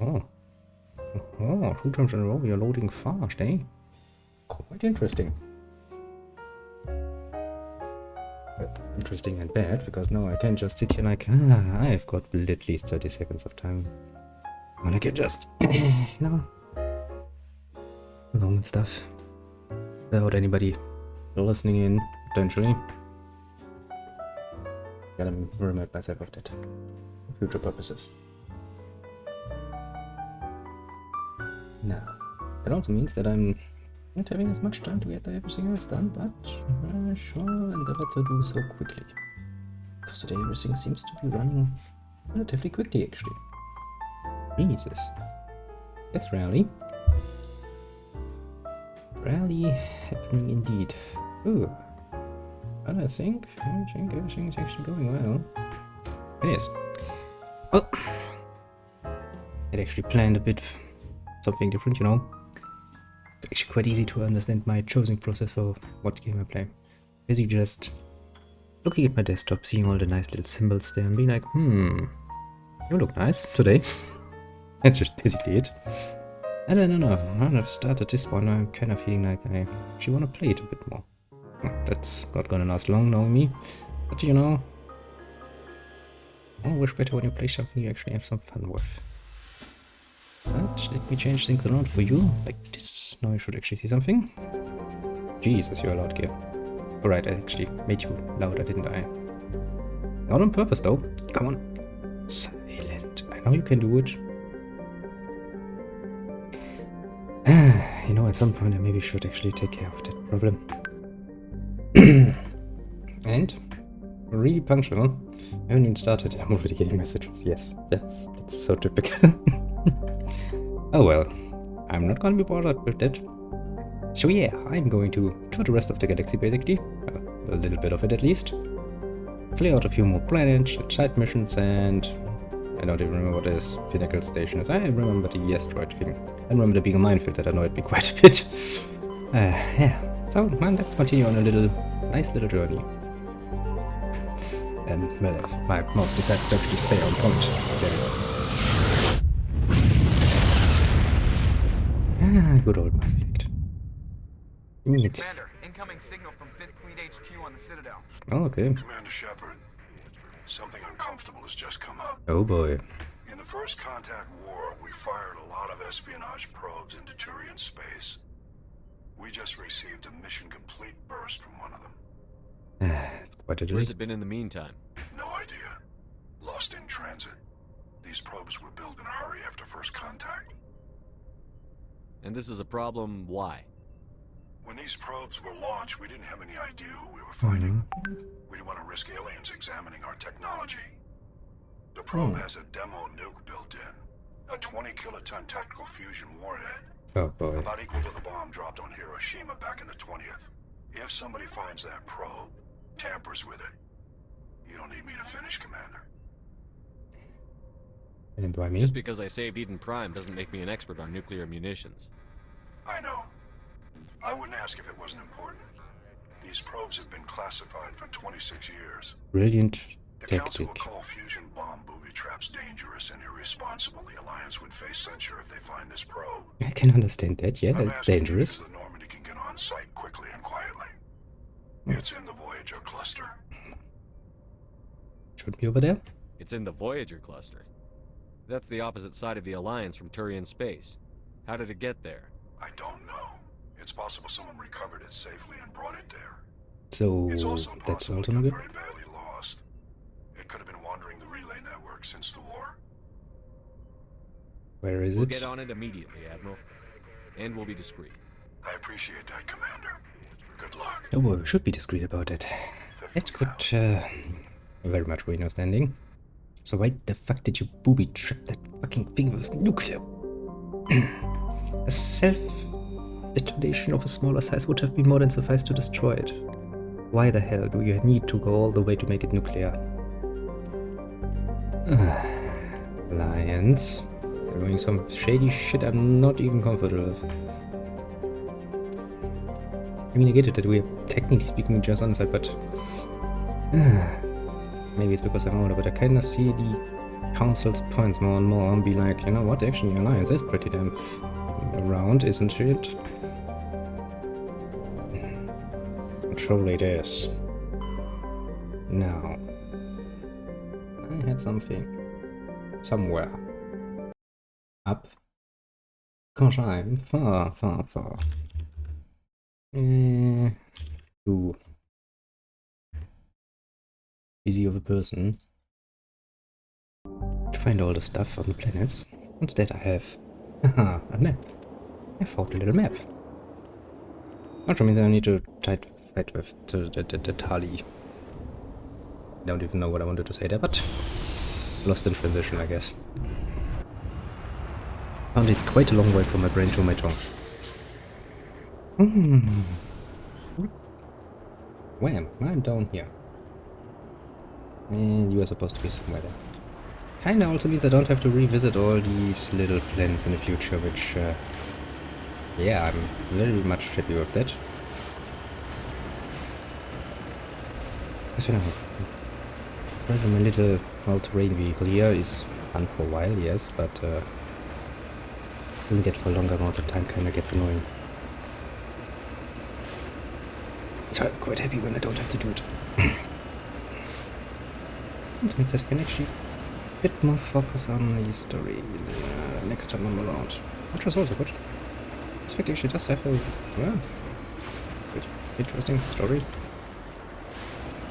Oh. Oh, 2 times in a row you're loading fast, eh? Quite interesting. Interesting and bad, because now I can just sit here like, I've got at least 30 seconds of time. And I can just, alone and stuff. Without anybody listening in, potentially. Gotta remind myself of that. For future purposes. Now, that also means that I'm not having as much time to get everything else done, but I shall endeavor to do so quickly. Because today everything seems to be running relatively quickly, actually. Jesus. That's rally. Rally happening indeed. Ooh. But I think everything is actually going well. It is. Well, I'd actually planned a bit something different, you know. Actually quite easy to understand my choosing process for what game I play. Basically just looking at my desktop, seeing all the nice little symbols there and being like, you look nice today. That's just basically it. And I don't know, now that I've started this one, I'm kind of feeling like I actually want to play it a bit more. That's not gonna last long, knowing me. But you know, always better when you play something you actually have some fun with. But let me change things around for you, like this. Now you should actually see something. Jesus, you're loud here. Alright, I actually made you louder, didn't I? Not on purpose though. Come on. Silent. I know you can do it. You know, at some point I maybe should actually take care of that problem. And really punctual. I haven't even started. I'm already getting messages. Yes, that's so typical. Oh well, I'm not gonna be bothered with that. So yeah, I'm going to tour the rest of the galaxy basically. Well, a little bit of it at least. Clear out a few more planets and side missions, and I don't even remember what this Pinnacle station is. I remember the asteroid thing. I remember there being a minefield that annoyed me quite a bit. Yeah. So, man, let's continue on a nice little journey. And, well, if my mouse decides to actually stay on point, there we go. Good old Mass Effect. Commander, incoming signal from 5th Fleet HQ on the Citadel. Oh, okay. Commander Shepard, something uncomfortable has just come up. Oh boy. In the First Contact War, we fired a lot of espionage probes into Turian space. We just received a mission complete burst from one of them. It's quite a delay. Where's it been in the meantime? No idea. Lost in transit. These probes were built in a hurry after First Contact. And this is a problem, why? When these probes were launched, we didn't have any idea who we were fighting. We didn't want to risk aliens examining our technology. The probe has a demo nuke built in. A 20-kiloton tactical fusion warhead. Oh boy. About equal to the bomb dropped on Hiroshima back in the 20th. If somebody finds that probe, tampers with it, you don't need me to finish, Commander. And do I mean? Just because I saved Eden Prime doesn't make me an expert on nuclear munitions. I know. I wouldn't ask if it wasn't important. These probes have been classified for 26 years. Brilliant The Council tactic. will call fusion bomb booby traps dangerous and irresponsible. The Alliance would face censure if they find this probe. I can understand that, yeah, I'm that's asking you dangerous. so that Normandy can get on site quickly and quietly. It's in the Voyager cluster. Should be over there? It's in the Voyager cluster. That's the opposite side of the Alliance from Turian space. How did it get there? I don't know. It's possible someone recovered it safely and brought it there. So It's also that's possible also it not got good. very badly lost. It could have been wandering the relay network since the war. Where is We'll it? get on it immediately, Admiral. And we'll be discreet. I appreciate that, Commander. Good luck. Oh boy, we should be discreet about it. That could very much ruin our standing. So why the fuck did you booby trap that fucking thing with nuclear? A self-detonation of a smaller size would have been more than suffice to destroy it. Why the hell do you need to go all the way to make it nuclear? Alliance. They're doing some shady shit I'm not even comfortable with. I mean, I get it that we're technically speaking just on the side, but maybe it's because I'm older, but I kinda see the council's points more and more and be like, you know what, actually Alliance is pretty damn around, isn't it? Truly it is. Now, I had something somewhere up. Gosh, I'm far, far, far. Too busy of a person to find all the stuff on the planets. Instead I have a map. I found a little map. Which means I need to fight with the Tali. I don't even know what I wanted to say there, but lost in transition, I guess. Found it quite a long way from my brain to my tongue. Wham! I'm down here. And you are supposed to be somewhere there. Kinda also means I don't have to revisit all these little planets in the future, which, yeah, I'm very much happy with that. As you know, driving my little all-terrain vehicle here is fun for a while, yes, but doing that for longer amounts of time kinda gets annoying. So I'm quite happy when I don't have to do it. It means that I can actually a bit more focus on the story next time I'm around, which was also good. This fact actually does have a, yeah, quite interesting story.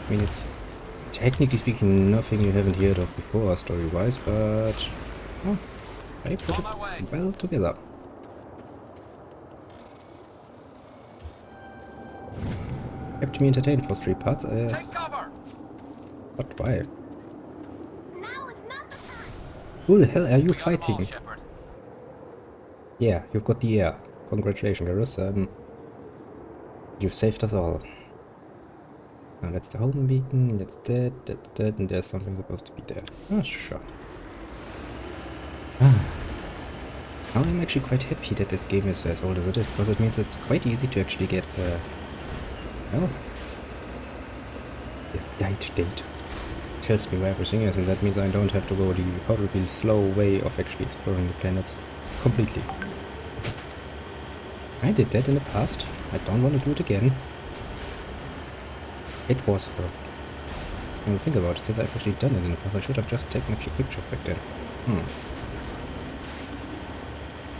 I mean, it's technically speaking nothing you haven't heard of before story-wise, but oh, I put it well together. Kept me entertained for 3 parts. Take cover! But why? Now is not the time. Who the hell are you We got 'em all, fighting? Shepard. Yeah, you've got the air. Congratulations, Garrus. You've saved us all. Now that's the home beacon, that's that, and there's something supposed to be there. Oh, sure. Now I'm actually quite happy that this game is as old as it is, because it means it's quite easy to actually get, well, the guide date tells me where everything is, and that means I don't have to go the horribly slow way of actually exploring the planets completely. I did that in the past. I don't want to do it again. It was fun. When I think about it, since I've actually done it in the past, I should have just taken a few pictures back then.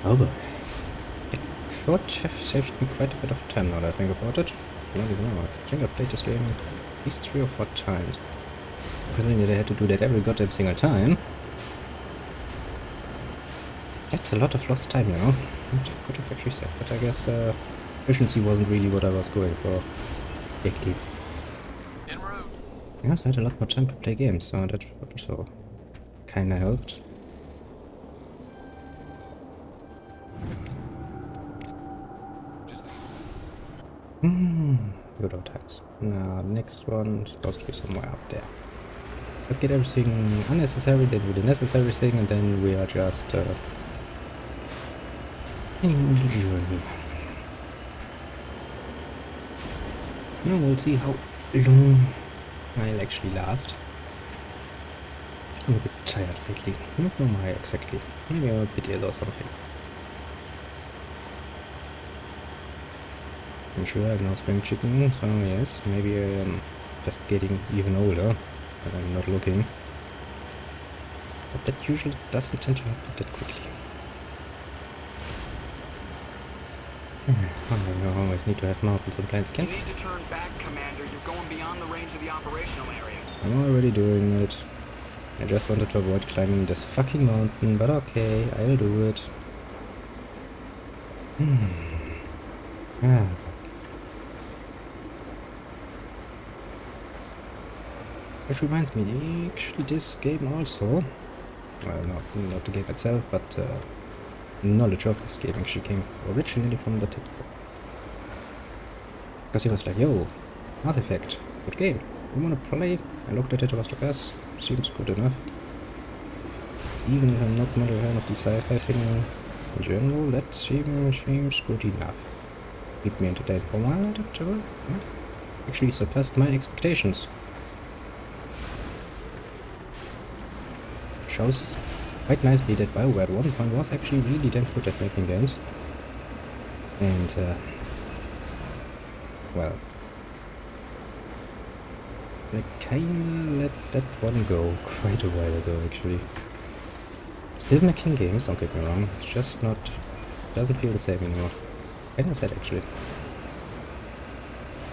Oh boy. It would have saved me quite a bit of time now that I think about it. I don't even know. I think I played this game at least 3 or 4 times. Considering that I had to do that every goddamn single time. That's a lot of lost time, you know. Which I could have actually said, but I guess efficiency wasn't really what I was going for. Lately. En route. I also had a lot more time to play games, so that also kinda helped. Just Good old times. Now, the next one is supposed to be somewhere up there. Let's get everything unnecessary, then do the necessary thing, and then we are just in the journey. Now we'll see how long I'll actually last. I'm a bit tired lately. Not know why exactly. Maybe I'm a bit ill or something. I'm sure I'm not spring chicken, so yes, maybe I am just getting even older, but I'm not looking. But that usually doesn't tend to happen that quickly. I always need to have mountains and planes. You need to turn back, Commander. You're going beyond the range of the operational area. I'm already doing it. I just wanted to avoid climbing this fucking mountain, but okay, I'll do it. Which reminds me, actually this game also, well, not the game itself, but knowledge of this game actually came originally from the TikTok. Because he was like, yo, Mass Effect, good game, you wanna play? I looked at it, I was like, yes, seems good enough. Even if I'm not much of a fan of the sci-fi thing in general, that seems good enough. Keep me entertained for a while, that actually surpassed my expectations. shows quite nicely that BioWare at one point was actually really damn good at making games. And, well, they kinda let that one go quite a while ago, actually. Still making games, don't get me wrong, it's just not, doesn't feel the same anymore. Kinda sad, actually.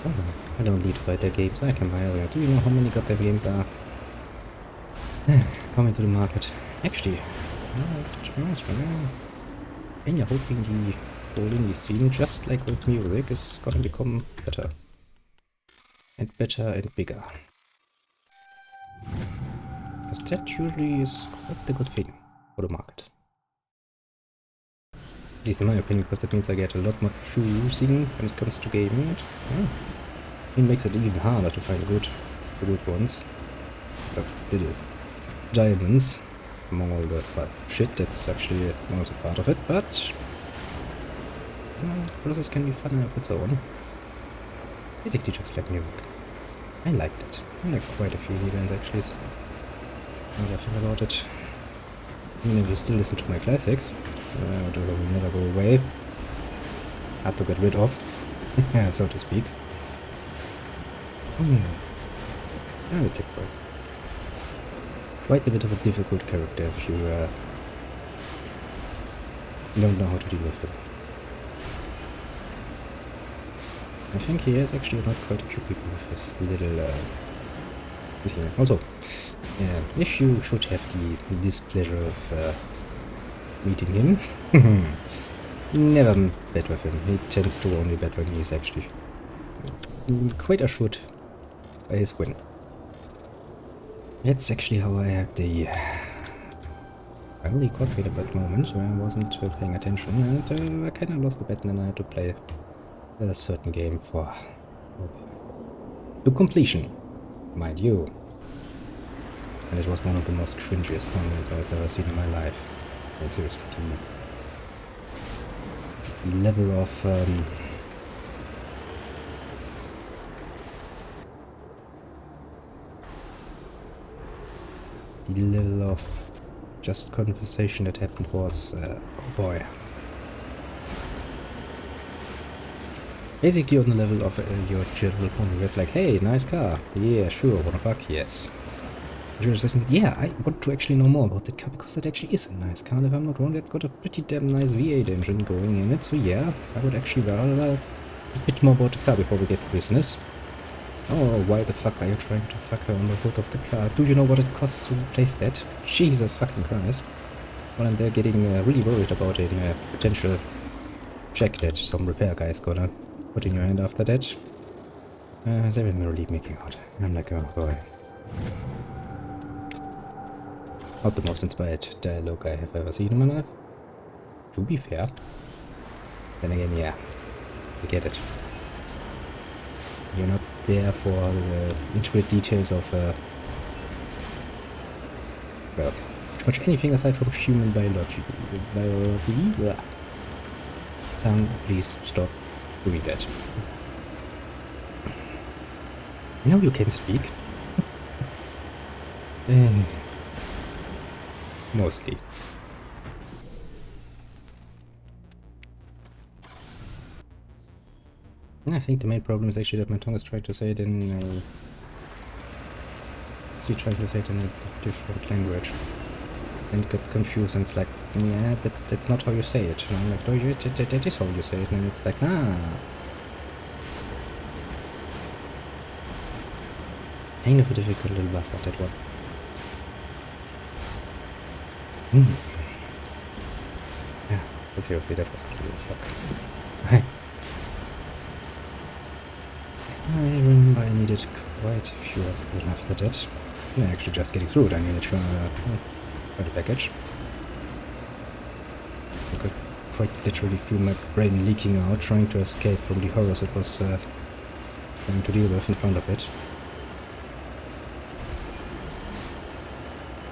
Oh, I don't need to buy their games, I can buy them. Do you know how many goddamn games are coming to the market? Actually, and you're hoping the whole indie scene, just like with music, is gonna become better. And better and bigger. Because that usually is quite the good thing for the market. At least in my opinion, because that means I get a lot more choosing when it comes to gaming. It makes it even harder to find the good ones. But little diamonds among all the shit that's actually also part of it, but the process can be fun of its own. Basically just like music. I liked it. I like quite a few indie bands actually. Now that I think about it. I mean, if you still listen to my classics, which will never go away. Hard to get rid of, so to speak. I will take quite a bit of a difficult character if you don't know how to deal with him. I think he is actually not quite a few people with his little thing. Also, if you should have the displeasure of meeting him, never bet with him. He tends to only bet when he is actually quite assured by his win. That's actually how I had the finally caught me at that moment where I wasn't paying attention, and I kind of lost the bet, and then I had to play a certain game for to completion, mind you. And it was one of the most cringiest tournaments I've ever seen in my life. And seriously, the level of just conversation that happened was, oh boy. Basically on the level of your general opponent, it's like, hey, nice car, yeah, sure, wanna fuck, yes. You're just listening, yeah, I want to actually know more about that car, because that actually is a nice car, and if I'm not wrong, it's got a pretty damn nice V8 engine going in it, so yeah, I would actually rather a bit more about the car before we get to business. Oh, why the fuck are you trying to fuck her on the hood of the car? Do you know what it costs to replace that? Jesus fucking Christ. Well, and they're getting really worried about a potential check that some repair guy is gonna put in your hand after that. They were really making out. I'm like, oh boy. Not the most inspired dialogue I have ever seen in my life. To be fair. Then again, yeah. I get it. You're not there for the intricate details of, well, pretty much anything aside from human biology. Please stop doing that. I know you can speak. Mostly. I think the main problem is actually that my tongue is trying to say it in trying to say it in a different language. And got confused, and it's like, yeah, that's not how you say it. And I'm like, oh, that is how you say it, and it's like, nah. Kind of a difficult little bastard, that one. Yeah, but seriously, that was cool as fuck. I remember I needed quite a few hospitals after that. Yeah, actually just getting through it, I needed for the package. I could quite literally feel my brain leaking out, trying to escape from the horrors it was having to deal with in front of it.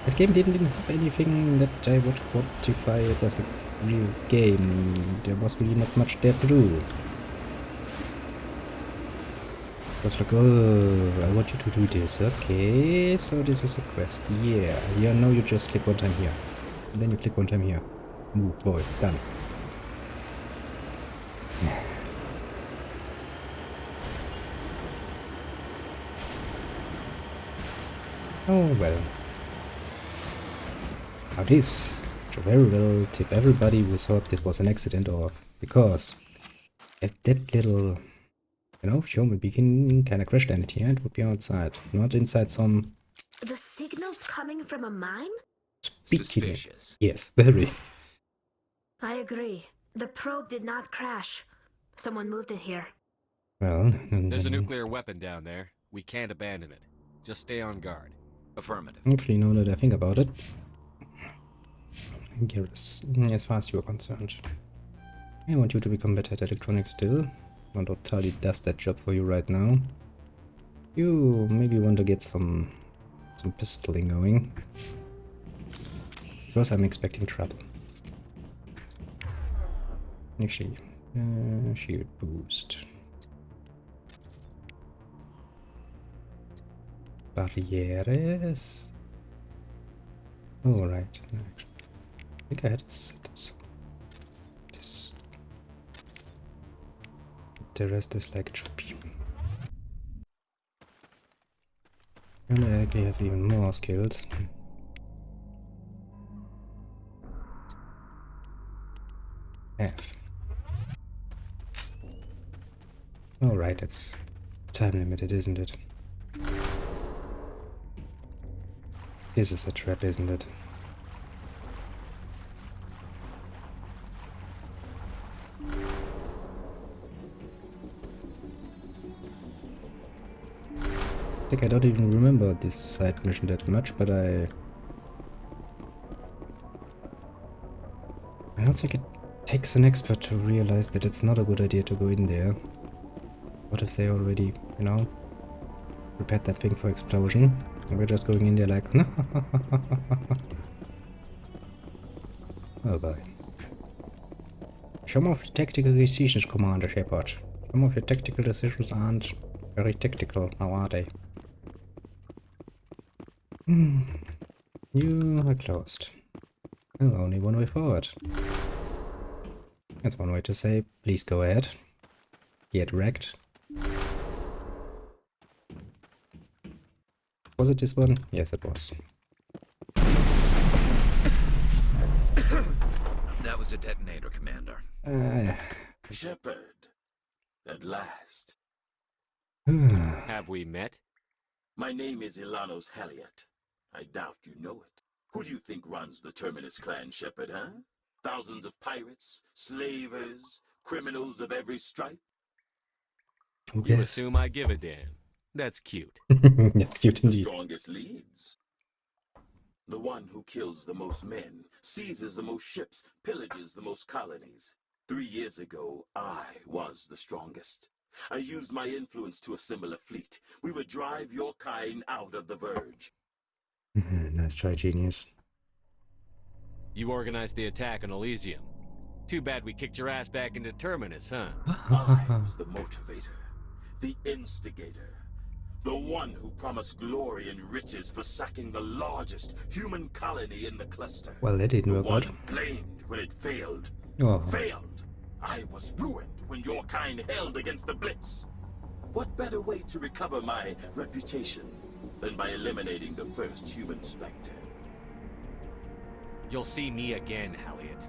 That game didn't even have anything that I would quantify it as a real game. There was really not much there to do. Looks like, oh, I want you to do this. Okay, so this is a quest. Yeah, yeah, now you just click one time here. And then you click one time here. Ooh, boy, done. Oh, well. Now this should very well tip everybody who thought this was an accident off. Because if that little, you know, human being kind of crash landed here, it would be outside, not inside some The signal's coming from a mine? speaking. Suspicious. Yes, very. I agree. The probe did not crash. Someone moved it here. Well, There's a nuclear weapon down there. We can't abandon it. Just stay on guard. Affirmative. actually, now that I think about it, Garrus, as far as you are concerned, I want you to become better at electronics still. Not totally does that job for you right now. You maybe want to get some pistoling going, because I'm expecting trouble. Actually, shield boost. Barrieres. Oh, right. I think I had set up some. This. The rest is like it should be. And I actually have even more skills. F. Alright, it's time limited, isn't it? This is a trap, isn't it? I think I don't even remember this side mission that much, but I don't think it takes an expert to realize that it's not a good idea to go in there. What if they already, you know, prepared that thing for explosion? And we're just going in there like, oh boy. Some of the tactical decisions, Commander Shepard. Some of your tactical decisions aren't very tactical, now are they? You are closed. Well, only one way forward. That's one way to say, please go ahead. Get wrecked. Was it this one? Yes, it was. That was a detonator, Commander. Shepard, at last. Have we met? My name is Ilanos Haliat. I doubt you know it. Who do you think runs the Terminus clan, Shepard, huh? Thousands of pirates, slavers, criminals of every stripe? Who You cares? assume I give a damn. That's cute. That's cute The indeed. strongest leads. The one who kills the most men, seizes the most ships, pillages the most colonies. 3 years ago, I was the strongest. I used my influence to assemble a fleet. We would drive your kind out of the Verge. Nice try, genius. You organized the attack on Elysium. Too bad we kicked your ass back into Terminus, huh? I was the motivator, the instigator, the one who promised glory and riches for sacking the largest human colony in the cluster. Well, that didn't The work out. one blamed when it failed. Oh. Failed. I was ruined when your kind held against the Blitz. What better way to recover my reputation than by eliminating the first human Spectre? You'll see me again, Haliot.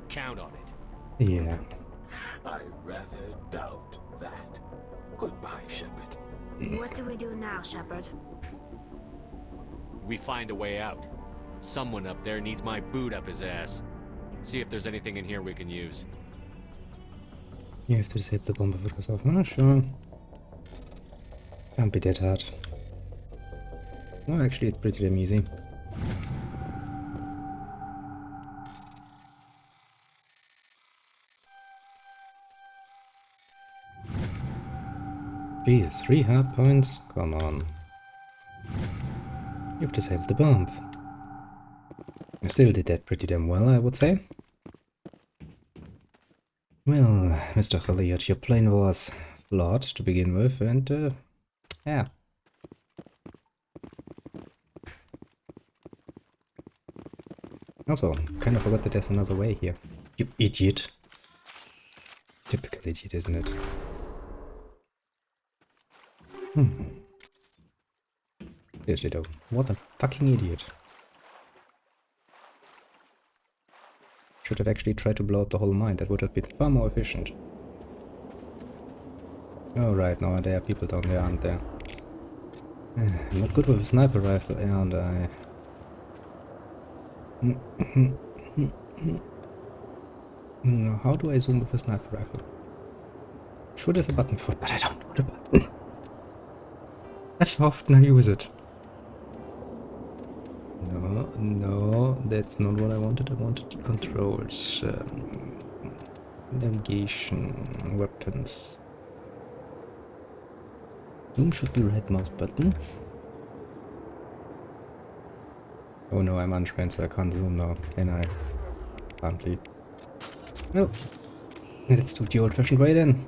Count on it. Yeah. I rather doubt that. Goodbye, Shepard. What do we do now, Shepard? We find a way out. Someone up there needs my boot up his ass. See if there's anything in here we can use. You have to disable the bomb before it goes off. Oh, sure. Can't be that hard. No, actually, it's pretty damn easy. Jesus, 3 hard points? Come on. You've disabled the bomb. You still did that pretty damn well, I would say. Well, Mr. Haliot, your plan was flawed to begin with, and yeah. Also, kind of forgot that there's another way here. You idiot. Typical idiot, isn't it? Seriously though, what a fucking idiot. Should have actually tried to blow up the whole mine, that would have been far more efficient. Oh right, no, there are people down there, aren't there? I'm not good with a sniper rifle, aren't I? No, how do I zoom with a sniper rifle? Sure, there's a button for it, but I don't know the button. How often I use it? No, no, that's not what I wanted. I wanted the controls. Navigation, weapons. Zoom should be right mouse button. Oh no, I'm untrained, so I can't zoom now, can I? Apparently. Well, let's do it the old-fashioned way then.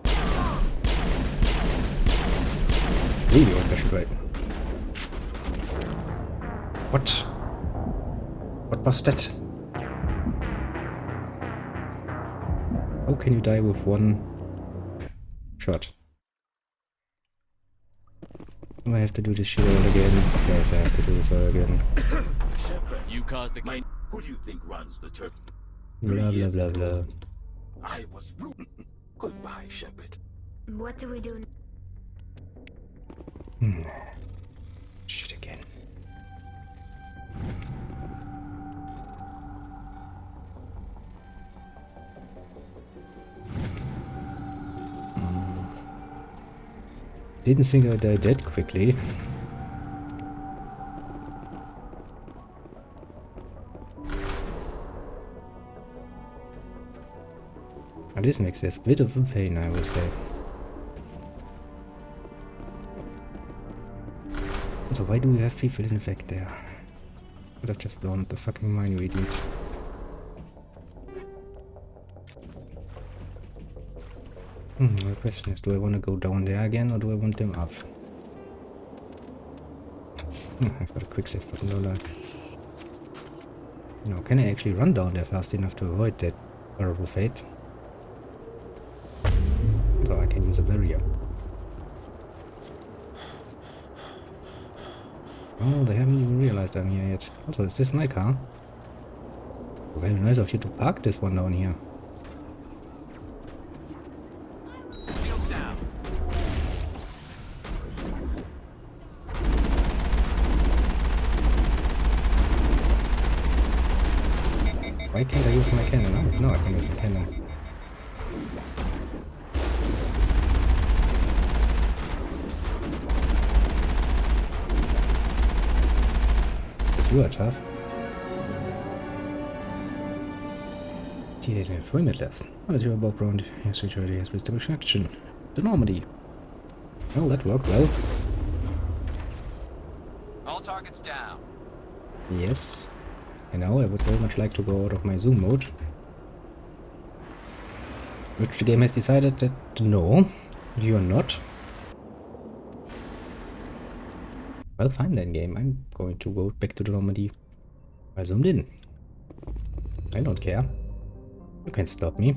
It's really old-fashioned way. What? What was that? How can you die with one shot? Do I have to do this shit all again? Yes, I have to do this all again. Shepard, You caused the... who do you think runs the turret? Blah blah blah blah. I was rude. Goodbye, Shepard. What do we do? Shit again. Didn't think I would die that quickly. And this makes this a bit of a pain, I would say. So why do we have people in effect there? Could have just blown up the fucking mine, you idiot. The question is, do I want to go down there again, or do I want them up? I've got a quick save button, don't I? No, can I actually run down there fast enough to avoid that horrible fate? So I can use a barrier. Oh, they haven't even realized I'm here yet. Also, is this my car? Very nice of you to park this one down here. Shields down. Why can't I use my cannon? Oh, no, I can use my cannon. You are tough. Die den vorhin lassen. Als your background, your security has established action. The Normandy. Well, that worked well. All targets down. Yes. And now I would very much like to go out of my zoom mode. Which the game has decided that no, you're not. Well, fine then, game. I'm going to go back to the Normandy. I zoomed in. I don't care. You can't stop me.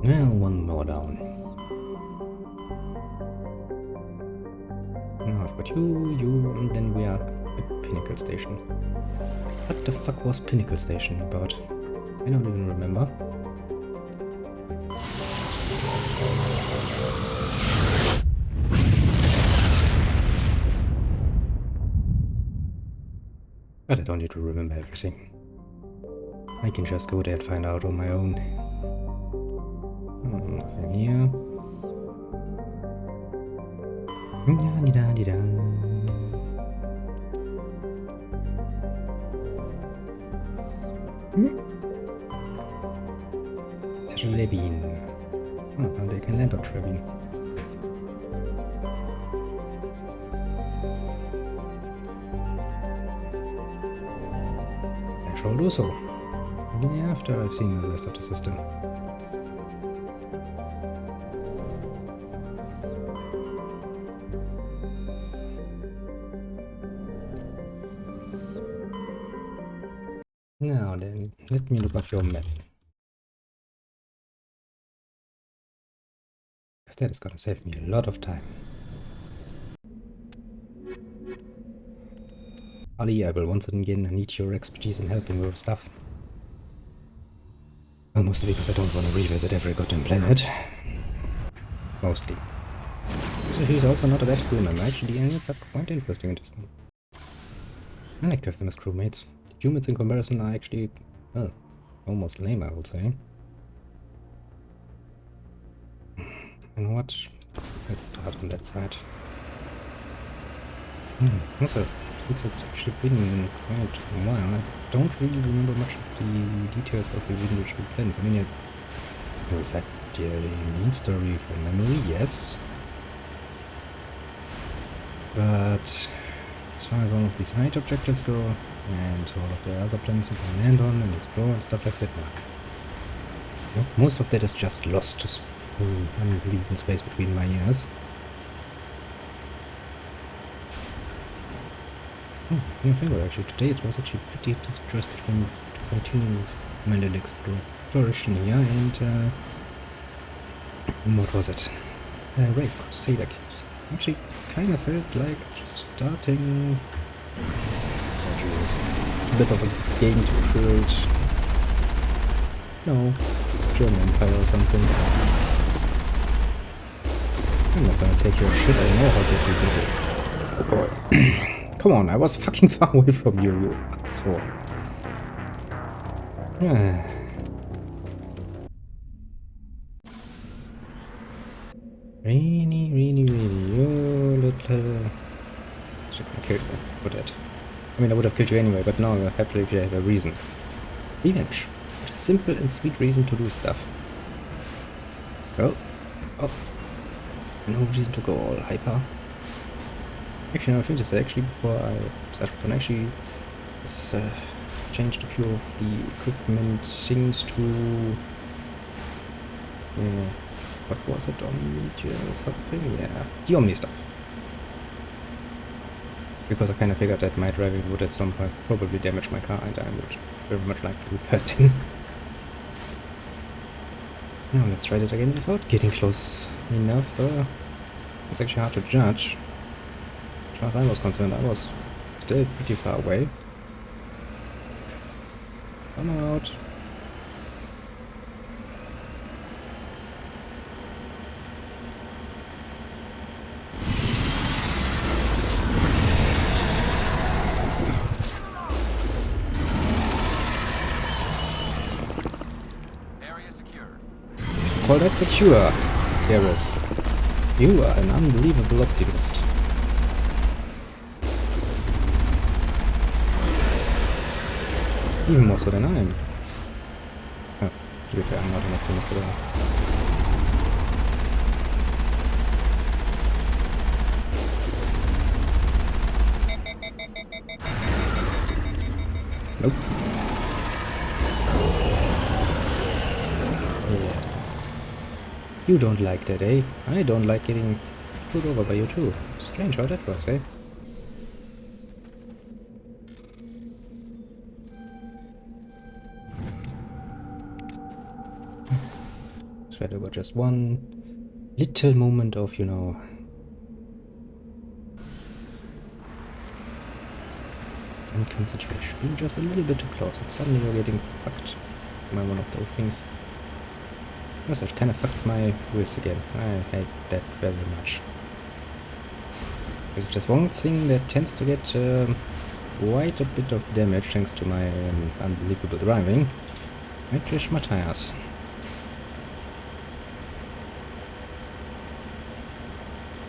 Well, one more down. Now I've got you, and then we are at Pinnacle Station. What the fuck was Pinnacle Station about? I don't even remember. But I don't need to remember everything. I can just go there and find out on my own. Nothing here. Da-di-da-di-da. Trebin. Oh, apparently I can land on Trebin. I shall do so. After I've seen the rest of the system. Now then, let me look up your map. Because that is gonna save me a lot of time. Ali, I will once again need your expertise in helping with stuff. Well, mostly because I don't want to revisit every goddamn planet. Mostly. So he's also not a bad crewman. Actually, the aliens are quite interesting in this one. I like to have them as crewmates. Humans in comparison are actually, well, almost lame, I would say. You know what? Let's start on that side. Also, it's actually been quite a while. I don't really remember much of the details of the individual plans. I mean, I was at the main story from memory, yes. But as far as all of the side objectives go, and all of the other planets you can land on and explore and stuff like that, no. Most of that is just lost to unbelievable space between my ears. No favor, actually. Today it was actually pretty tough just to continue with commanded exploration here and what was it? Raid Crusader Kings. Actually kind of felt like starting a bit of a game to build, no, German Empire or something. I'm not gonna take your shit, I know how difficult it is. Oh boy. Come on, I was fucking far away from you, you asshole. Really, you little... Should have killed you for that. I mean, I would have killed you anyway, but now I happily have a reason. Revenge. A simple and sweet reason to do stuff. Oh. No reason to go all hyper. Actually, no, I think this actually before I start on actually let's change the few of the equipment things to what was it, Omni something? Yeah, the Omni stuff. Because I kind of figured that my driving would at some point probably damage my car and I would very much like to repair it. Now let's try that again without getting close enough. It's actually hard to judge. As far as I was concerned, I was still pretty far away. Come out. Area secured. Call that secure, Garrus. You are an unbelievable optimist. Even more so than I am. Oh, to be fair, I'm not an optimist at all. Nope. Yeah. You don't like that, eh? I don't like getting pulled over by you too. Strange how that works, eh? So there was just one little moment of, you know, concentration. Being just a little bit too close, and suddenly you're getting fucked by one of those things. Also, it kind of fucked my wheels again. I hate that very much. Because if there's one thing that tends to get quite a bit of damage thanks to my unbelievable driving, I crash my tires.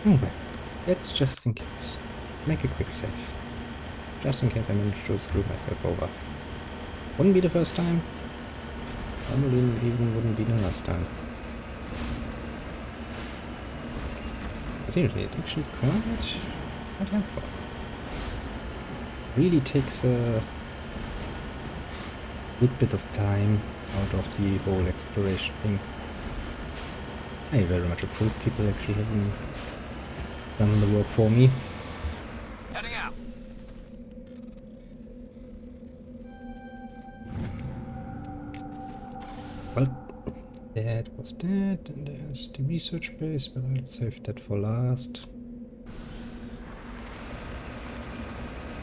Anyway, that's just in case. Make a quick save. Just in case I manage to screw myself over. Wouldn't be the first time. Probably even wouldn't be the last time. Seriously, it actually quite helpful. Really takes a good bit of time out of the whole exploration thing. I very much approve people actually having done the work for me. Heading out. Well, that was that, and there's the research base, but I'll save that for last.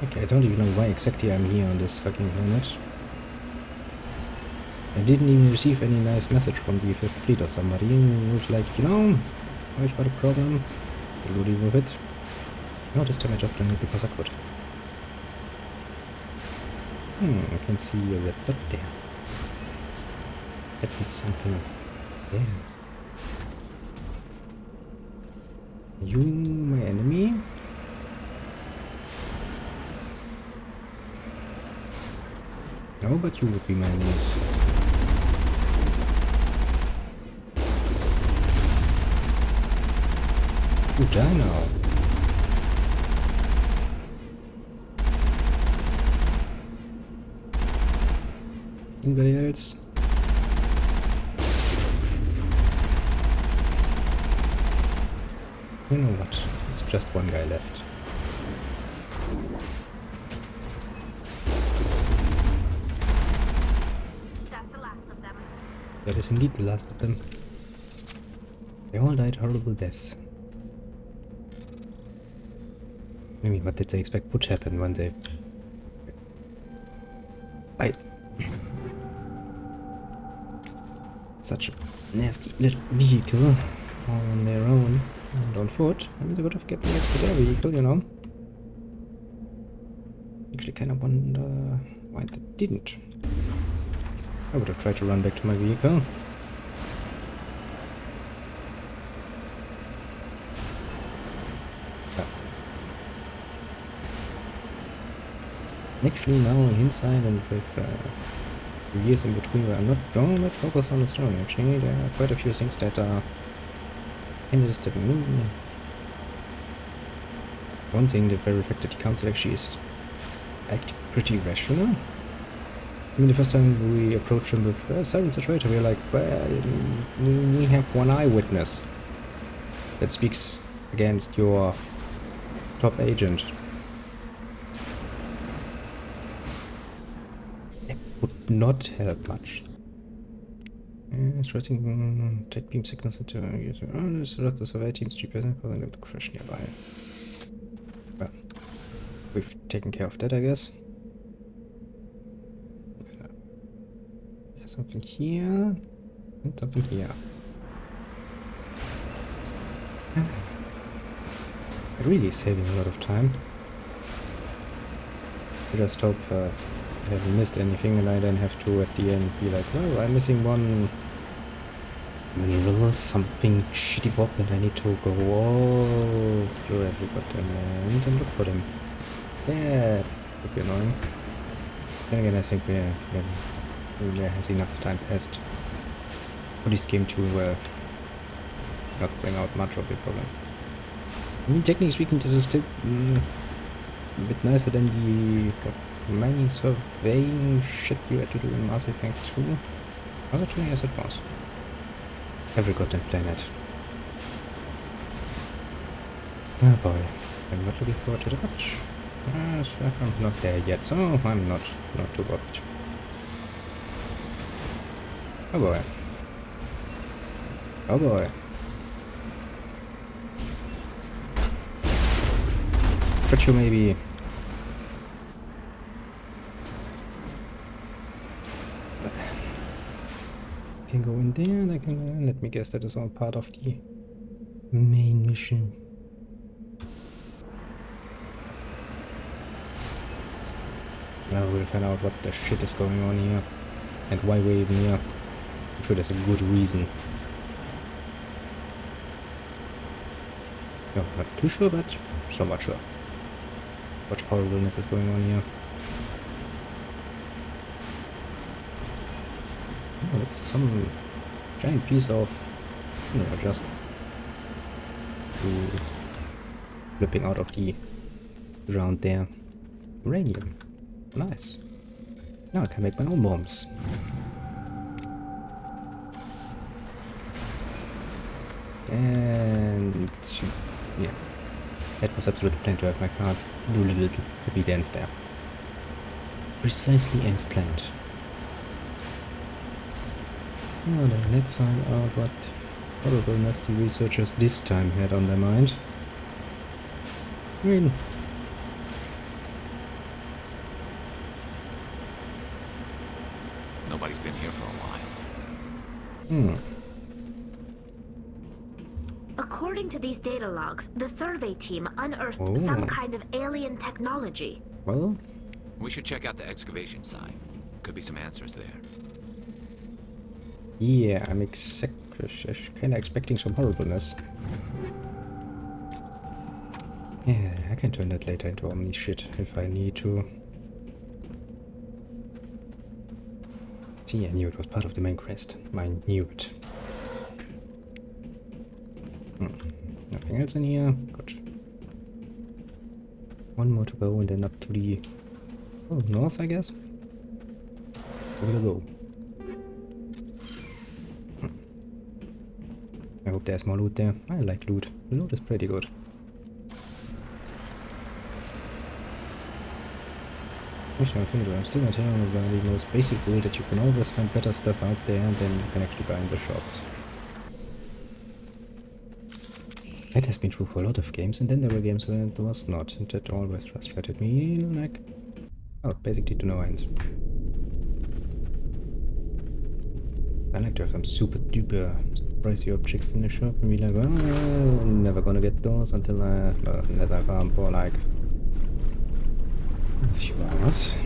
Okay, I don't even know why exactly I'm here on this fucking planet. I didn't even receive any nice message from the 5th Fleet or somebody who's like, you know, I've got a problem, we'll deal with it. No, this time I just landed because I could. I can see a red dot there. That means something there. You, my enemy? No, but you would be my enemies. You die now. Anybody else? You know what? It's just one guy left. That's the last of them. That is indeed the last of them. They all died horrible deaths. I mean, what did they expect would happen when they... died? Such a nasty little vehicle, all on their own and on foot. I mean, they would have gotten back to their vehicle, you know. Actually, kind of wonder why they didn't. I would have tried to run back to my vehicle. Actually, now in hindsight and with years in between where I'm not focused on the story, actually, there are quite a few things that are in this movie. One thing, the very fact that the council actually is acting pretty rational. I mean, the first time we approached him with Siren Situator, we were like, well, we have one eyewitness that speaks against your top agent. Would not help much. Stressing take beam signals into the survey team's GPS causing them to crash nearby. Well, we've taken care of that, I guess. There's something here and something here. Really saving a lot of time. I just hope I haven't missed anything and I then have to at the end be like, well, I'm missing one mineral, something shitty bop, and I need to go all through every goddamn land and look for them. That would be annoying. Then again, I think there has enough time passed for this game to not bring out much of a problem. I mean, technically speaking, this is still a bit nicer than the mining surveying shit you had to do in Mass Effect 2. Was it 2? Yes, it was. Every goddamn planet. Oh boy, I'm not looking forward to that. I'm not there yet, so I'm not too bothered. Oh boy. Oh boy. But you maybe... can go in there, I can let me guess that is all part of the main mission. Now we'll find out what the shit is going on here and why we're even here. I'm sure there's a good reason. No, not too sure, but somewhat sure. What horribleness is going on here. Oh, it's some giant piece of, you know, just flipping out of the ground there. Uranium. Nice. Now I can make my own bombs. And yeah, that was absolutely planned to have my card do a little happy dance there. Precisely as planned. Well, then let's find out what horribleness the researchers this time had on their mind. I mean, Nobody's been here for a while. According to these data logs, the survey team unearthed Oh. some kind of alien technology. well, We should check out the excavation site. Could be some answers there. yeah, I'm kinda expecting some horribleness. Yeah, I can turn that later into Omni shit if I need to. See, I knew it was part of the main quest. I knew it. Nothing else in here? Good. One more to go and then up to the north, I guess. Where will go? I hope there's more loot there. I like loot. Loot is pretty good. Mission finger. I'm still not hearing about the most basic rule that you can always find better stuff out there than you can actually buy in the shops. That has been true for a lot of games, and then there were games where it was not, and that always frustrated me, like, well, basically to no end. I like to have some super duper pricey objects in the shop and be like, well, I'm never gonna get those until unless I farm for like a few hours.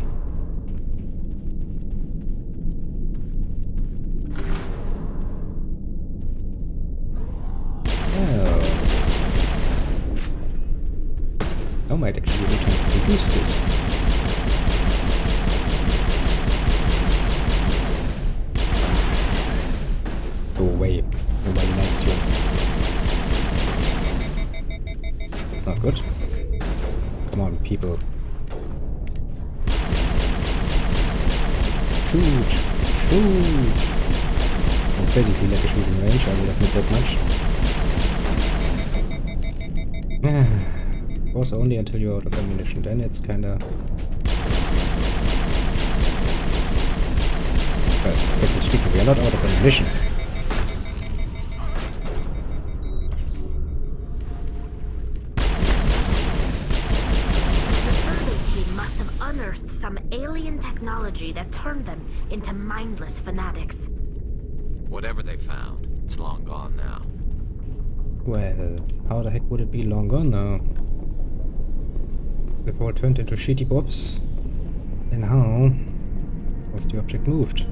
Oh. I might actually be trying to use this. Go away. Nobody likes you. That's not good. Come on, people. Shoot! Shoot! It's basically like a shooting range, I will admit that much. Also only until you're out of ammunition, then it's kinda... Well, technically speaking, we are not out of ammunition. The survey team must have unearthed some alien technology that turned them into mindless fanatics. Whatever they found, it's long gone now. Well, how the heck would it be long gone now? Before it turned into shitty bobs? Then how was the object moved?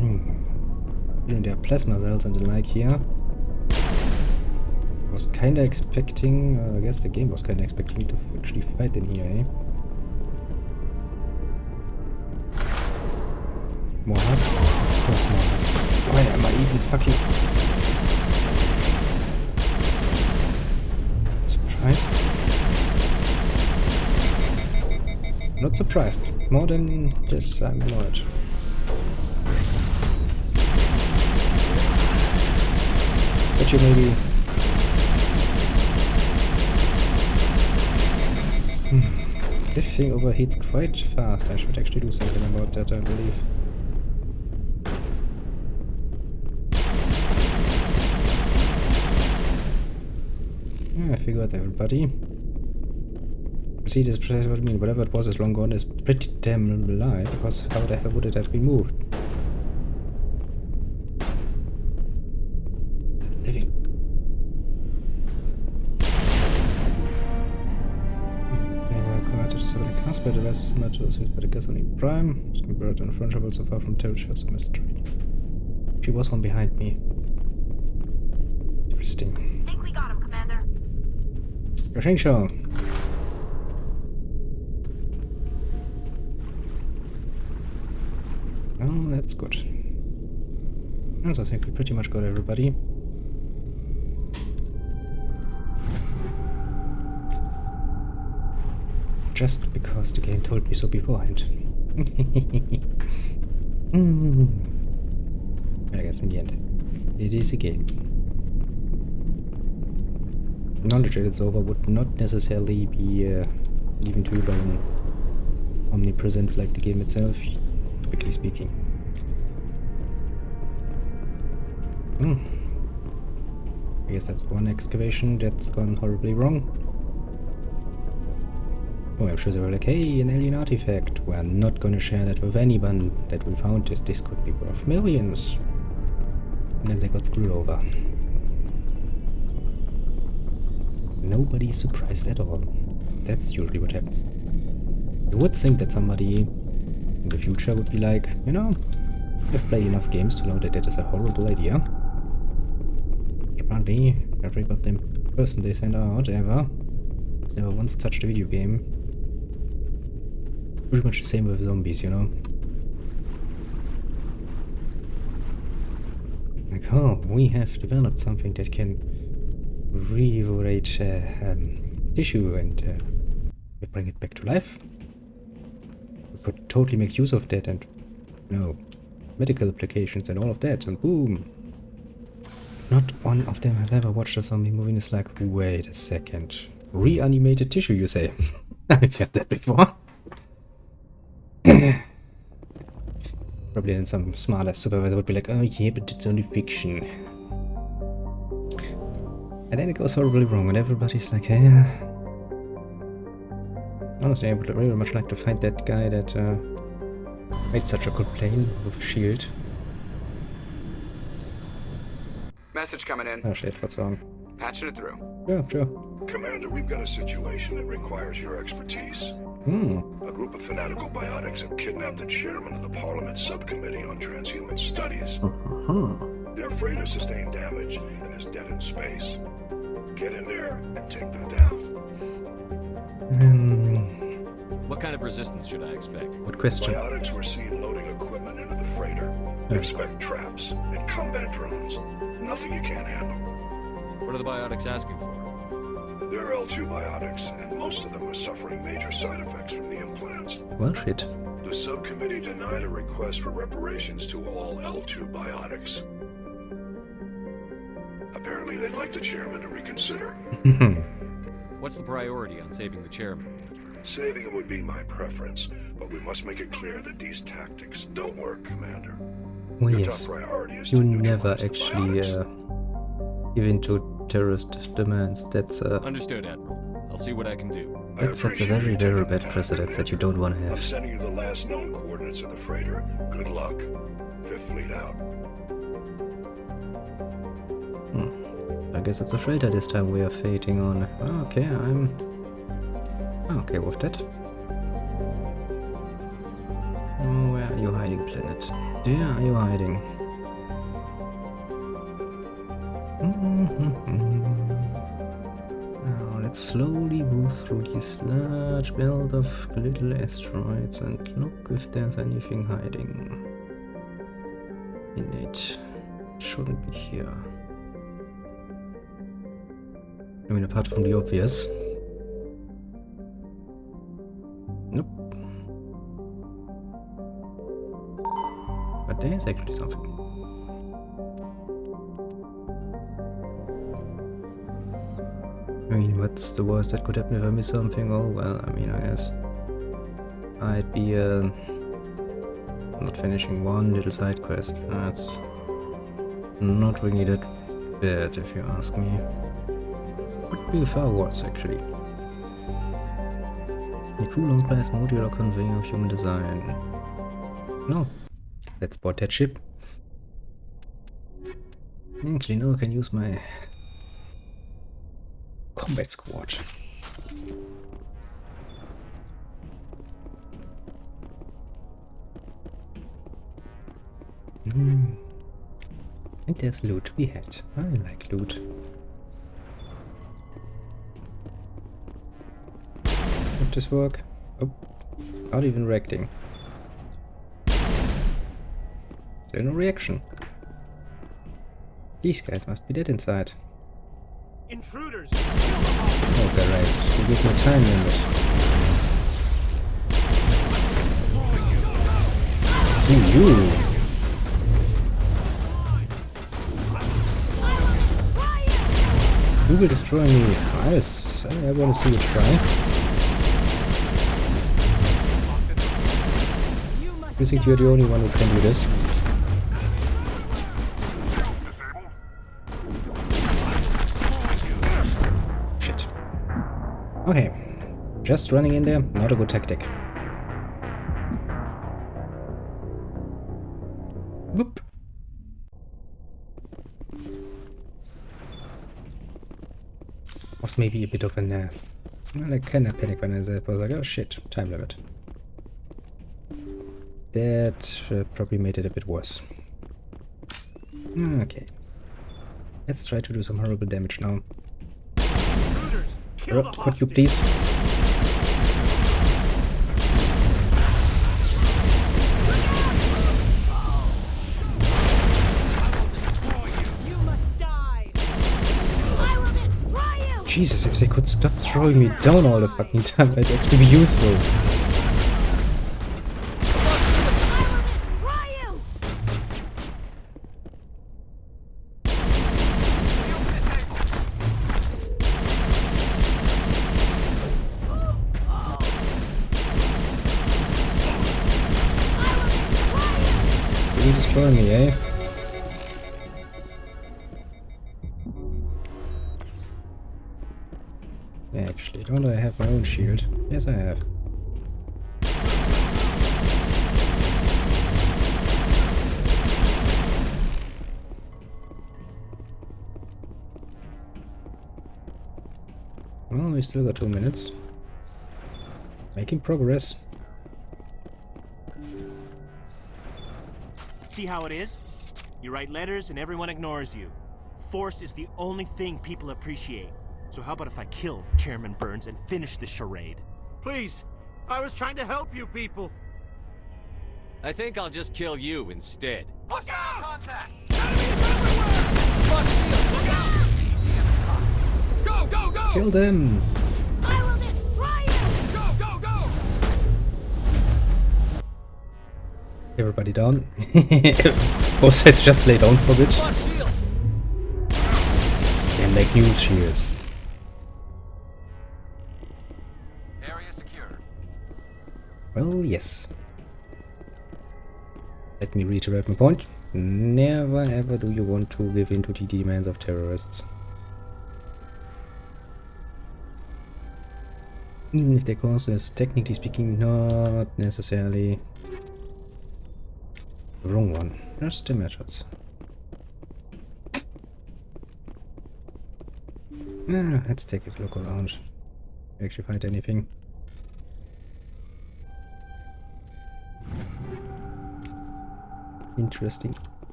Even there are plasma cells and the like here. I was kinda expecting, I guess the game was kinda expecting to actually fight in here, eh? More husks? Of course more husks. Why am I even fucking... Surprised? Not surprised. More than this, I'm annoyed. But you maybe... This thing overheats quite fast. I should actually do something about that, I believe. Yeah, I figured out everybody. See, this is precisely what I mean. Whatever it was is long gone is pretty damn alive, because how the hell would it have been moved? Living. They were converted to 7 cars by devices similar to those used by the Gasoline Prime. It's converted and fungible so far from territory of mystery. She was one behind me. Interesting. Think we got him, Commander. Show. Oh, that's good. Also, I think we pretty much got everybody. Just because the game told me so beforehand. But I guess in the end, it is a game. Knowledge that it's over would not necessarily be given to you by an omnipresence like the game itself, typically speaking. I guess that's one excavation that's gone horribly wrong. Oh, I'm sure they were like, hey, an alien artifact. We're not gonna share that with anyone that we found this. This could be worth millions. And then they got screwed over. Nobody's surprised at all. That's usually what happens. You would think that somebody in the future would be like, you know, I've played enough games to know that that is a horrible idea. Apparently, every goddamn person they send out ever has never once touched a video game. Pretty much the same with zombies, you know. Like, oh, we have developed something that can regenerate tissue and bring it back to life. We could totally make use of that and, you know, medical applications and all of that, and boom. Not one of them has ever watched a zombie movie and is like, wait a second. Reanimated tissue, you say? I've heard that before. Probably then some smarter supervisor would be like, oh yeah, but it's only fiction. And then it goes horribly wrong and everybody's like, yeah. Honestly, I would really much like to find that guy that made such a good plane with a shield. Message coming in. Oh shit, what's wrong? Patching it through. Yeah, sure. Commander, we've got a situation that requires your expertise. A group of fanatical biotics have kidnapped the chairman of the Parliament Subcommittee on Transhuman Studies. Their freighter sustained damage and is dead in space. Get in there and take them down. What kind of resistance should I expect? Good question. Biotics were seen loading equipment into the freighter. Expect traps and combat drones. Nothing you can't handle. What are the biotics asking for? They're L2 biotics, and most of them are suffering major side effects from the implants. Well, shit. The subcommittee denied a request for reparations to all L2 biotics. Apparently they'd like the chairman to reconsider. What's the priority on saving the chairman? Saving him would be my preference, but we must make it clear that these tactics don't work, Commander. Well, Your yes. top priority is You to never neutralize the actually biotics. give in to terrorist demands. That's Understood, Admiral. I'll see what I can do. I that sets a appreciate very, you very taking the bad time, precedent that you Commander. don't want to I'm have. sending you the last known coordinates of the freighter. Good luck. Fifth Fleet out. I guess it's a freighter this time we are fading on. Okay, I'm okay with that. Oh, where are you hiding, planet? Where are you hiding? Now let's slowly move through this large belt of little asteroids and look if there's anything hiding in it. Shouldn't be here. I mean, apart from the obvious. Nope. But there's actually something. I mean, what's the worst that could happen if I miss something? Oh, well, I mean, I guess I'd be not finishing one little side quest. That's not really that bad, if you ask me. Could be far worse, actually. A cool long-class modular conveyor of human design. No, let's board that ship. Actually, now I can use my combat squad. And there's loot to be had. I like loot. Would this work? Oh, not even reacting. Still no reaction. These guys must be dead inside. Intruders! Okay, right. You give me a time limit. You! You will destroy me. I want to see you try. You think you're the only one who can do this? Okay. Just running in there, not a good tactic. Whoop. Was maybe a bit of an... well, I kinda panic when I was like, oh shit, time limit. That probably made it a bit worse. Okay. Let's try to do some horrible damage now. Intruders, kill the Could you hostage. please? You must die. I will destroy you! Jesus, if they could stop throwing me down all the fucking time, that'd actually be useful. I will destroy you! Really destroying me, eh? Actually, don't I have my own shield? Yes, I have. Well, we still got 2 minutes. Making progress. See how it is? You write letters and everyone ignores you. Force is the only thing people appreciate. So how about if I kill Chairman Burns and finish the charade? Please, I was trying to help you people. I think I'll just kill you instead. Look out! Contact! Go, go, go! Kill them! I will destroy you! Go, go, go! Everybody down. Was that just lay down for a bit? Shields! And make new shields. Area secure. Well, yes. Let me reiterate my point. Never ever do you want to give in to the demands of terrorists. Even if their cause is, technically speaking, not necessarily the wrong one. Just the methods. Let's take a look around. Actually find anything. Interesting.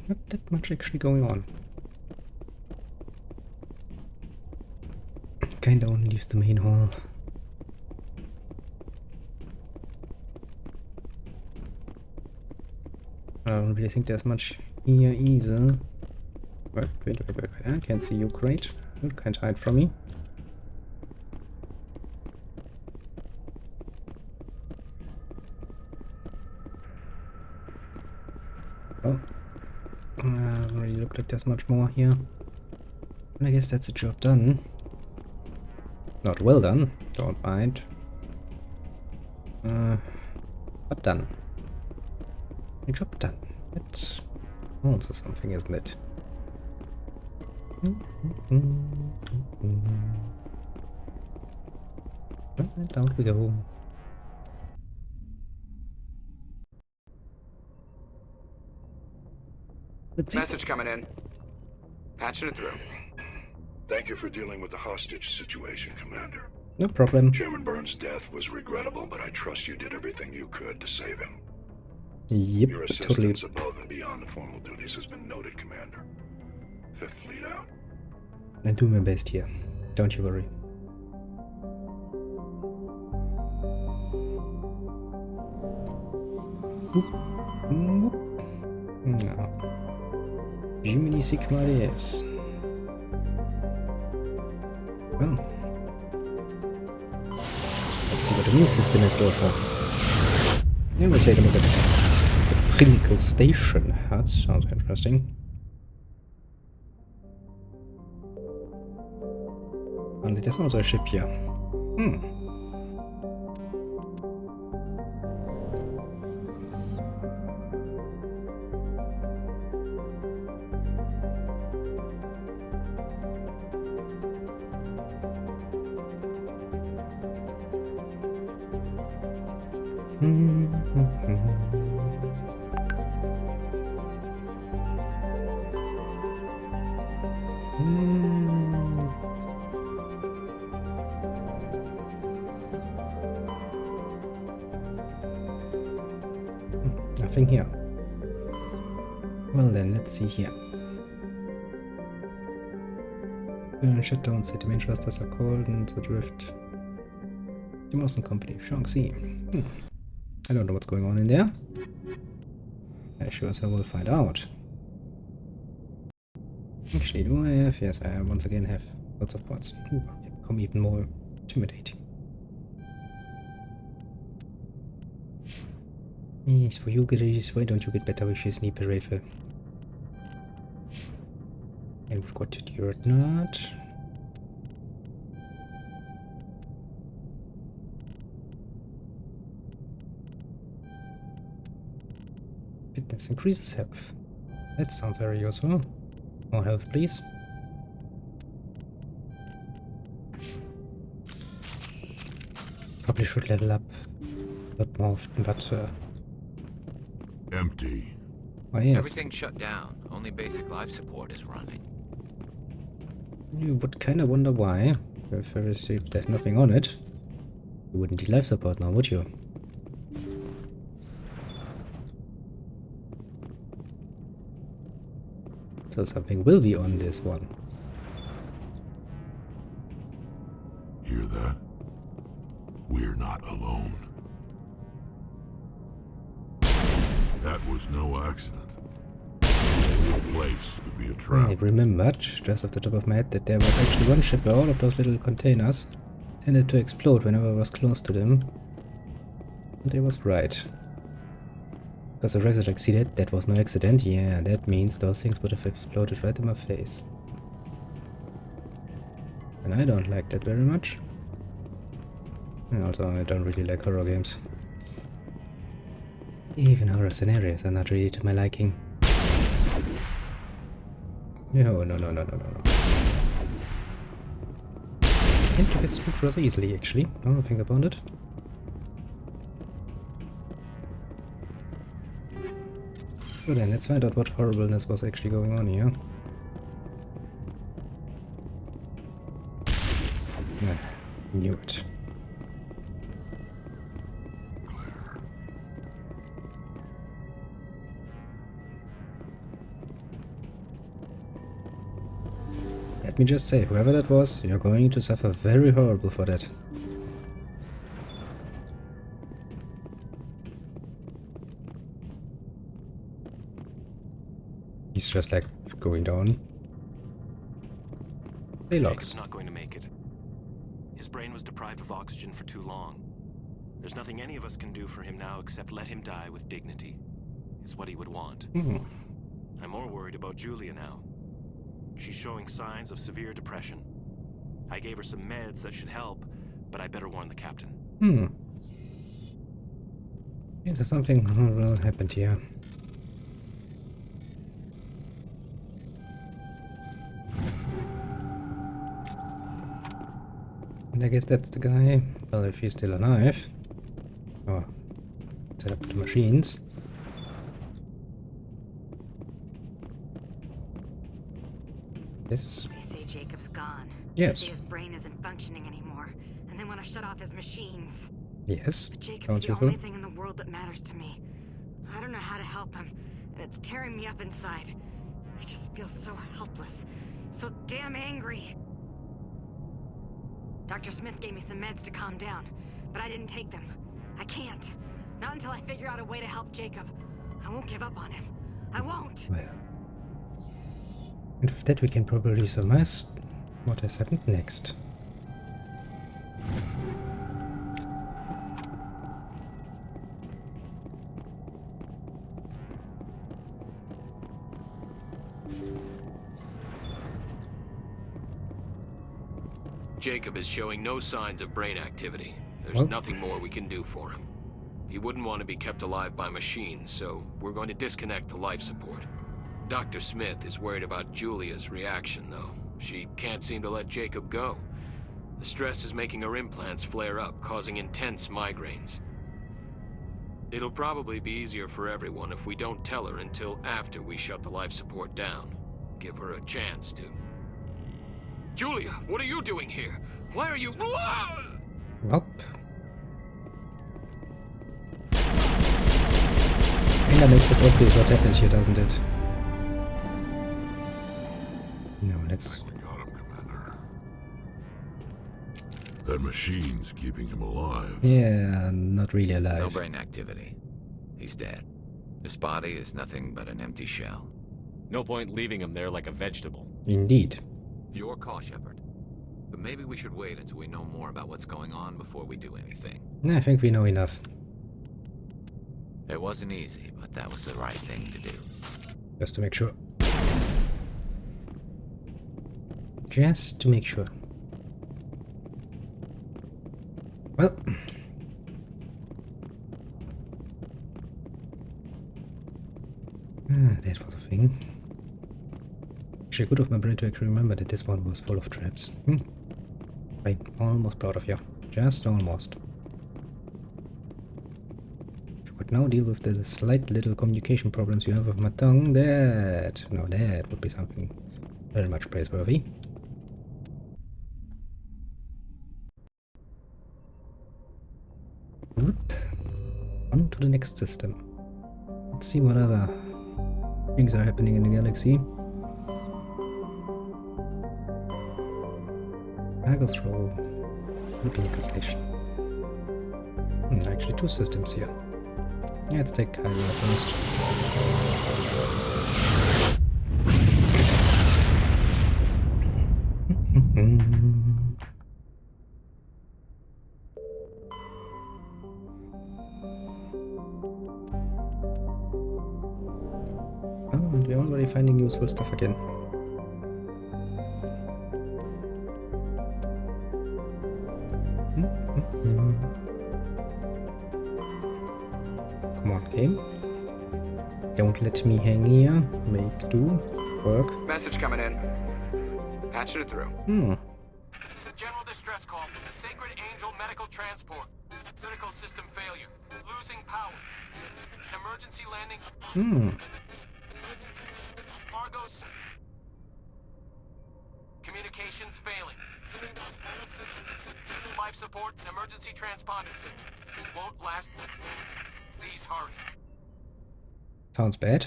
Not that much actually going on. Kinda only leaves the main hall. I don't really think there's much here either. Wait. I can't see you, great. You can't hide from me. Oh. Really look like there's much more here. And I guess that's a job done. Not well done, don't mind. But done. A job done. That's also something, isn't it? Well, down we go. Let's see. Message coming in. Patching it through. Thank you for dealing with the hostage situation, Commander. No problem. Chairman Burns' death was regrettable, but I trust you did everything you could to save him. Yep, Your totally. assistance above and beyond the formal duties has been noted, Commander. Fifth Fleet out. I do my best here. Don't you worry. No. Jiminy Sigma yes. Well. Let's see what the new system is going for. Yeah, we'll take a look at the Pinnacle Station. That sounds interesting. And there's also a ship here. Nothing here. Well then, let's see here. Shutdown city. Manchesters are called and the drift. The Mawson Company. Shaanxi. I don't know what's going on in there. I sure as I will find out. Actually, do I have? Yes, I once again have lots of pots. They become even more intimidating. Yes, for you guys, why don't you get better with your sniper rifle? And we've got the Dreadnought. Fitness increases health. That sounds very useful. More health, please. Probably should level up a lot more often, but Empty. oh yes. Everything's shut down. Only basic life support is running. You would kind of wonder why. If there's nothing on it, you wouldn't need life support now, would you? So something will be on this one. Hear that? We're not alone. That was no accident. The whole place could be a trap. I remembered, just off the top of my head, that there was actually one ship where all of those little containers tended to explode whenever I was close to them. And I was right. Because the Resurrect exceeded, that was no accident. Yeah, that means those things would have exploded right in my face. And I don't like that very much. And also, I don't really like horror games. Even horror scenarios are not really to my liking. No. I tend to get spooked rather easily, actually. Now I think about it. Well then, let's find out what horribleness was actually going on here. Knew it. Let me just say, whoever that was, you're going to suffer very horrible for that. He's just like going down. They locks. Jacob's not going to make it. His brain was deprived of oxygen for too long. There's nothing any of us can do for him now except let him die with dignity. It's what he would want. I'm more worried about Julia now. She's showing signs of severe depression. I gave her some meds that should help, but I better warn the captain. Is there something horrible happened here? And I guess that's the guy. Well, if he's still alive. Oh, set up the machines. Yes. They say Jacob's gone. Yes. They say his brain isn't functioning anymore, and they want to shut off his machines. Yes. But Jacob's Sounds the useful. only thing in the world that matters to me. I don't know how to help him, and it's tearing me up inside. I just feel so helpless, so damn angry. Dr. Smith gave me some meds to calm down, but I didn't take them. I can't. Not until I figure out a way to help Jacob. I won't give up on him. I won't. Well. And with that we can probably surmise what has happened next. Jacob is showing no signs of brain activity. There's Well. nothing more we can do for him. He wouldn't want to be kept alive by machines, so we're going to disconnect the life support. Dr. Smith is worried about Julia's reaction, though. She can't seem to let Jacob go. The stress is making her implants flare up, causing intense migraines. It'll probably be easier for everyone if we don't tell her until after we shut the life support down. Give her a chance to... Julia, what are you doing here? Why are you... Up. Kinda makes it obvious what happened here, doesn't it? No, let's... We got him, Commander. That machine's keeping him alive. Yeah, not really alive. No brain activity. He's dead. His body is nothing but an empty shell. No point leaving him there like a vegetable. Indeed. Your call, Shepard. But maybe we should wait until we know more about what's going on before we do anything. I think we know enough. It wasn't easy, but that was the right thing to do. Just to make sure. Just to make sure. Well. That was a thing. Actually, good of my brain to actually remember that this one was full of traps. Right, almost proud of you. Just almost. If you could now deal with the slight little communication problems you have with my tongue, that would be something very much praiseworthy. Whoop. On to the next system. Let's see what other things are happening in the galaxy. Cargo throw. Mechanical station. Actually, two systems here. Yeah, let's take Kylo first. Oh, and we're already finding useful stuff again. Come on, game. Don't let me hang here. Make do. Work. Message coming in. Patching it through. General distress call from the Sacred Angel Medical Transport. Critical system failure. Losing power. Emergency landing. Argos. Communications failing. Life support and emergency transponder. Won't last. Please hurry. Sounds bad.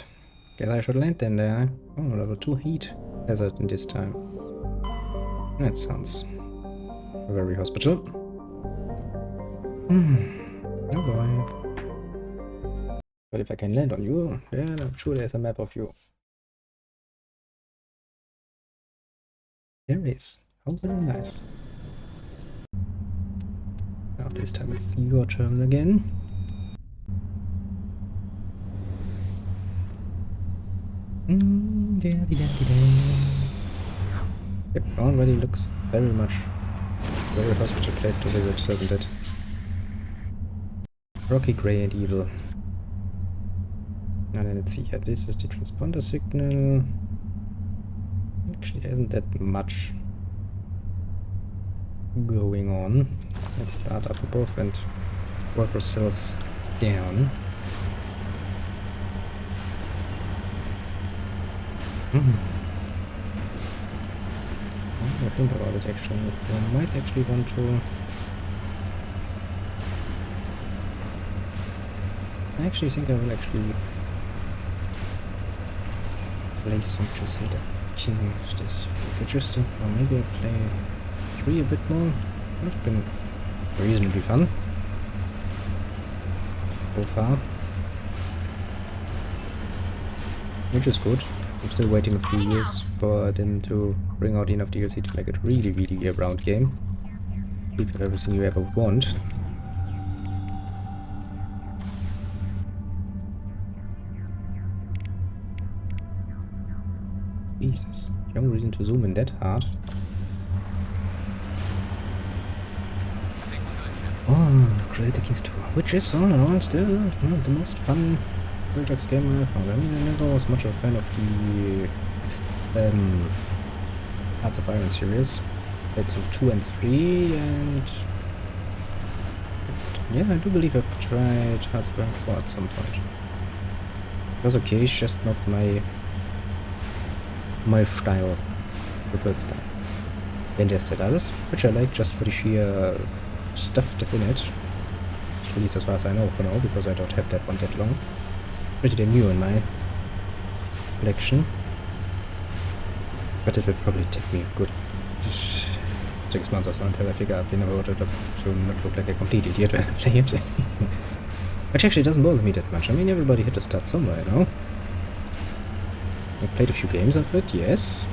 Guess I should land in there. Oh, level 2 heat hazard in this time. That sounds very hospital. Oh boy. But if I can land on you, then I'm sure there's a map of you. There is. How very nice. Now this time it's your terminal again. Yep, already looks very much very hospital place to visit, doesn't it? Rocky, grey and evil. Now let's see here. This is the transponder signal. Actually, there isn't that much going on. Let's start up above and work ourselves down. I think about it actually. I might actually want to... I actually think I will actually play some Crusader King this week. Just or maybe I play 3 a bit more. It's been reasonably fun so far, which is good. I'm still waiting a few years for them to bring out enough DLC to make it really a round game. Keep everything you ever want. Jesus, no reason to zoom in that hard. Oh, Crusader Kings 2, which is all in all still the most fun Vertex game I found. I mean, I never was much of a fan of the Hearts of Iron series. Played some 2 and 3, and Yeah, I do believe I've tried Hearts of Iron 4 at some point. It was okay, it's just not my style, preferred style. Then there's Stellaris, which I like just for the sheer stuff that's in it. At least as far as I know for now, because I don't have that one that long. Pretty damn new in my collection. But it will probably take me a good 6 months or so until I figure out enough about it to not look like a complete idiot when I play it. Which actually doesn't bother me that much. I mean, everybody had to start somewhere, you know? I played a few games of it, yes.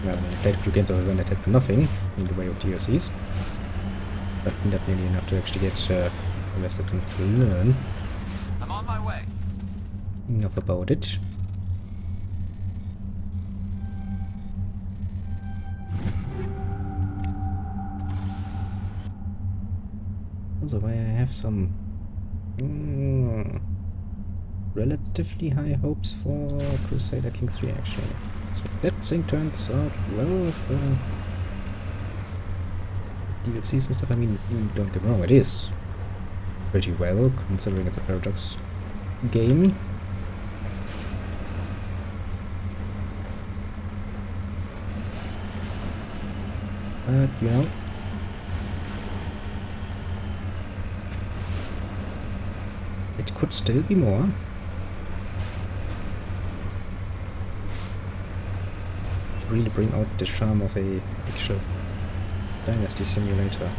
Well, I played a few games of it when it had nothing in the way of DLCs. But not nearly enough to actually get invested in to learn I'm on my way. enough about it. Also, I have some relatively high hopes for Crusader Kings 3 actually. So that thing turns out well with DLCs and stuff. I mean, don't get me wrong, it is pretty well considering it's a Paradox game. But, you know, it could still be more. Really bring out the charm of a actual Dynasty simulator.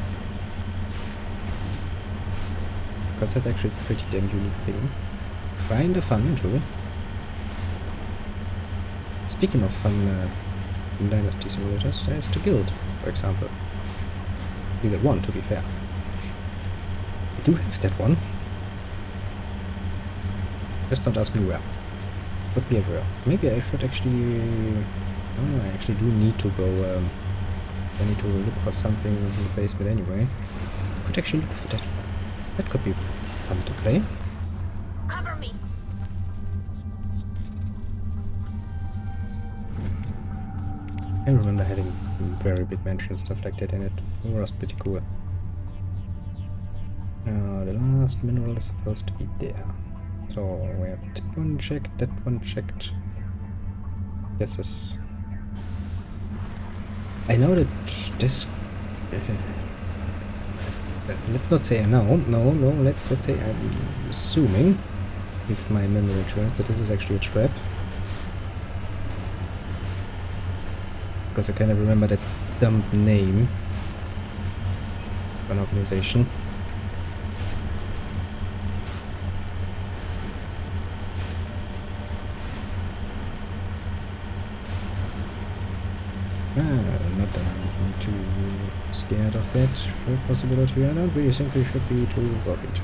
Because that's actually a pretty damn unique thing. Kinda fun too. Speaking of fun Dynasty simulators, there's the Guild, for example. Guild 1 to be fair. We do have that one. Just don't ask me where. Could be everywhere. Maybe I should actually... Oh, I actually do need to go... I need to look for something in the basement anyway. I could actually look for that. That could be fun to play. Cover me. I remember having very big mansion stuff like that in it. It was pretty cool. The last mineral is supposed to be there. So we have that one checked, that one checked. This is... I know that this... let's not say I know. No, let's say I'm assuming, if my memory trails, that this is actually a trap. Because I kind of remember that dumb name of an organization. Not that I'm too scared of that possibility. I don't really think we should be too worried.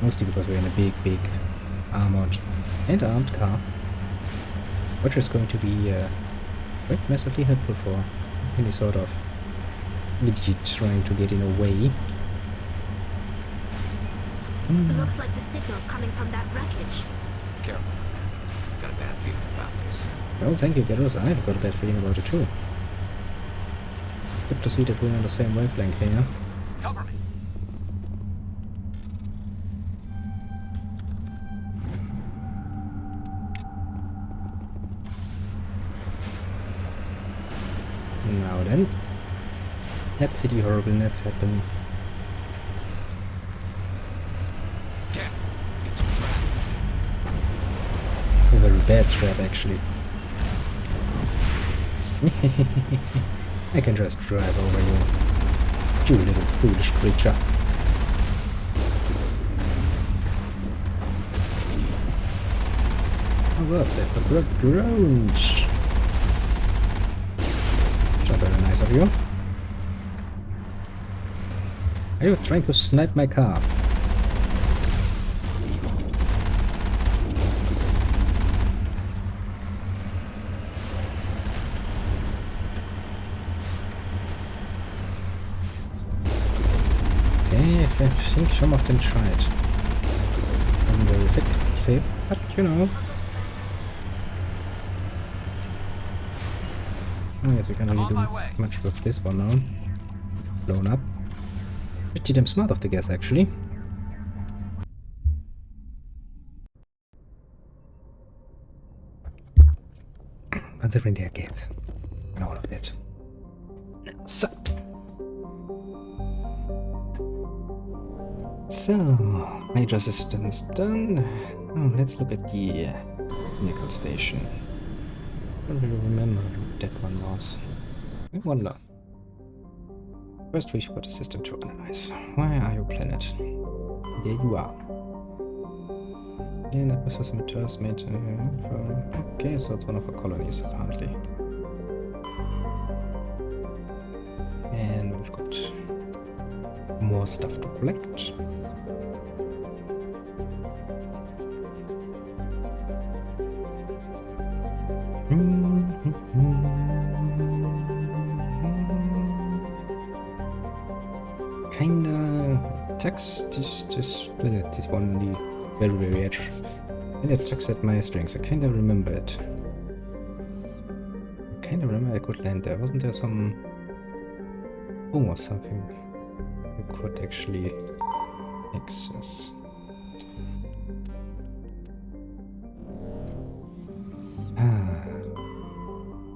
Mostly because we're in a big armored and armed car, which is going to be quite massively helpful for any sort of idiot trying to get in a way. It looks like the signal's coming from that wreckage. Careful, Commander. I've got a bad feeling about this. Well, thank you, Gyros. I've got a bad feeling about it too. Good to see that we're on the same wavelength here. Cover me. Now then, let's see the horribleness happen. It's a trap. A very bad trap, actually. I can just drive over you, you little foolish creature. Oh look, they've got drones. Not very nice of you. Are you trying to snipe my car? I think some of them tried. Wasn't very effective, but you know. Oh yes, we can't really do much with this one now. It's blown up. Pretty damn smart of the gas, actually. Considering their gap and all of that. So, major systems done. Oh, let's look at the nickel station. I don't really remember what that one was. I wonder. First, we've got a system to analyze. Where are you, planet? There you are. Yeah, that was some materials made. Okay, so it's one of our colonies, apparently. And we've got more stuff to collect. Kinda text this one, the very edge. Kinda tugs at my strings. I kinda remember it. I kinda remember I could land there. Wasn't there some home or something you could actually access?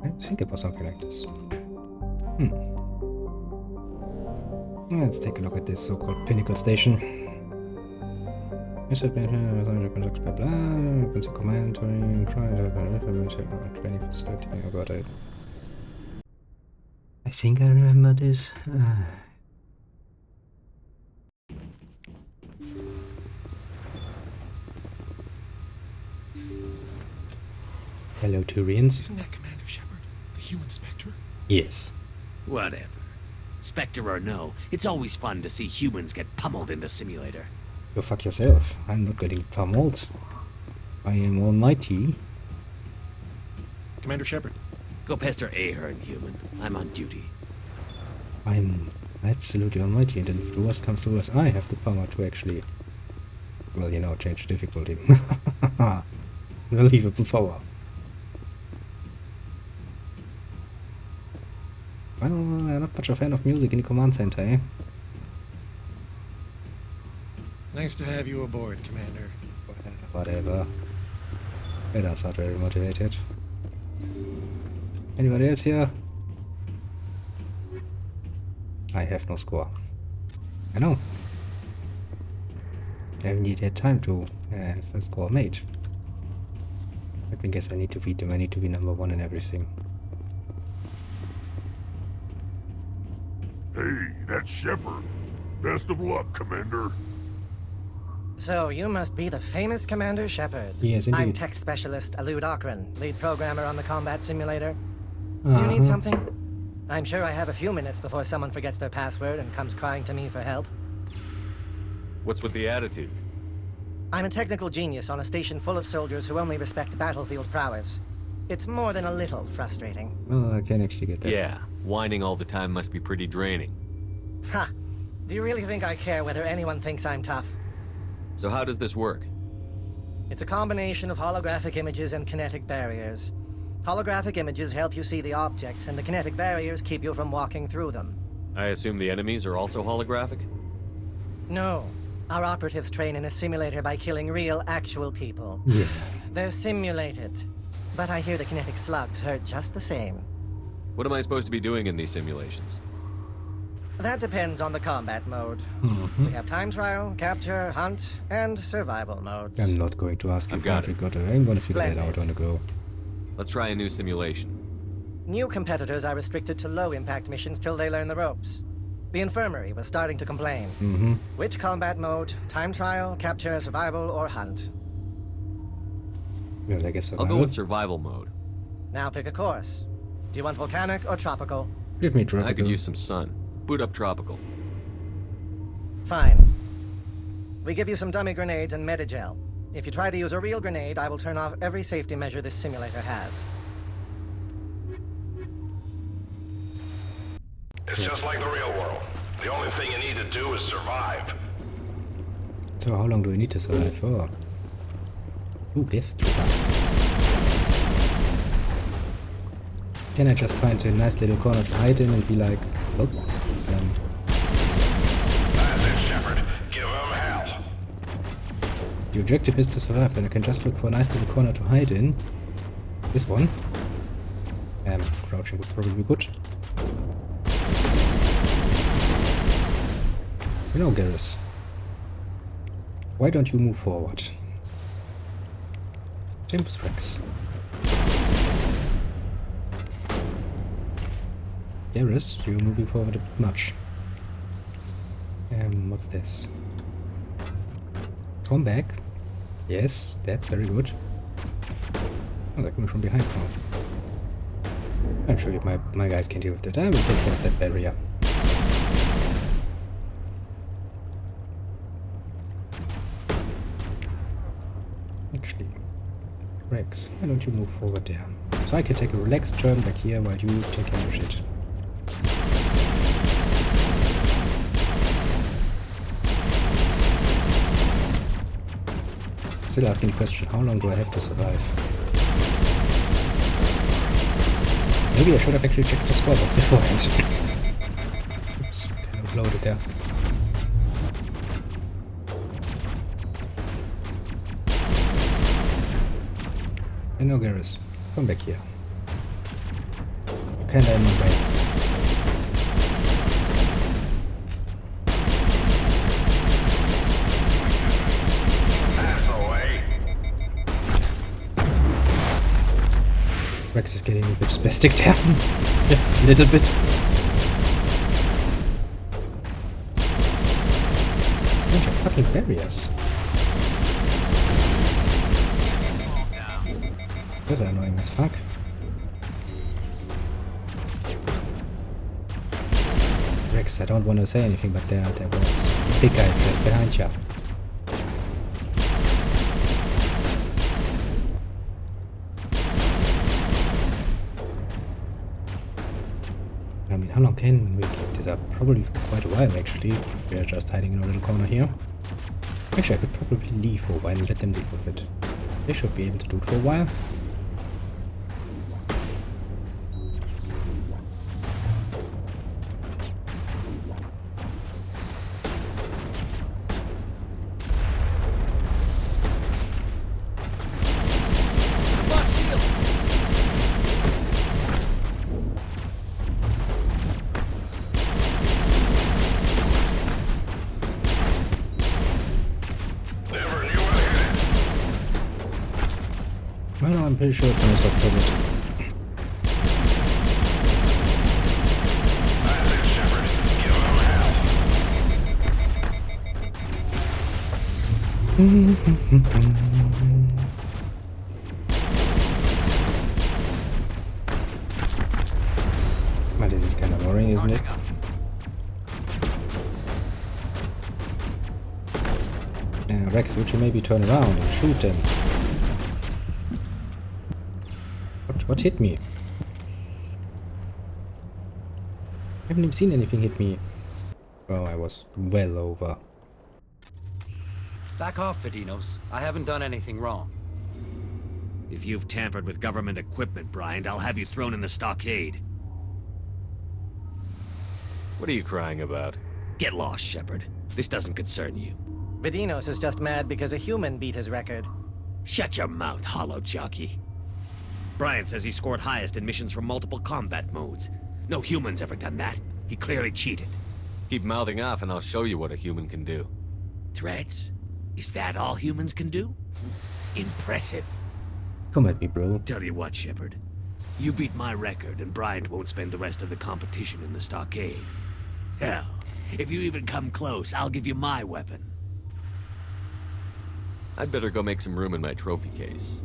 I think it was something like this. Let's take a look at this so-called Pinnacle Station. Training facility. Oh god, I think I remember this. Hello, Turians. Isn't that Commander Shepard, the human Spectre? Yes. Whatever. Spectre or no, it's always fun to see humans get pummeled in the simulator. Go fuck yourself. I'm not getting pummeled. I am almighty. Commander Shepard. Go pester Ahern, human. I'm on duty. I'm absolutely almighty, and if the worst comes to worst, I have the power to actually, well, you know, change difficulty. Unbelievable power. Well, I'm not much a fan of music in the command center, eh? Nice to have you aboard, Commander. Whatever. Yeah, that's not very motivated. Anybody else here? I have no score. I know. I haven't yet had time to have a score made. I guess I need to beat them. I need to be number one in everything. Hey, that's Shepard. Best of luck, Commander. So, you must be the famous Commander Shepard. Yes, indeed. I'm tech specialist Alud Akron, lead programmer on the combat simulator. Do you need something? I'm sure I have a few minutes before someone forgets their password and comes crying to me for help. What's with the attitude? I'm a technical genius on a station full of soldiers who only respect battlefield prowess. It's more than a little frustrating. Well, I can actually get that. Yeah, whining all the time must be pretty draining. Ha! Do you really think I care whether anyone thinks I'm tough? So how does this work? It's a combination of holographic images and kinetic barriers. Holographic images help you see the objects, and the kinetic barriers keep you from walking through them. I assume the enemies are also holographic? No. Our operatives train in a simulator by killing real, actual people. Yeah. They're simulated. But I hear the kinetic slugs hurt just the same. What am I supposed to be doing in these simulations? That depends on the combat mode. We have time trial, capture, hunt, and survival modes. I'm not going to ask you I've got if you it. got it. I'm going to figure that Splendid. out on the go. Let's try a new simulation. New competitors are restricted to low-impact missions till they learn the ropes. The infirmary was starting to complain. Which combat mode? Time trial, capture, survival, or hunt? Well, I guess I'll go with survival mode. Now pick a course. Do you want volcanic or tropical? Give me tropical. I could use some sun. Boot up tropical. Fine. We give you some dummy grenades and Medigel. If you try to use a real grenade, I will turn off every safety measure this simulator has. It's just like the real world. The only thing you need to do is survive. So how long do we need to survive for? Ooh, gift. Can I just find a nice little corner to hide in and be like, look, That's it, Shepard. Give him hell. the objective is to survive, then I can just look for a nice little corner to hide in. This one. Crouching would probably be good. You know, Garrus, why don't you move forward? Same with Rex. Garrus, you're moving forward a bit much. What's this? Come back. Yes, that's very good. Oh, they're coming from behind now. I'm sure my guys can deal with that. I will take care of that barrier. Actually, Rex, why don't you move forward there? So I can take a relaxed turn back here while you take care of shit. Still asking the question, how long do I have to survive? Maybe I should have actually checked the scoreboard beforehand. Oops, kind of loaded there. And now Garrus, come back here. You kinda in my way. Rex is getting a bit spastic there. Just a little bit. Bunch of fucking barriers. That's annoying as fuck. Rex, I don't want to say anything, but there was a big guy just behind you. I mean, how long can we keep this up? Probably for quite a while, actually. We are just hiding in a little corner here. Actually, I could probably leave for a while and let them deal with it. They should be able to do it for a while. Well, I'm pretty sure it knows what's in it. That's it, Shepard. Give him hell. Well, this is kind of boring, isn't it? Rex, would you maybe turn around and shoot them? What hit me? I haven't even seen anything hit me. Oh, I was well over. Back off, Vidinos. I haven't done anything wrong. If you've tampered with government equipment, Bryant, I'll have you thrown in the stockade. What are you crying about? Get lost, Shepard. This doesn't concern you. Vidinos is just mad because a human beat his record. Shut your mouth, hollow jockey. Bryant says he scored highest in missions from multiple combat modes. No human's ever done that. He clearly cheated. Keep mouthing off and I'll show you what a human can do. Threats? Is that all humans can do? Impressive. Come at me, bro. Tell you what, Shepard. You beat my record and Bryant won't spend the rest of the competition in the stockade. Hell, if you even come close, I'll give you my weapon. I'd better go make some room in my trophy case.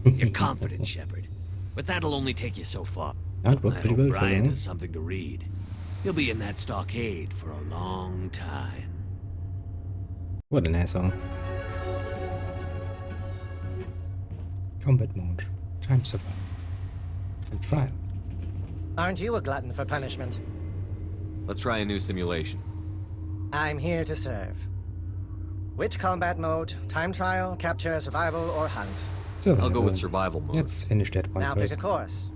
You're confident, Shepard. But that'll only take you so far. That worked pretty well for Bryant you. has something to read. He'll be in that stockade for a long time. What an asshole. Combat mode. Time survival. And trial. Aren't you a glutton for punishment? Let's try a new simulation. I'm here to serve. Which combat mode? Time trial, capture, survival, or hunt? I'll go with survival mode. Let's finish that one Now first. pick a course.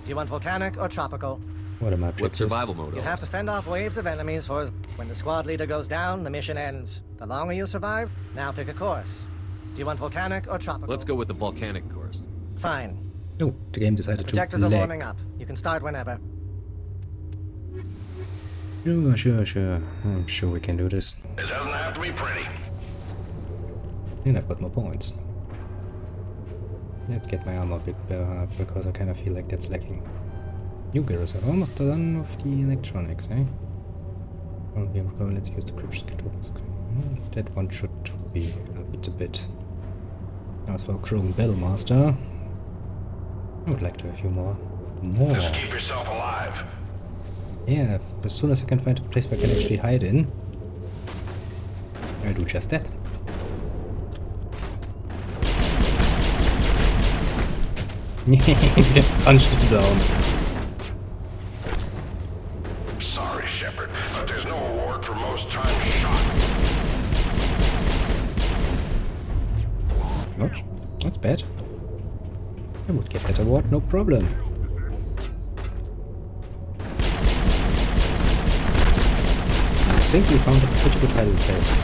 Do you want volcanic or tropical? What am I? What's survival mode? You have to fend off waves of enemies for when the squad leader goes down, the mission ends. The longer you survive, now pick a course. Do you want volcanic or tropical? Let's go with the volcanic course. Fine. Oh, the game decided to Projectors are lag. warming up. You can start whenever. Sure. I'm sure we can do this. It doesn't have to be pretty. And I've got more points. Let's get my armor a bit better because I kind of feel like that's lacking. You girls are almost done with the electronics, eh? Okay, let's use the cryptic tools. That one should be a bit. As for Krogan Battlemaster, I would like to have a few more. Just keep yourself alive. Yeah, as soon as I can find a place where I can actually hide in, I'll do just that. Just punched it down. Sorry, Shepard, but there's no award for most time shot. Not? That's bad. I would get that award, no problem. I think we found a pretty good hiding place.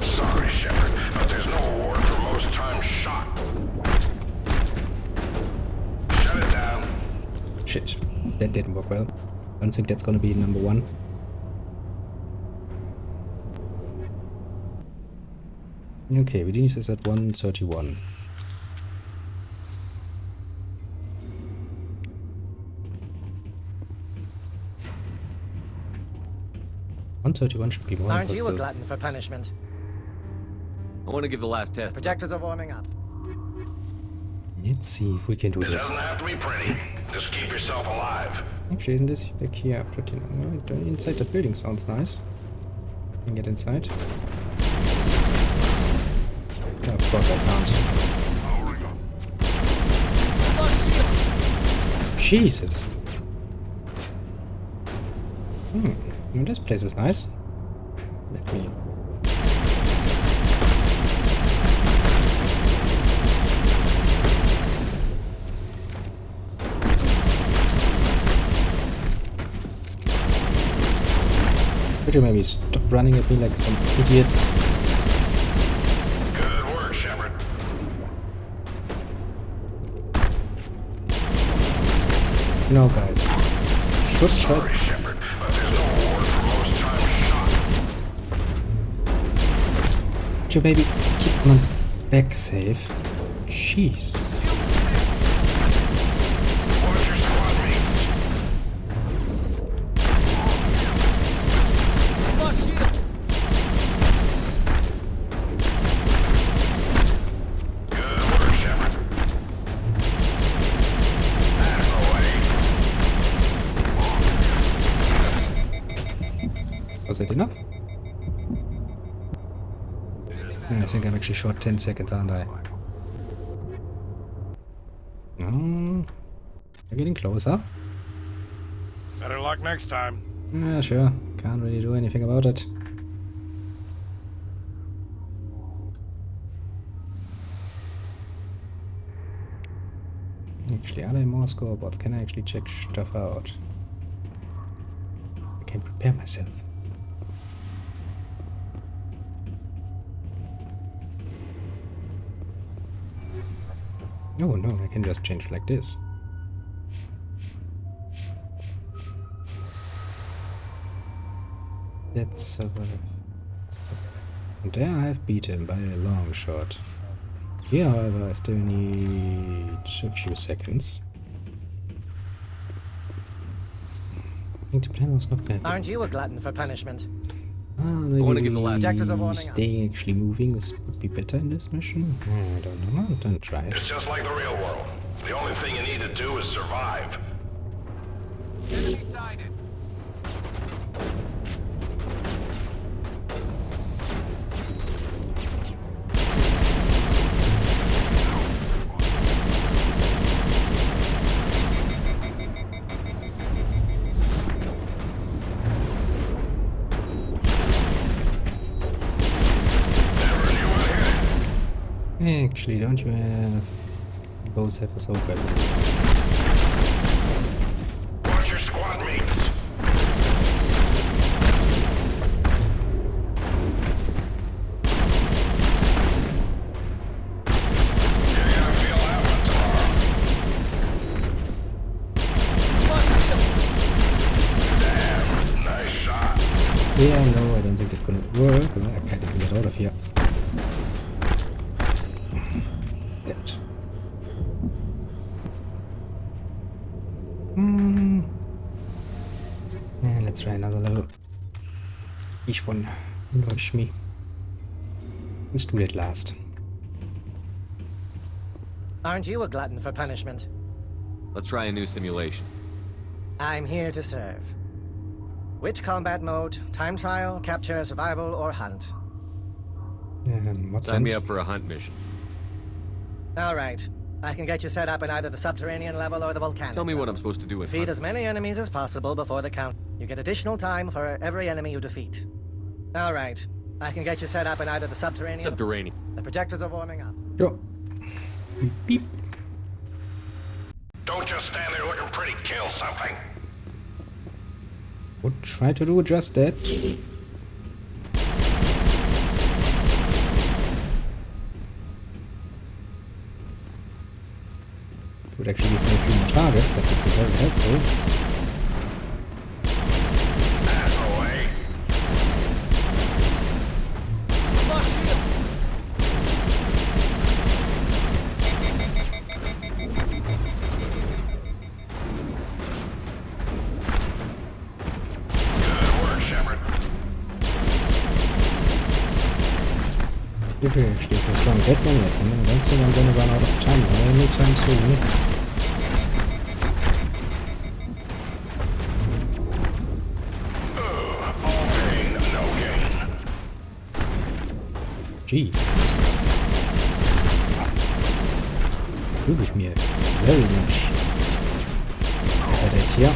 Sorry, Shepard, but there's no award for most time shot. Shut it down. Shit, that didn't work well. I don't think that's gonna be number one. Okay, we didn't use this at 131. Should be more Aren't you a impossible. glutton for punishment? I want to give the last test. Projectors are warming up. Let's see if we can do It this. doesn't have to be pretty. Just keep yourself alive. Actually, isn't this back here pretty nice? Inside the building sounds nice. I can get inside. Oh, of course I can't. Jesus. Well, this place is nice. Let me. Could you maybe stop running at me like some idiots? Good work, Shepard. No, guys. Should try. Sorry, Shepard, but there's no award for most time shot. Could you maybe keep my back safe? Jeez. Watch your squad mates. Good work, Shepard. That's the way. Was that enough? I think I'm actually short 10 seconds, aren't I? We're getting closer. Better luck next time. Yeah, sure. Can't really do anything about it. Actually, are there more scoreboards? Can I actually check stuff out? I can prepare myself. Oh no, I can just change like this. That's and there I have beat him by a long shot. Here, however, I still need a few seconds. I think the plan was not bad. Aren't you a glutton for punishment? Maybe I want to give the last. Projectors are warming up. staying actually moving would be better in this mission. I don't know. Don't try it. It's just like the real world. The only thing you need to do is survive. Enemy sighted. Actually, don't you have... Both have assault weapons. Watch your squad mates. You're gonna feel that one tomorrow. Damn, nice shot. Yeah, no, I don't think that's gonna work. I can't even get out of here. Damn it. Yeah, let's try another level. Each one annoys me. Let's do it last. Aren't you a glutton for punishment? Let's try a new simulation. I'm here to serve. Which combat mode? Time trial, capture, survival, or hunt? What's Sign me up for a hunt mission. All right. I can get you set up in either the subterranean level or the volcanic. Tell me what I'm supposed to do with Defeat hunt. as many enemies as possible before the count. You get additional time for every enemy you defeat. All right. I can get you set up in either the subterranean... Subterranean. The projectors are warming up. Go. Beep. Don't just stand there looking pretty. Kill something. Would try to do just that. Would actually give me a few more targets, that would be very helpful. Ass away. Good work, Shepard. If we actually can try and get one yet, I don't think I'm gonna run out of time anytime soon. Jeez. Fühle ich mir very much headache hier.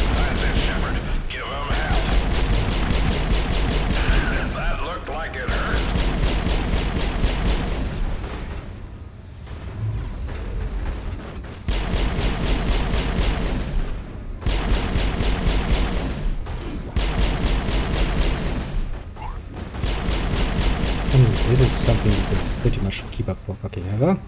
That's it, Shepard. Give him hell. That looked like it hurt. This is something you could pretty much keep up for fucking ever.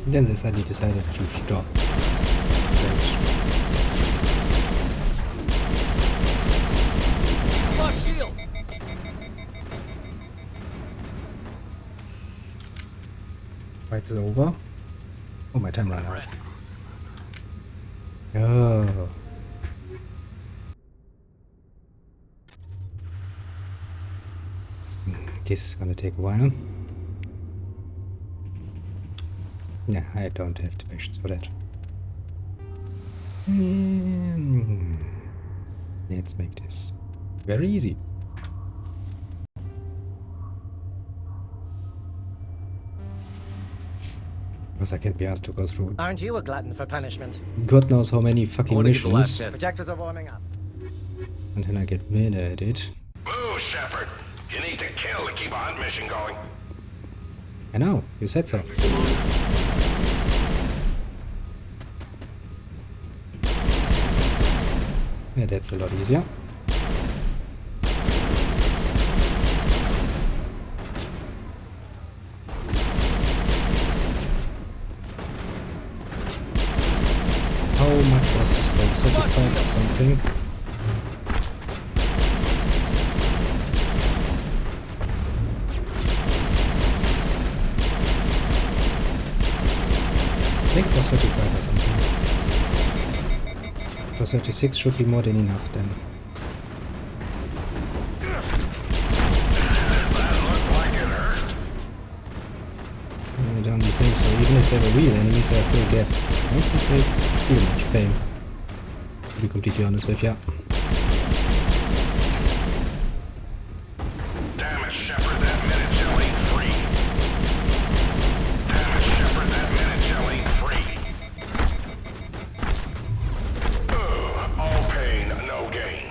Then they suddenly decided to stop. Lost shields. Fight is over. Oh, my time ran out. Oh. This is gonna take a while. Yeah, I don't have the patience for that. Let's make this very easy. Because I can't be asked to go through Aren't you a glutton for punishment? God knows how many fucking missions. Projectors are warming up. And then I get mad at it. Move, Shepard. You need to kill to keep a hunt mission going. I know, you said so. Yeah, that's a lot easier. How much was this going? 35 or something? I think it was 35 or something. So 36 should be more than enough then. I don't think so either. even if they were real enemies, I still get. I don't think they feel much pain. To be completely honest with you. Damn it, Shepard, that Medi-Gel ain't free. Damn it, Shepard, that Medi-Gel ain't free. All pain, no gain.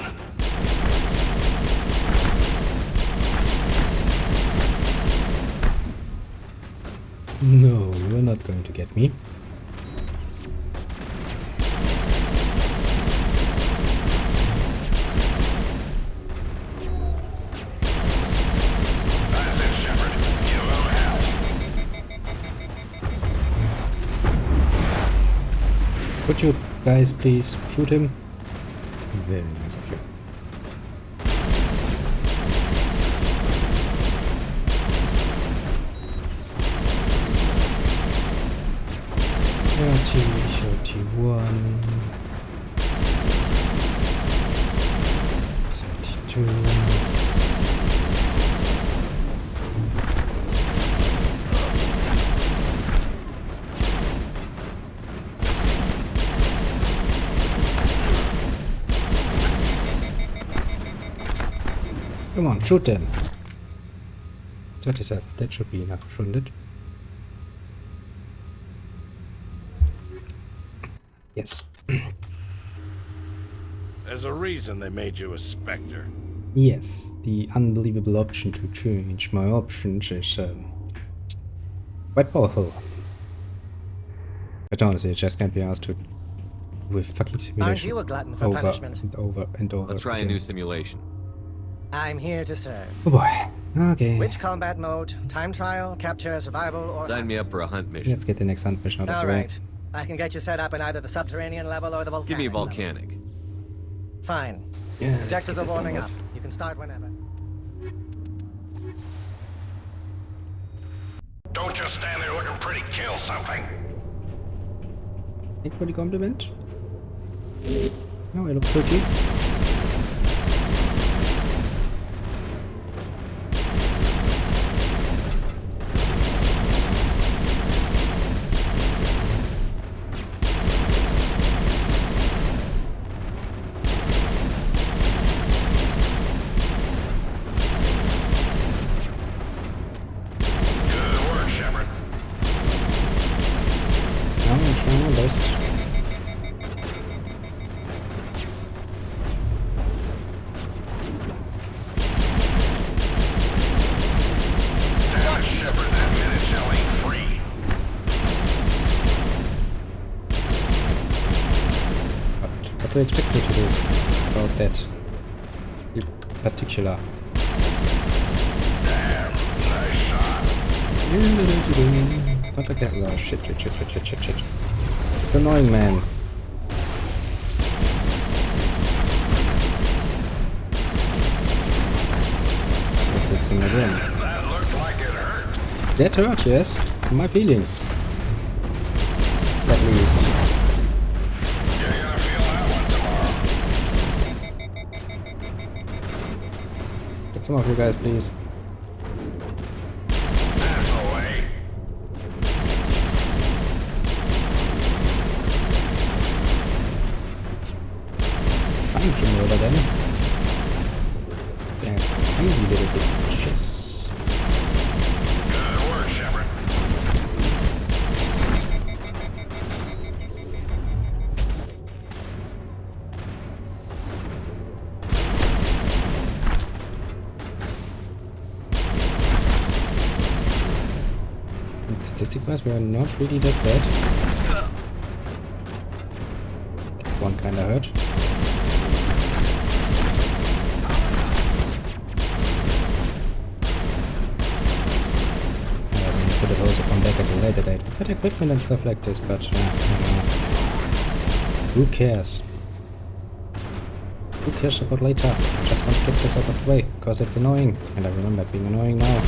No, you're not going to get me. That's it, Shepard. Give them hell. Would you guys please shoot him? Very nice of you. $30, $31, $32. Come on, shoot them. 37, that should be enough, shouldn't it? Yes. There's a reason they made you a Spectre. Yes, the unbelievable option to change my options is quite powerful. But honestly, it just can't be asked to with fucking simulation. Aren't you a glutton for punishment? And over and over. Let's try a new simulation. I'm here to serve. Oh boy. Okay. Which combat mode? Time trial, capture, survival, or Sign me up for a hunt mission. Let's get the next hunt mission out of the way. Alright. I can get you set up in either the subterranean level or the volcanic Give me level. volcanic. Fine. Yeah, Objectives are warming up. You can start whenever. Don't just stand there looking pretty. Kill something. Thank you for the compliment. No, I look pretty. What do you expect me to do about that in particular? Damn, nice shot. Not like that. Oh, shit. It's annoying, man. What's that thing again? That looked like it hurt. That hurt, yes. My feelings. At least. Get some of you guys, please. Trying to murder them. Damn, crazy little bitches. Good work, Shepard. Statistic-wise, we are not really that bad. One kinda hurt. Put it also come back at a later date. We've got equipment and stuff like this, but who cares? Who cares about later? I just want to get this out of the way, because it's annoying. And I remember it being annoying now.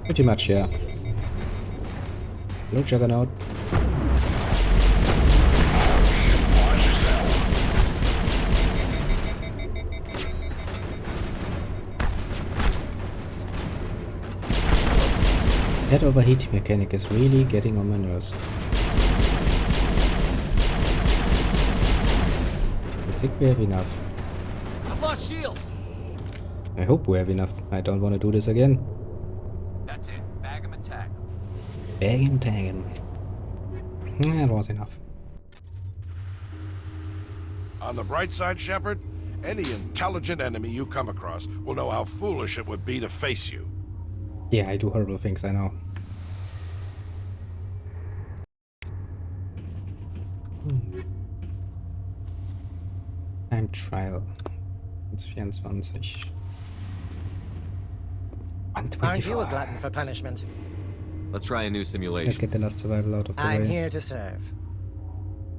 Pretty much, yeah. Hello, Juggernaut. That overheating mechanic is really getting on my nerves. I think we have enough. I've lost shields. I hope we have enough. I don't want to do this again. That's it. Bag him and tag him. Bag him, tag him. That was enough. On the bright side, Shepard, any intelligent enemy you come across will know how foolish it would be to face you. Yeah, I do horrible things, I know. Time trial. It's 24. Aren't you a glutton for punishment? Let's try a new simulation. Let's get the last survival out of the I'm way. here to serve.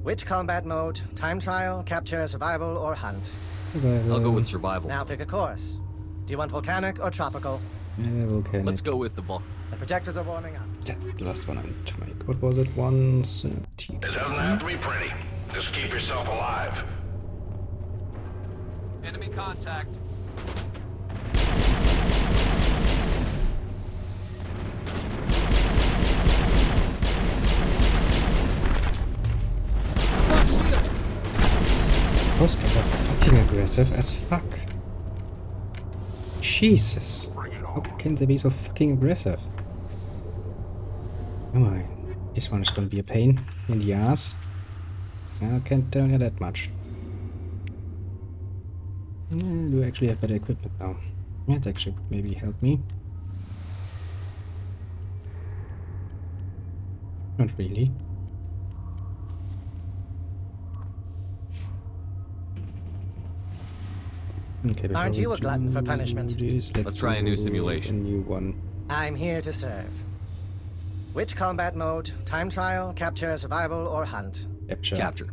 Which combat mode? Time trial, capture, survival, or hunt? Survival. I'll go with survival. Now pick a course. Do you want volcanic or tropical? Volcanic. Let's go with the The projectors are warming up. That's the last one I need to make. What was it? 130. It doesn't have to be pretty. Just keep yourself alive. Enemy contact. Those guys are fucking aggressive as fuck. Jesus. How can they be so fucking aggressive? Come on. This one is gonna be a pain in the ass. I can't tell you that much. Do I actually have better equipment now? That actually would maybe help me. Not really. Okay, Aren't you a glutton for punishment? Let's try a new simulation. A new one. I'm here to serve. Which combat mode? Time trial, capture, survival, or hunt? Capture. Capture.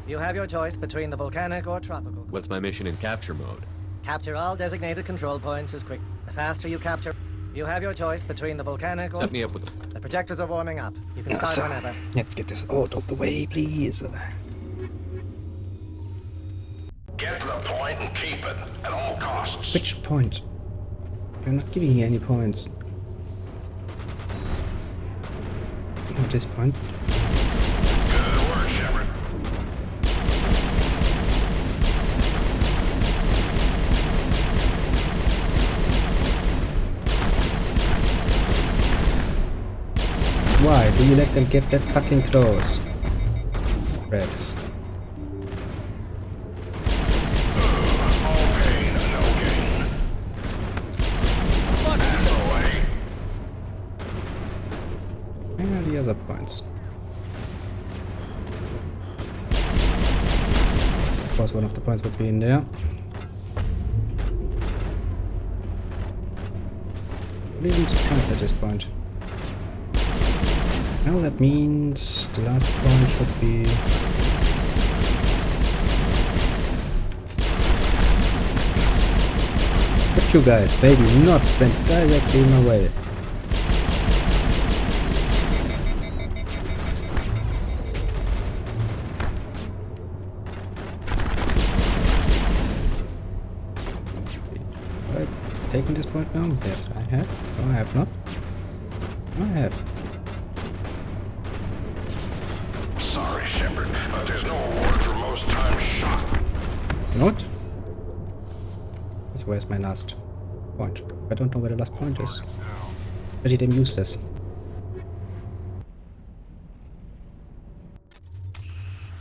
You have your choice between the volcanic or tropical. What's my mission in capture mode? Capture all designated control points as quick. The faster you capture, you have your choice between the volcanic or... Set me up with them. The projectors are warming up. You can start whenever. Let's get this out of the way, please. Get to the point and keep it at all costs. Which point? You're not giving me any points. At this point. Good work, Shepard. Why do you let them get that fucking close? Reds. Where are the other points? Of course, one of the points would be in there. I'm even surprised at this point. Well, that means the last point should be... But you guys, maybe not stand directly in my way. Taken this point now? Yes, I have. No, I have not. No, I have. Sorry, Shepard, but there's no award for most times shot. Not? So where's my last point? I don't know where the last point is. Pretty damn useless.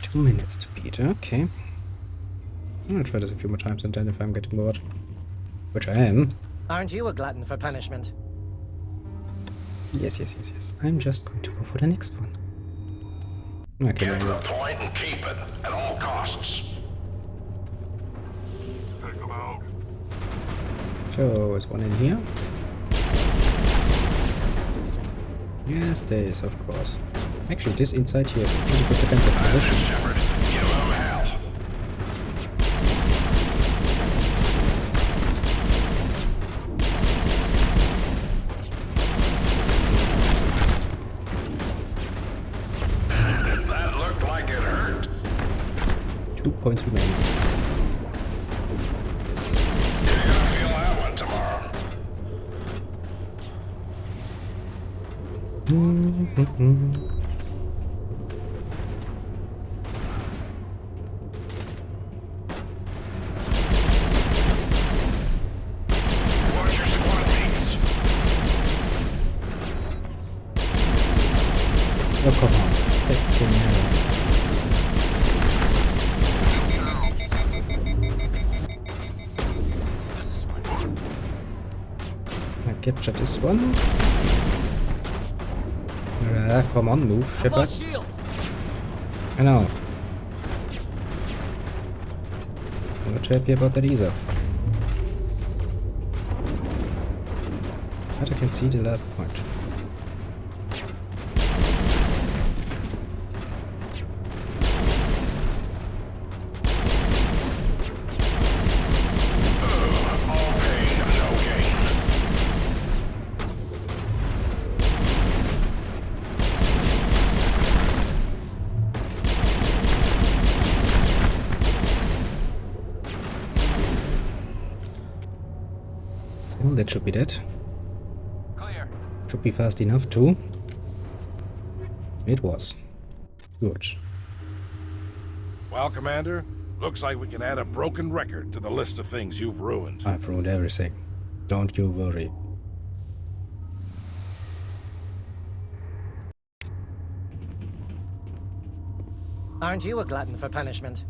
Two minutes to beat, okay. I'll try this a few more times and then if I'm getting bored. Which I am. Aren't you a glutton for punishment? Yes, yes, yes, yes. I'm just going to go for the next one. Okay, Get to the point and keep it at all costs. Take them out. So, is one in here? Yes, there is, of course. Actually, this inside here is a pretty good defensive position. Shepard, give them hell. That looked like it hurt. 2 points remaining. You're gonna feel that one tomorrow. Watch your squad mates. Oh, come on. Freaking hell. I captured this one. Come on, move, Shepard. I know. I'm not happy about that either. But I can see the last point. Well, that should be that. Clear. Should be fast enough too. It was. Good. Well, Commander, looks like we can add a broken record to the list of things you've ruined. I've ruined everything. Don't you worry. Aren't you a glutton for punishment?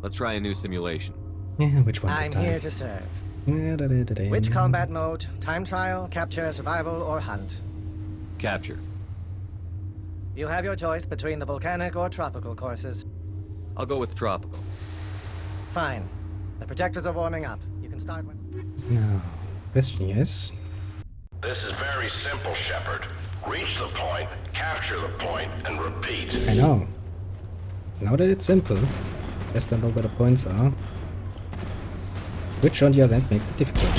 Let's try a new simulation. Yeah, which one this I'm time? here to serve. Which Which combat mode? Time trial, capture, survival, or hunt? Capture. You have your choice between the volcanic or tropical courses. I'll go with tropical. Fine. The projectors are warming up. You can start when... Now, question is... This is very simple, Shepard. Reach the point, capture the point, and repeat. I know. Now that it's simple, just don't know where the points are. Which on the other hand makes it difficult.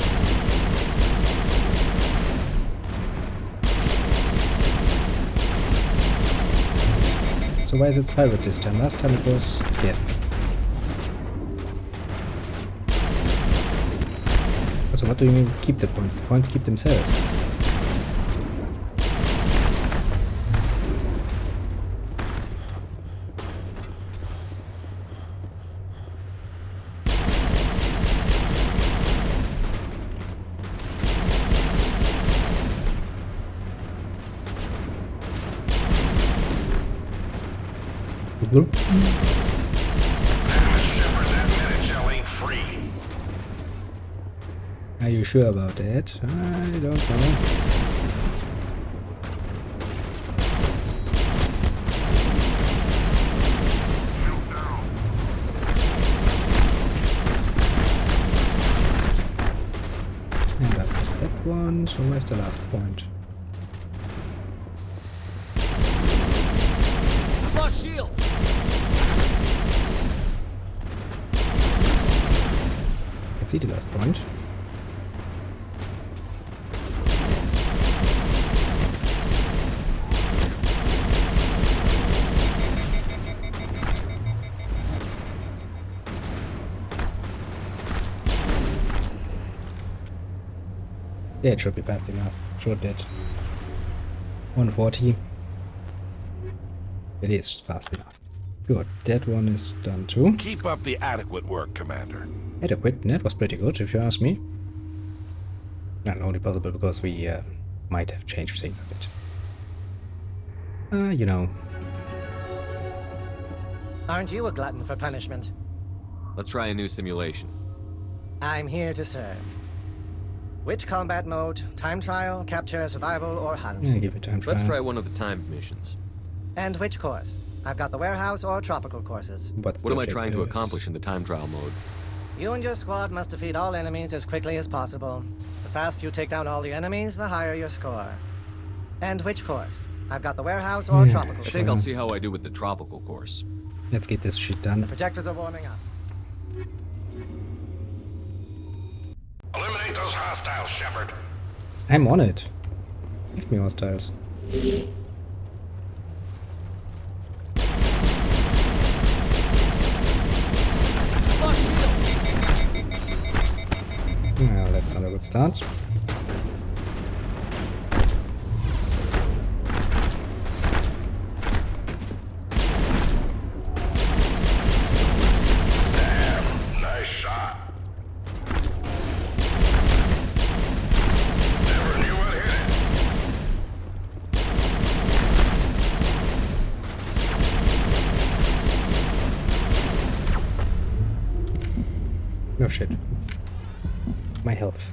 So why is it pirate this time? Last time it was... yeah. So what do you mean keep the points? The points keep themselves. Shepard, that Medi-gel ain't free. Are you sure about that? I don't know. And I've got that one, so where's the last point? I've lost shields. I can see the last point. Yeah, it should be fast enough. Sure did. 140. It is fast enough. Good. That one is done too. Keep up the adequate work, Commander. Adequate. That was pretty good, if you ask me. And only possible because we might have changed things a bit. You know. Aren't you a glutton for punishment? Let's try a new simulation. I'm here to serve. Which combat mode? Time trial, capture, survival, or hunt? Yeah, give it time trial. Let's try one of the timed missions. And which course? I've got the warehouse or tropical courses. What am I trying to accomplish in the time trial mode? You and your squad must defeat all enemies as quickly as possible. The faster you take down all the enemies, the higher your score. And which course? I've got the warehouse or tropical. I think I'll see how I do with the tropical course. Let's get this shit done. The projectors are warming up. Eliminate those hostiles, Shepard. I'm on it. Give me hostiles. Well, that's not a good start. No shit. My health.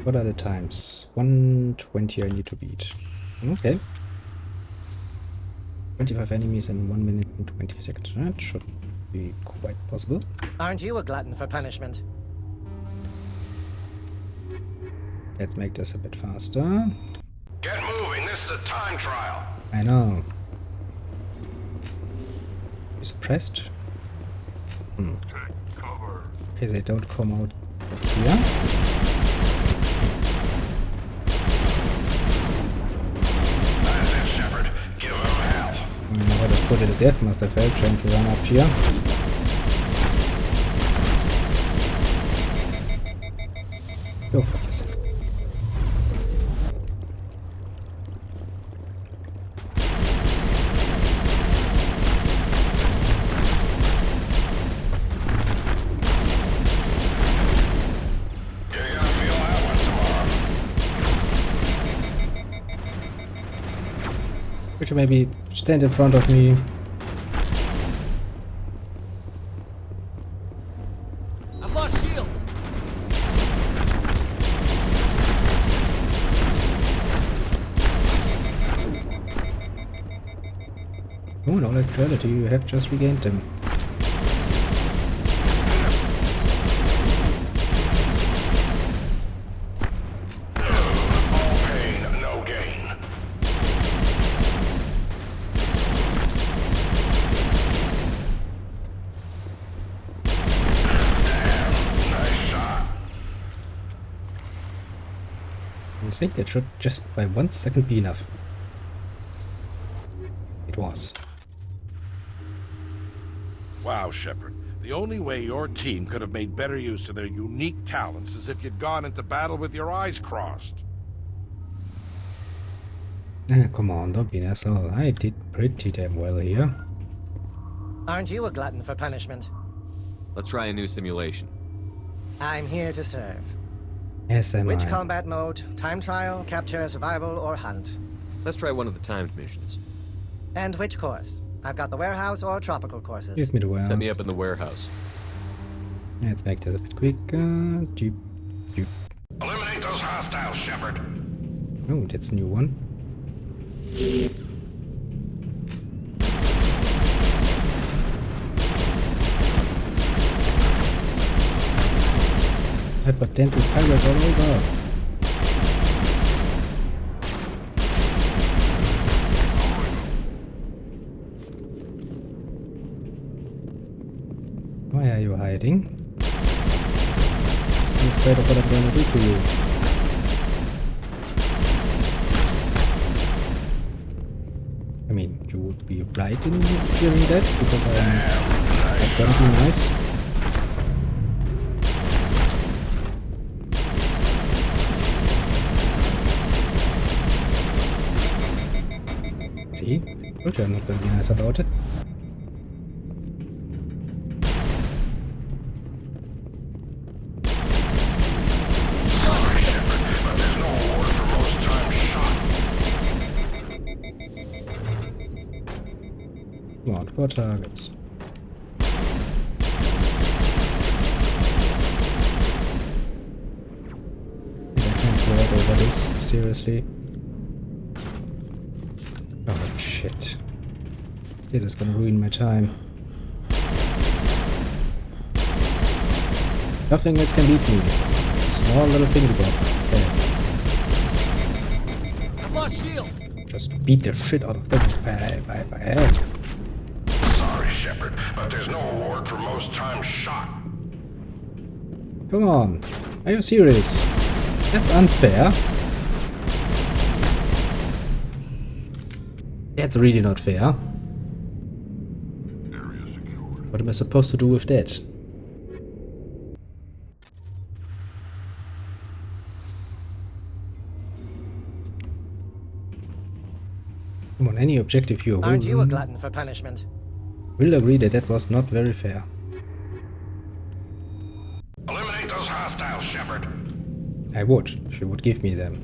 What are the times? 1:20 I need to beat. Okay. 25 enemies in 1 minute and 20 seconds. That should be quite possible. Aren't you a glutton for punishment? Let's make this a bit faster. Get moving, this is a time trial. I know. Be suppressed. Okay, they don't come out here. That's it, Shepard. Give him hell. I don't know how to put it to death, must have failed trying to run up here. Go fuck yourself. Could you maybe stand in front of me? I've lost shields. Oh, no actuality, you have just regained them. All pain, no gain. Damn, nice shot. I think that should just by 1 second be enough. It was. Wow, Shepard. The only way your team could have made better use of their unique talents is if you'd gone into battle with your eyes crossed. Come on, don't be an asshole. I did pretty damn well here. Aren't you a glutton for punishment? Let's try a new simulation. I'm here to serve. Yes, am Which I. combat mode? Time trial, capture, survival, or hunt? Let's try one of the timed missions. And which course? I've got the warehouse or tropical courses. Give me the warehouse. Set me up in the warehouse. Let's make this a bit quicker. Doop, doop. Eliminate those hostiles, Shepard. Oh, that's a new one. I've got dancing pirates all over. Why are you hiding? I'm afraid of what I'm going to do to you. I mean, you would be right in fearing that, because I'm going to be nice. See? Told you I'm not going to be nice about it. Come on, 4 targets. I can't go out over this, seriously. Oh shit. This is gonna ruin my time. Nothing else can beat me. Small little thing about. I've lost shields. Just beat the shit out of them. Bye. Sorry, Shepard, but there's no award for most times shot. Come on. Are you serious? That's unfair. That's really not fair. Area secured. What am I supposed to do with that? Come on, any objective viewer Aren't you a glutton for punishment? will agree that that was not very fair. Eliminate those hostiles, Shepard. I would, if you would give me them.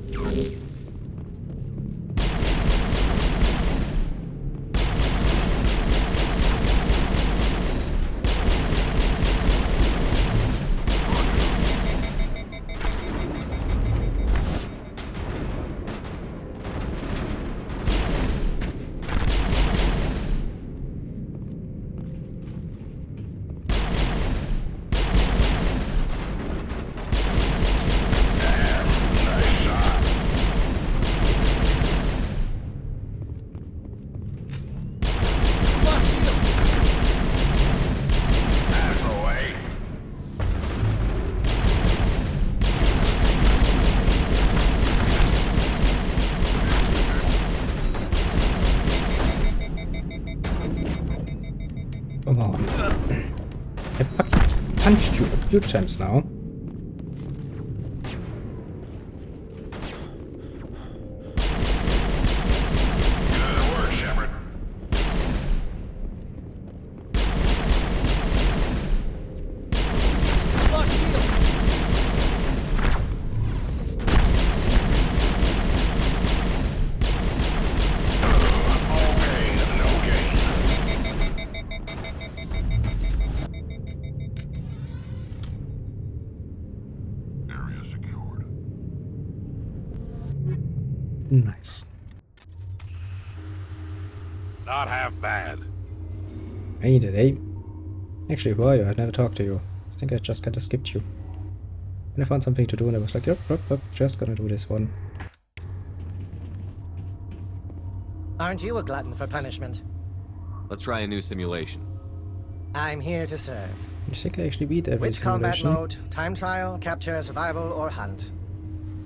Come on. I punched you a few times now. Nice. Not half bad. Hey, today. Actually, who are you? I've never talked to you. I think I just kinda skipped you. And I found something to do and I was like, yep, just gonna do this one. Aren't you a glutton for punishment? Let's try a new simulation. I'm here to serve. You think I actually beat every Which combat simulation? mode? Time trial, capture, survival, or hunt?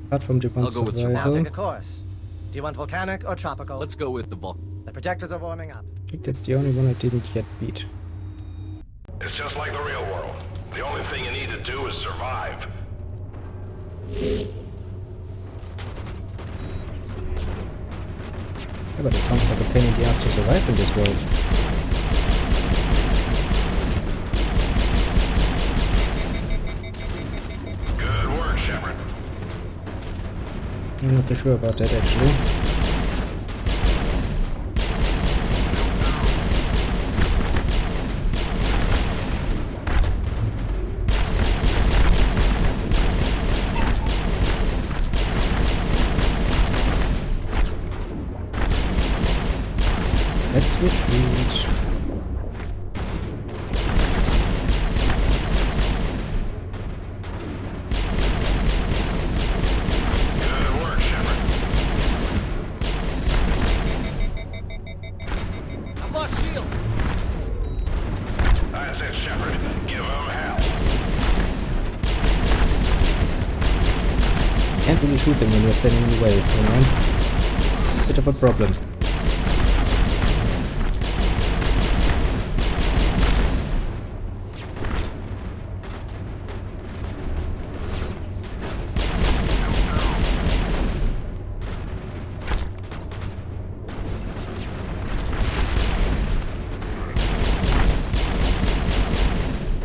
Apart from the one I'll go with Now survival. pick a course. Do you want volcanic or tropical? Let's go with the The projectors are warming up. I think that's the only one I didn't yet beat. It's just like the real world. The only thing you need to do is survive. Yeah, but it sounds like a pain in the ass to survive in this world. Good work, Shepard. I'm not too sure about that actually. Let's retreat. Good work, Shepard. I've lost shields. That's it, Shepard. Give them hell. Can't really shoot them when you're standing in the way, you know? Bit of a problem.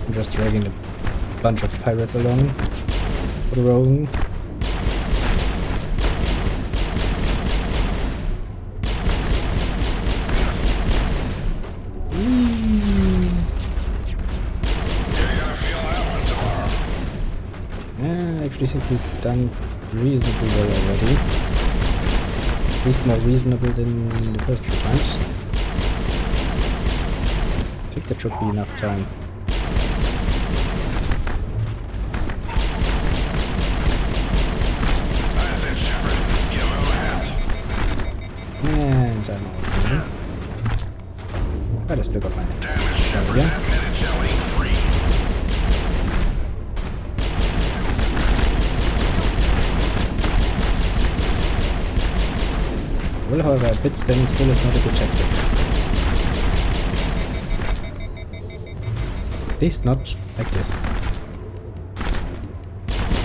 I'm just dragging a bunch of pirates along for the road. I actually think we've done reasonably well already. At least more reasonable than the first few times. I think that should be enough time. That's it, Shepard. Give them hell. And I'm out here. But I still got my Damn it, Shepard. yeah. That Medi-gel ain't free. Well, however, a bit standing still is not a good tactic. At least not like this.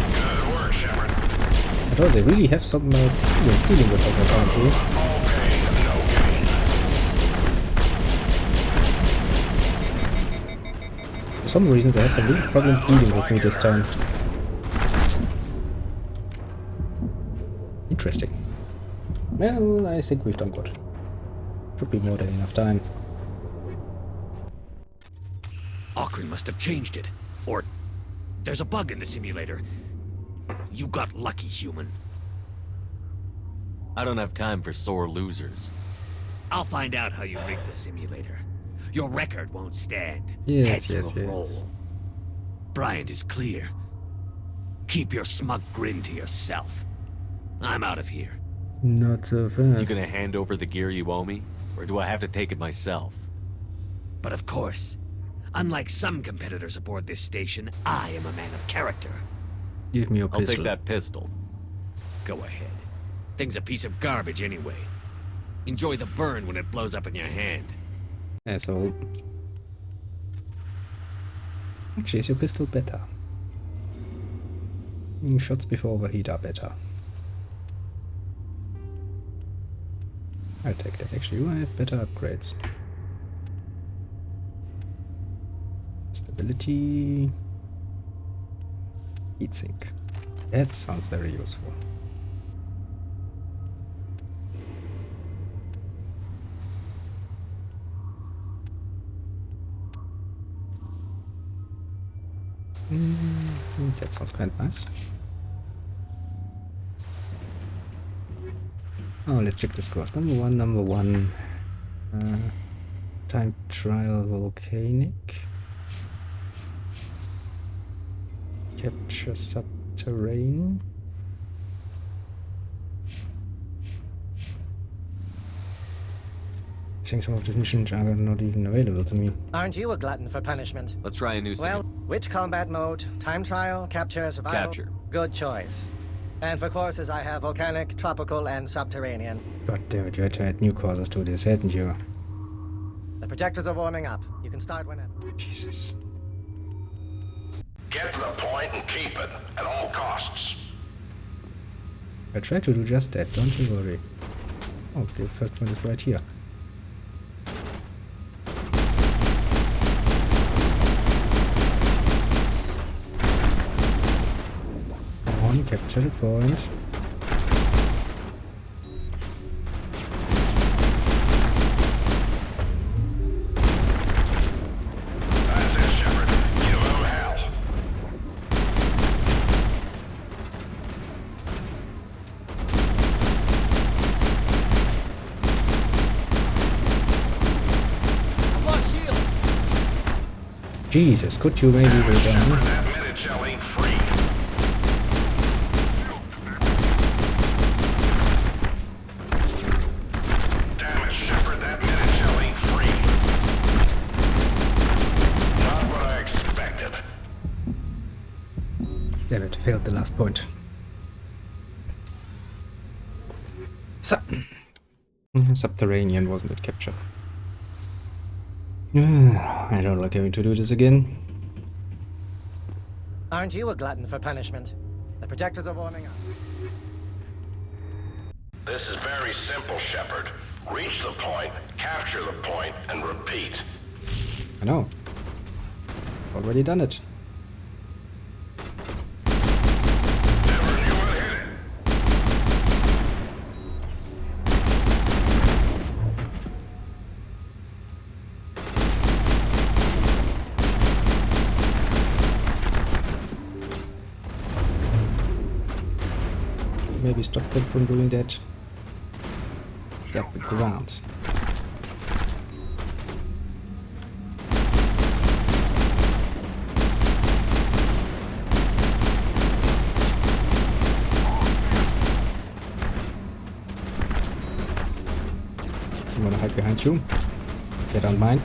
Good work, Shepard. Although they really have some problems dealing with us apparently. All pain, no gain. For some reason they have some real problem dealing with me this time. Interesting. Well, I think we've done good. Should be more than enough time. Auckland must have changed it. Or there's a bug in the simulator. You got lucky, human. I don't have time for sore losers. I'll find out how you rigged the simulator. Your record won't stand. Yes, Heads yes, will yes. roll. Bryant is clear. Keep your smug grin to yourself. I'm out of here. Not so You fast. gonna hand over the gear you owe me? Or do I have to take it myself? But of course, unlike some competitors aboard this station, I am a man of character. Give me your I'll pistol. take that pistol. Go ahead. Thing's a piece of garbage anyway. Enjoy the burn when it blows up in your hand. Asshole. Actually, is your pistol better? Shots before overheat are better. I'll take that. Actually, you have better upgrades. Stability. Heatsink. That sounds very useful. That sounds quite nice. Oh, let's check the scores. Number one. Time trial volcanic. Capture subterranean. I think some of the missions are not even available to me. Aren't you a glutton for punishment? Let's try a new Well, which combat mode? Time trial, capture, survival? Capture. Good choice. And for courses I have volcanic, tropical, and subterranean. God damn it, you had to add new courses to this, hadn't you? The projectors are warming up. You can start whenever. Jesus. Get to the point and keep it, at all costs. I try to do just that, don't you worry. Oh, the first one is right here. Come on, capture the point. That's it, Shepard. You owe hell. I've lost shields. Jesus, could you maybe go down? That minute shell ain't free. Damn it, Shepard, that minute shell ain't free. Not what I expected. Damn it, failed the last point. Subterranean, wasn't it? Capture. I don't like having to do this again. Aren't you a glutton for punishment? The projectors are warming up. This is very simple, Shepard. Reach the point, capture the point, and repeat. I know. Already done it. Maybe stop them from doing that. Get the ground. I'm gonna hide behind you. Get on mine.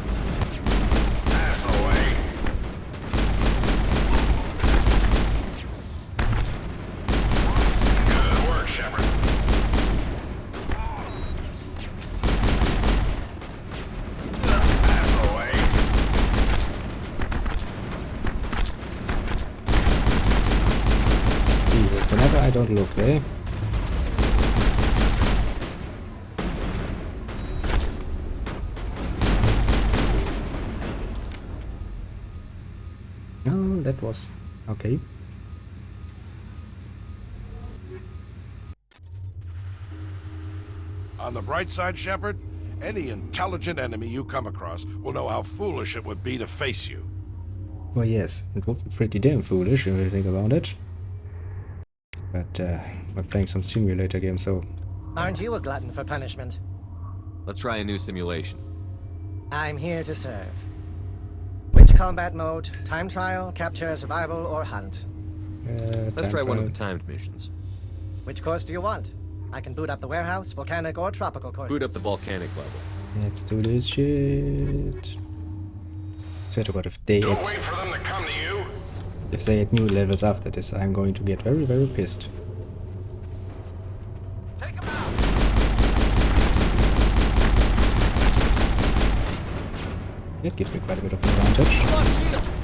Pass away. Good work, Shepard. Pass away. Jesus, whenever I don't look, eh? No, that was okay. On the bright side, Shepard, any intelligent enemy you come across will know how foolish it would be to face you. Well, yes, it would be pretty damn foolish if you think about it. But we're playing some simulator game, so... Aren't you a glutton for punishment? Let's try a new simulation. I'm here to serve. Which combat mode? Time trial, capture, survival, or hunt? Let's try one of the timed missions. Which course do you want? I can boot up the warehouse, volcanic, or tropical courses. Boot up the volcanic level. Let's do this shit. Swear to God, if they Don't add, wait for them to come to you. if they add new levels after this, I'm going to get very, very pissed. Take him out. It gives me quite a bit of advantage. I've lost shields.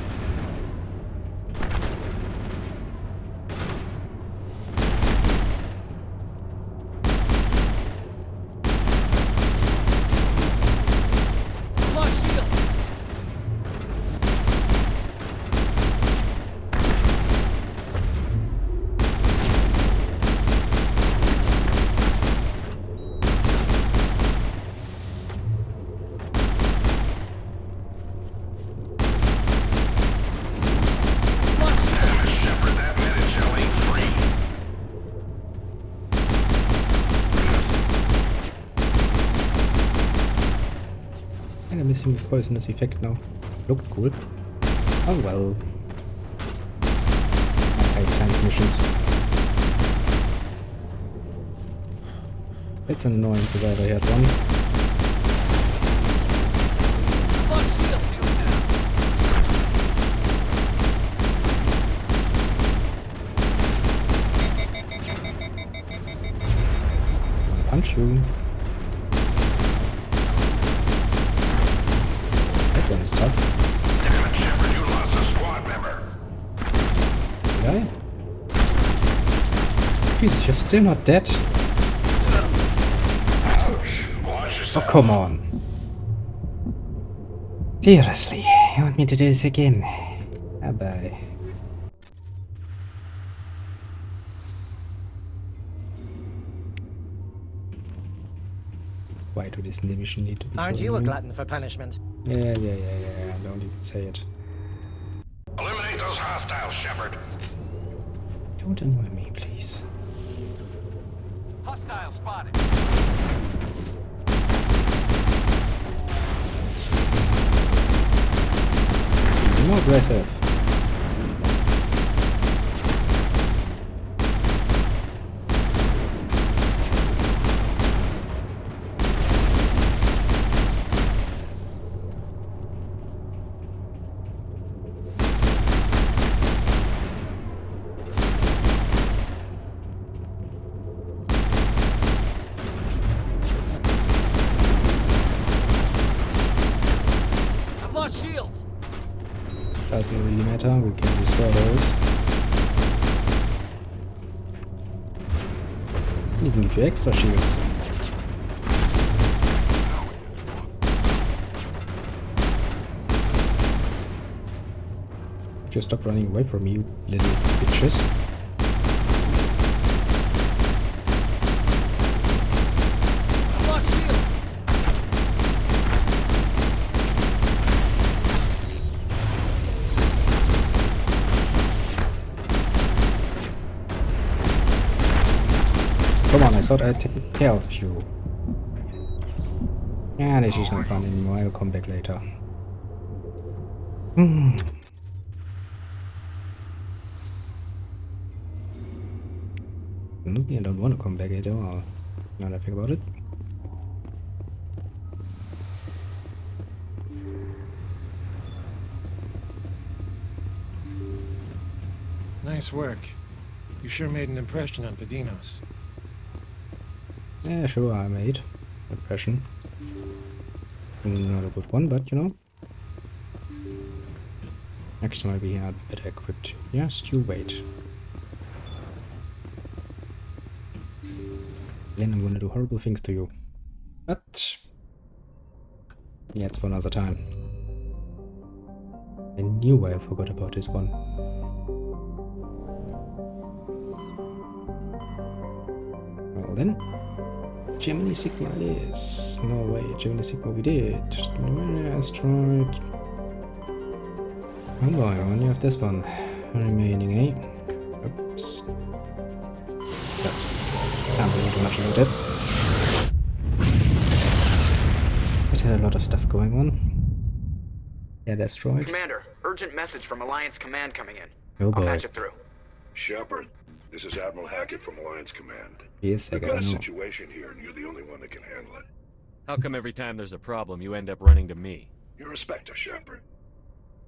some poisonous effect now. Looked cool. Oh well. I hate tank missions. It's an annoyance if I ever had one. I'll punch you. That one is tough. Damn it, Shepard, you lost a squad member. Did I? Jesus, you're still not dead. Oh, come on. Seriously, you want me to do this again? Bye-bye. Why do this mission need to be so Aren't you a annoying? glutton for punishment? Yeah, don't even say it. Eliminate those hostiles, Shepard. Don't annoy me, please. Hostile spotted. Be more aggressive. I've lost shields. Doesn't really matter, we can destroy those. You can give you extra shields. Just stop running away from me, you little bitches. I've lost shields. Come on, I thought I'd take care of you. Yeah, this is not fun anymore, I'll come back later. I don't want to come back at all, now that I think about it. Nice work. You sure made an impression on Vadinos. Yeah, sure, I made impression. Not a good one, but you know. Next time I'll be better equipped. Just you wait. Then I'm gonna do horrible things to you. But yeah, it's for another time. I knew I forgot about this one. Well then. Gemini Sigma it is. No way, Gemini Sigma we did. Asteroid. Oh boy, I only have this one remaining, eh? Oops. Can't really do much about it. It had a lot of stuff going on. Yeah, asteroid. Commander, urgent message from Alliance Command coming in. Oh boy. I'll patch it through. Shepard, this is Admiral Hackett from Alliance Command. Yes, I We've got gotta a know. situation here, and you're the only one that can handle it. How come every time there's a problem, you end up running to me? You're a Spectre, Shepard.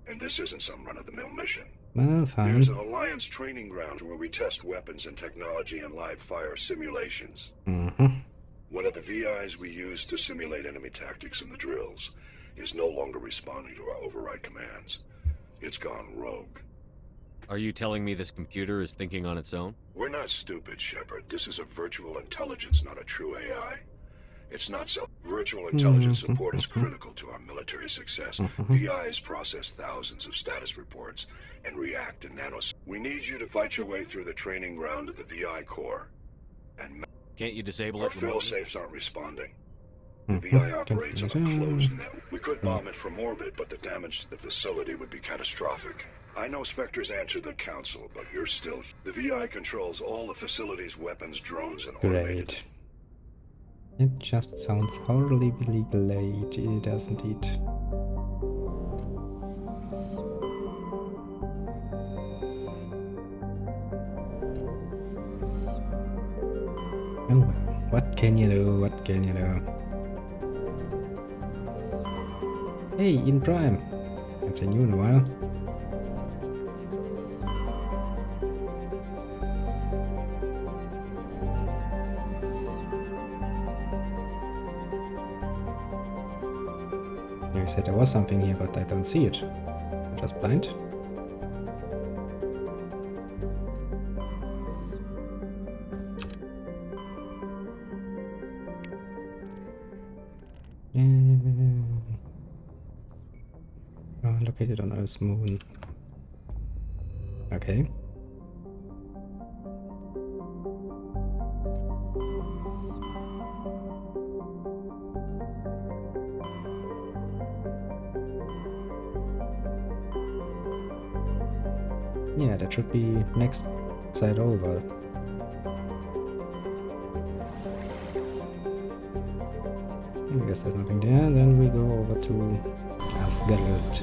And this isn't some run-of-the-mill mission. Well, fine. There's an Alliance training ground where we test weapons and technology in live-fire simulations. One of the VIs we use to simulate enemy tactics in the drills is no longer responding to our override commands. It's gone rogue. Are you telling me this computer is thinking on its own? We're not stupid, Shepard. This is a virtual intelligence, not a true AI. It's not so. Virtual intelligence support is critical to our military success. VIs process thousands of status reports and react in nanoseconds. We need you to fight your way through the training ground of the VI core. And can't you disable our it remotely? fail-safes aren't responding. The VI operates on a closed network. We could bomb it from orbit, but the damage to the facility would be catastrophic. I know Spectres answer the council, but you're still... The VI controls all the facility's weapons, drones, and automated... Great. It just sounds horribly great, doesn't it? Oh, what can you do? What can you do? Hey, in Prime. Haven't seen you in a while. You said there was something here, but I don't see it. I'm just blind. Located on Earth's moon. Okay. Yeah, that should be next side over. I guess there's nothing there. Then we go over to Asgard.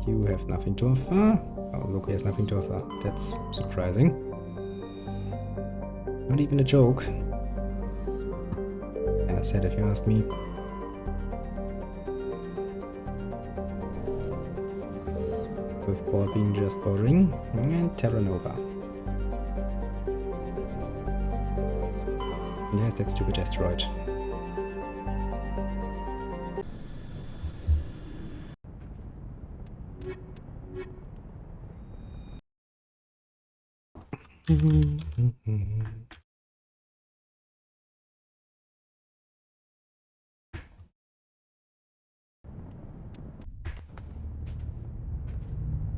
You have nothing to offer. Oh, look, he has nothing to offer. That's surprising. Not even a joke. And I said, if you ask me. With Paul being just boring. And Terra Nova. Yes, that stupid asteroid.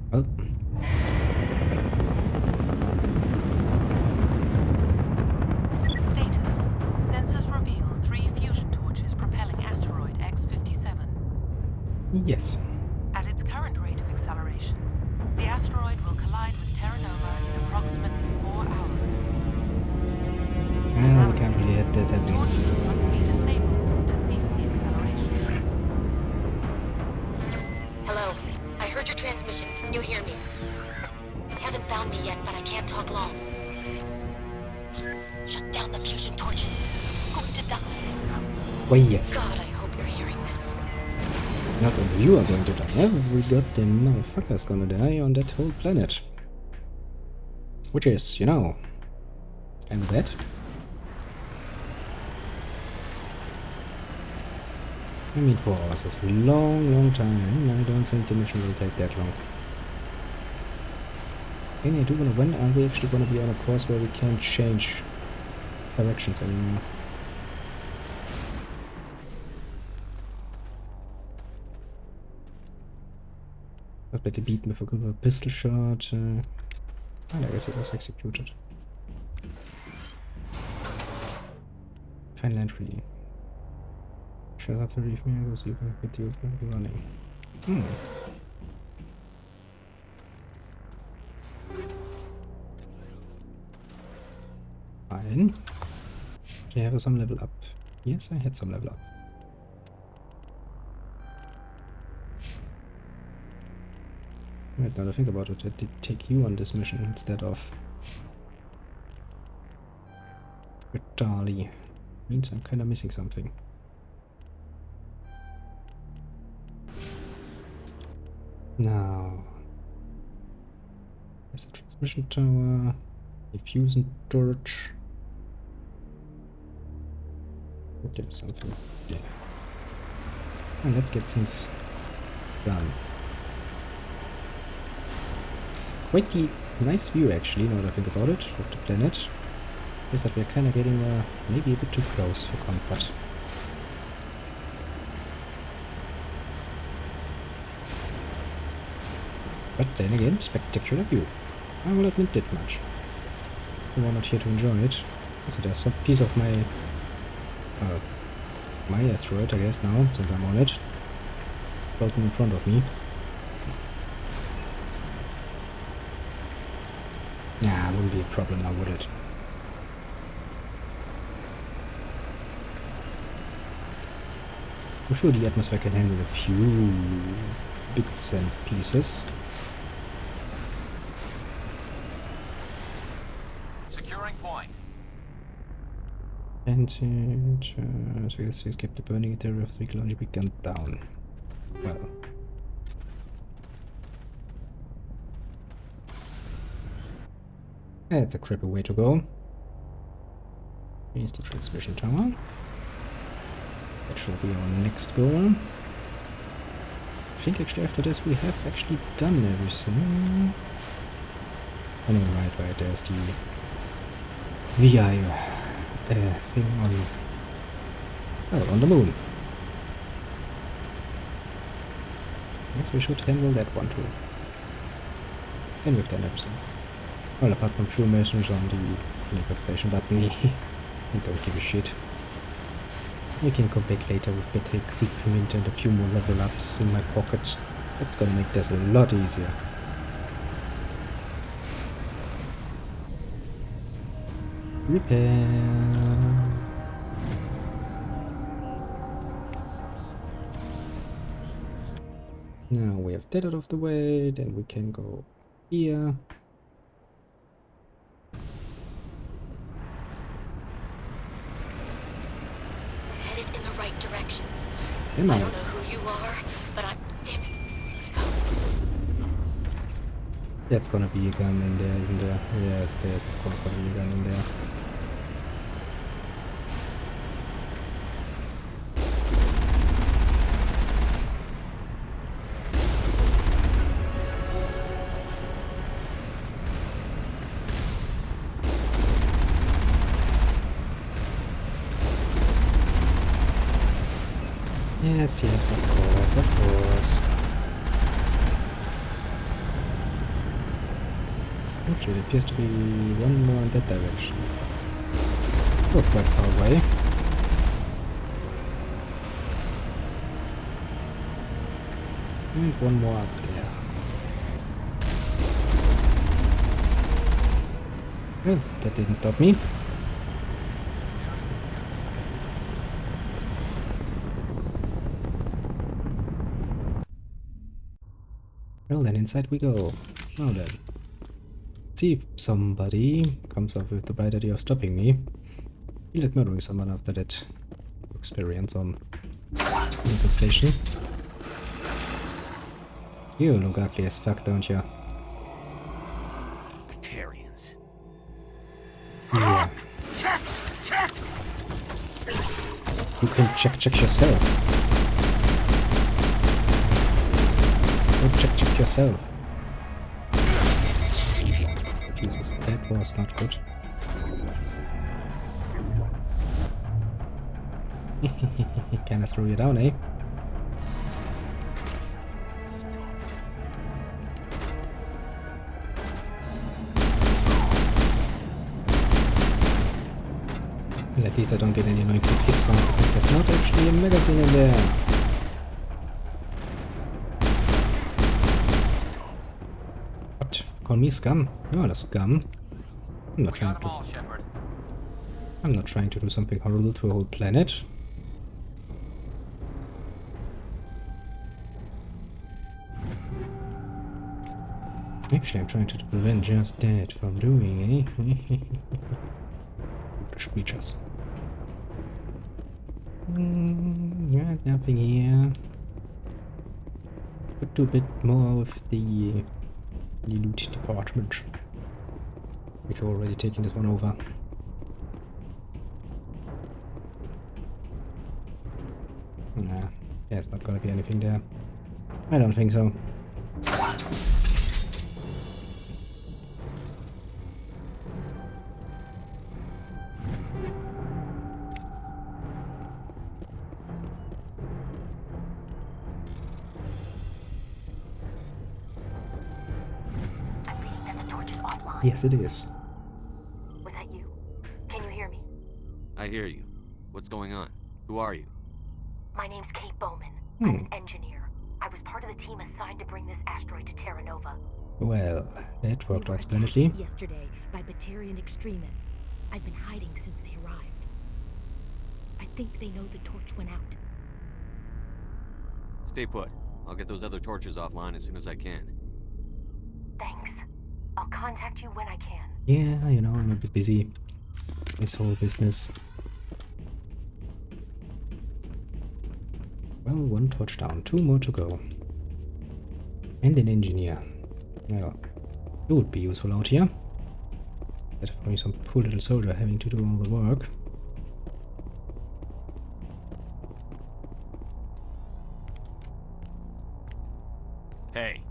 Well. Status. Sensors reveal 3 fusion torches propelling asteroid X-57. Yes. At its current rate of acceleration, the asteroid will collide with Terra Nova in approximately 4 hours. And we can't really hit that happening. Torches must be disabled to cease the acceleration. Hello. I heard your transmission. Can you hear me? You haven't found me yet, but I can't talk long. Shut down the fusion torches. I'm going to die. Why, yes. God, I hope you're hearing this. Not only you are going to die, every goddamn motherfucker is gonna die on that whole planet. Which is, you know, kind of bad. I mean, 4 hours is a long time. I don't think the mission will take that long. And I do wanna, when are we actually gonna be on a course where we can't change directions anymore? Got badly beaten with a pistol shot. And I guess it was executed. Final entry. Shut up the reef mirrors, you can hit you running. Fine. Did I have some level up? Yes, I had some level up. Right, now to think about it, I did take you on this mission instead of Vitali. Means I'm kind of missing something. Now, there's a transmission tower, a fusion torch. Okay, something. Yeah. And let's get things done. Quite the nice view actually, now that I think about it, of the planet. Is that we're kind of getting maybe a bit too close for comfort. But then again, spectacular view. I will admit that much. We are not here to enjoy it. So there's some piece of my my asteroid, I guess, now, since I'm on it, floating in front of me. Nah, wouldn't be a problem now, would it? I'm sure the atmosphere can handle a few bits and pieces. Securing point. And so let's escape the burning interior of the vehicle only be gunned down. Well. That's a crappy way to go. Here's the transmission tower. That should be our next goal. I think actually after this we have actually done everything. Oh no, right, there's the VI thing on... Oh, on the moon. Guess we should handle that one too. And we've done everything. Well, apart from fuel missions on the clinical station, but me, I don't give a shit. I can come back later with better equipment and a few more level ups in my pocket. That's gonna make this a lot easier. Repair. Now we have that out of the way, then we can go here. Headed in the right direction. Am I don't know who you are, but I'm damn it. That's gonna be a gun in there, isn't there? Yes, there's of course gonna be a gun in there. Yes, of course. Okay, there appears to be one more in that direction. Not quite far away. And one more up there. Well, that didn't stop me. Well then, inside we go. Now then. See if somebody comes up with the bright idea of stopping me. Feel like murdering someone after that experience on the station. You look ugly as fuck, don't you? Batarians. Yeah. You can check yourself. Check yourself. Jesus, that was not good. Kinda throw you down, eh? Well, at least I don't get any annoying quick hit sound because there's not actually a magazine in there. Call me scum. You're not a scum. I'm not trying to do something horrible to a whole planet. Actually, I'm trying to prevent just that from doing, eh? Screechers. Nothing here. Could do a bit more with the loot department. We've already taken this one over. Nah, there's not gonna be anything there. I don't think so. Yes, it is. Was that you? Can you hear me? I hear you. What's going on? Who are you? My name's Kate Bowman. I'm an engineer. I was part of the team assigned to bring this asteroid to Terra Nova. Well, that worked out splendidly. Yesterday by Batarian extremists. I've been hiding since they arrived. I think they know the torch went out. Stay put. I'll get those other torches offline as soon as I can. Thanks. I'll contact you when I can. Yeah, you know, I'm a bit busy. This whole business. Well, 1 torch down, 2 more to go. And an engineer. Well, it would be useful out here. Instead of only some poor little soldier having to do all the work. Hey.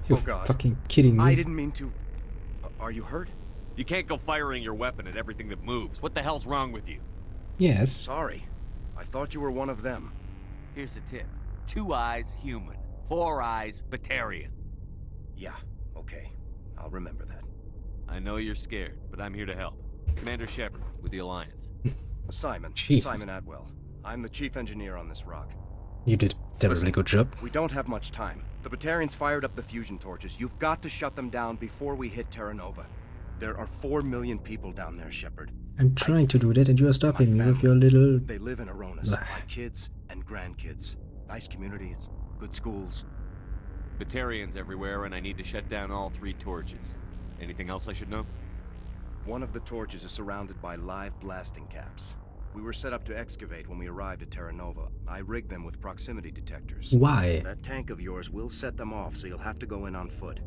You're fucking kidding me. I didn't mean to. Are you hurt? You can't go firing your weapon at everything that moves. What the hell's wrong with you? Yes. Sorry. I thought you were one of them. Here's a tip. 2 eyes, human. 4 eyes, Batarian. Yeah, okay. I'll remember that. I know you're scared, but I'm here to help. Commander Shepard, with the Alliance. Simon. Jesus. Simon Atwell. I'm the chief engineer on this rock. You did a terribly good job. We don't have much time. The Batarians fired up the fusion torches. You've got to shut them down before we hit Terra Nova. There are 4 million people down there, Shepard. I'm trying to do that and you are stopping me with your little... They live in Aronis. My kids and grandkids. Nice communities, good schools. Batarians everywhere, and I need to shut down all 3 torches. Anything else I should know? One of the torches is surrounded by live blasting caps. We were set up to excavate when we arrived at Terra Nova. I rigged them with proximity detectors. Why? That tank of yours will set them off, so you'll have to go in on foot.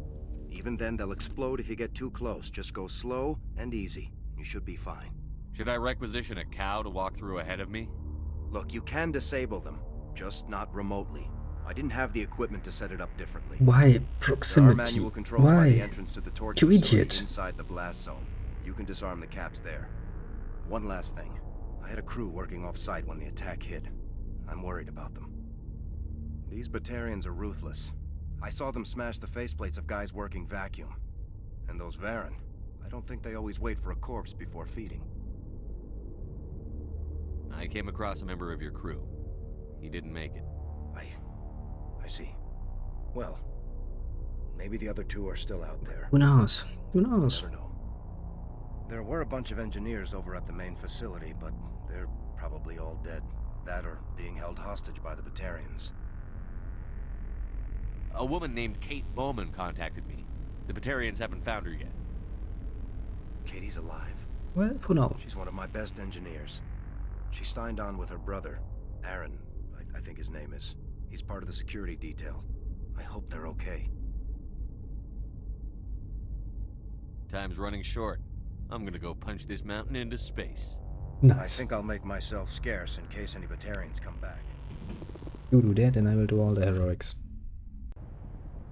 Even then, they'll explode if you get too close. Just go slow and easy. You should be fine. Should I requisition a cow to walk through ahead of me? Look, you can disable them, just not remotely. I didn't have the equipment to set it up differently. Why proximity? There are manual controls by the Why? entrance to the torch You facility idiot. inside the blast zone. You can disarm the caps there. One last thing. I had a crew working off-site when the attack hit. I'm worried about them. These Batarians are ruthless. I saw them smash the faceplates of guys working vacuum. And those Varen, I don't think they always wait for a corpse before feeding. I came across a member of your crew. He didn't make it. I see. Well, maybe the other 2 are still out there. Who knows? Who knows? Never know. There were a bunch of engineers over at the main facility, but they're probably all dead. That or being held hostage by the Batarians. A woman named Kate Bowman contacted me. The Batarians haven't found her yet. Katie's alive. Well, who knows? She's one of my best engineers. She signed on with her brother, Aaron, I think his name is. He's part of the security detail. I hope they're okay. Time's running short. I'm gonna go punch this mountain into space. Nice. I think I'll make myself scarce in case any Batarians come back. You do that and I will do all the heroics.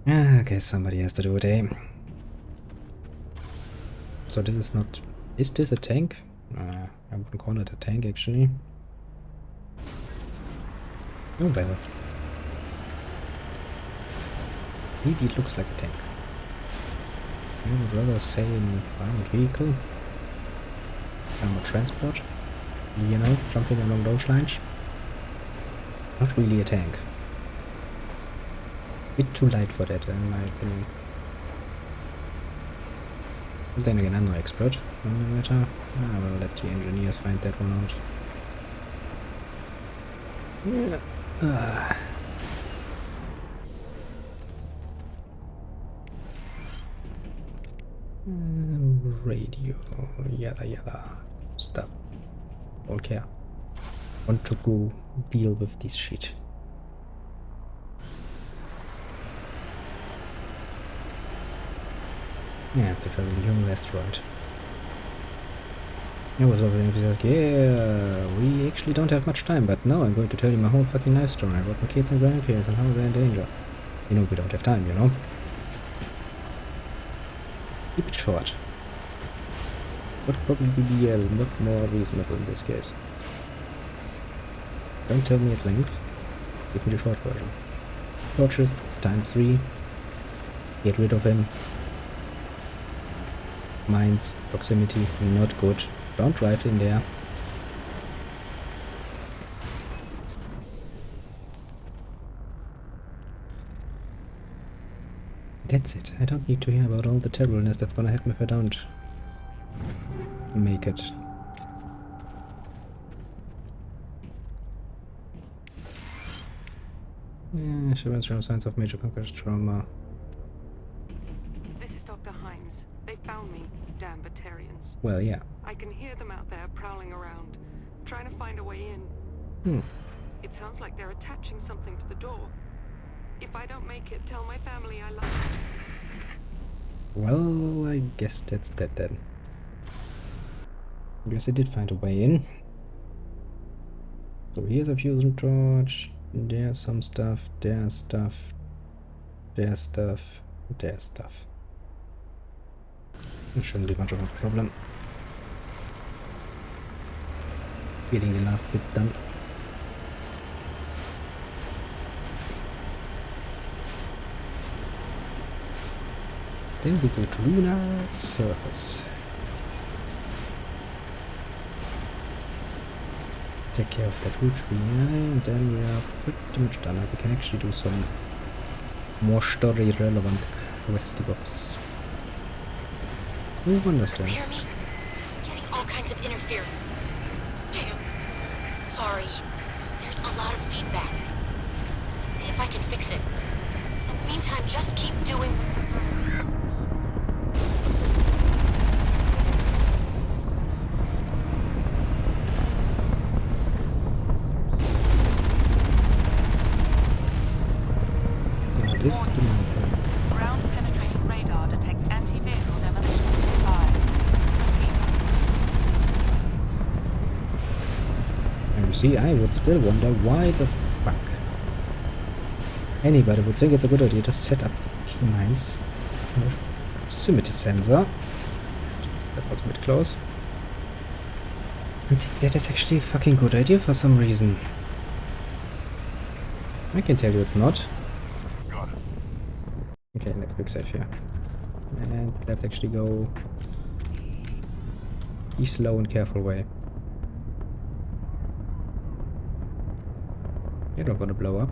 Okay, somebody has to do it, eh? So this is not... Is this a tank? I wouldn't call it a tank, actually. Oh well. Maybe it looks like a tank. I would rather say an armored vehicle. Armored transport. You know, something along those lines. Not really a tank. Bit too light for that, in my opinion. But then again, I'm no expert on the matter. I will let the engineers find that one out. Yeah. Radio, yada yada stuff. Don't care. Want to go deal with this shit. Yeah, to travel the human asteroid. I was over there like, yeah, we actually don't have much time, but now I'm going to tell you my whole fucking life story about my kids and grandkids and how they're in danger. You know, we don't have time, you know? Keep it short. Would probably be a lot more reasonable in this case. Don't tell me at length. Give me the short version. Torches, ×3. Get rid of him. Mines, proximity, not good. Don't drive in there. That's it. I don't need to hear about all the terribleness that's gonna happen if I don't make it. Yeah, show signs of major concussion trauma. This is Dr. Himes. They found me, damn Batarians. Well, yeah. I can hear them out there prowling around, trying to find a way in. It sounds like they're attaching something to the door. If I don't make it, tell my family I love them. Well, I guess that's that then. I guess I did find a way in. So here's a fusion torch. There's some stuff. There's stuff. There's stuff. There's stuff. It shouldn't be much of a problem. Getting the last bit done. Then we go to lunar surface. Take care of that root tree, and then we are pretty much done. We can actually do some more story relevant questy bobs. Who understands? Hear me? Getting all kinds of interference. Damn. Sorry. There's a lot of feedback. If I can fix it. In the meantime, just keep doing. This is the Ground-penetrating radar detects anti-vehicle demolition nearby. Proceed. And you see, I would still wonder why the fuck anybody would think it's a good idea to set up key mines. Proximity sensor. Jesus, that was a bit close. And think that is actually a fucking good idea for some reason. I can tell you it's not. Okay, let's quick save here. And let's actually go the slow and careful way. You're not gonna blow up.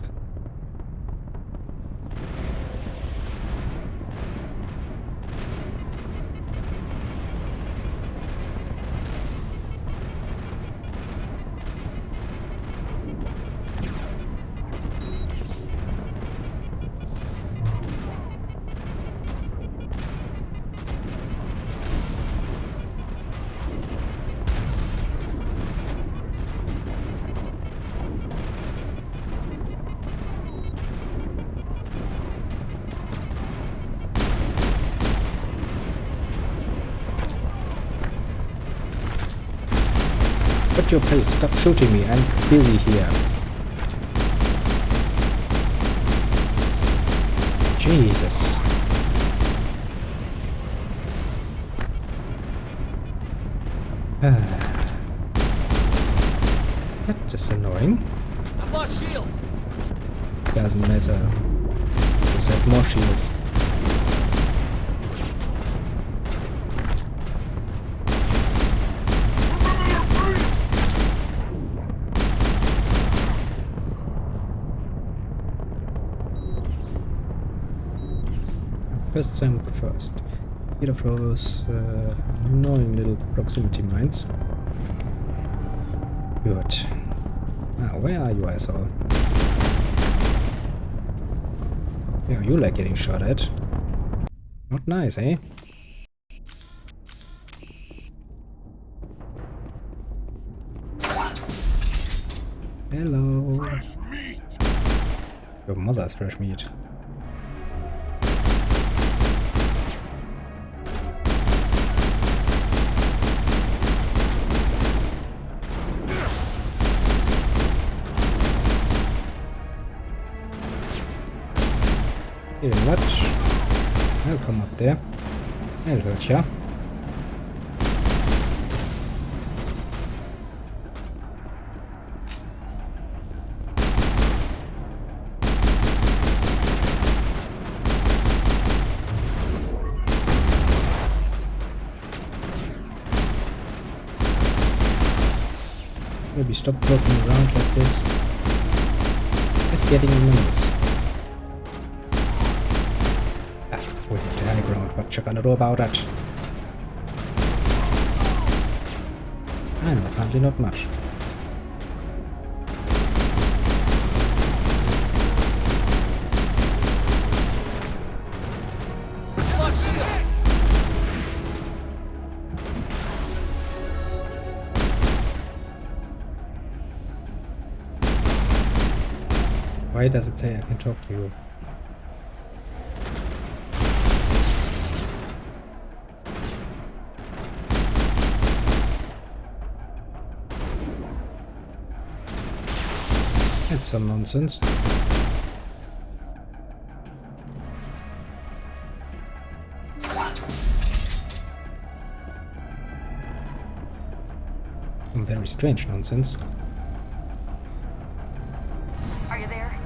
Put your place, stop shooting me, I'm busy here. Jesus. That is annoying. I've lost shields. Doesn't matter. Just have more shields. First time first. Get off those annoying little proximity mines. Good. Ah, where are you, asshole? Yeah, you like getting shot at. Not nice, eh? Hello. Fresh meat. Your mother's fresh meat. You know what? I'll come up there. I'll hurt ya. Maybe stop poking around like this. It's getting in the nose. With the high ground, what you gonna do about it? I know, apparently not much. Why does it say I can talk to you? That's some nonsense. Some very strange nonsense. Are you there?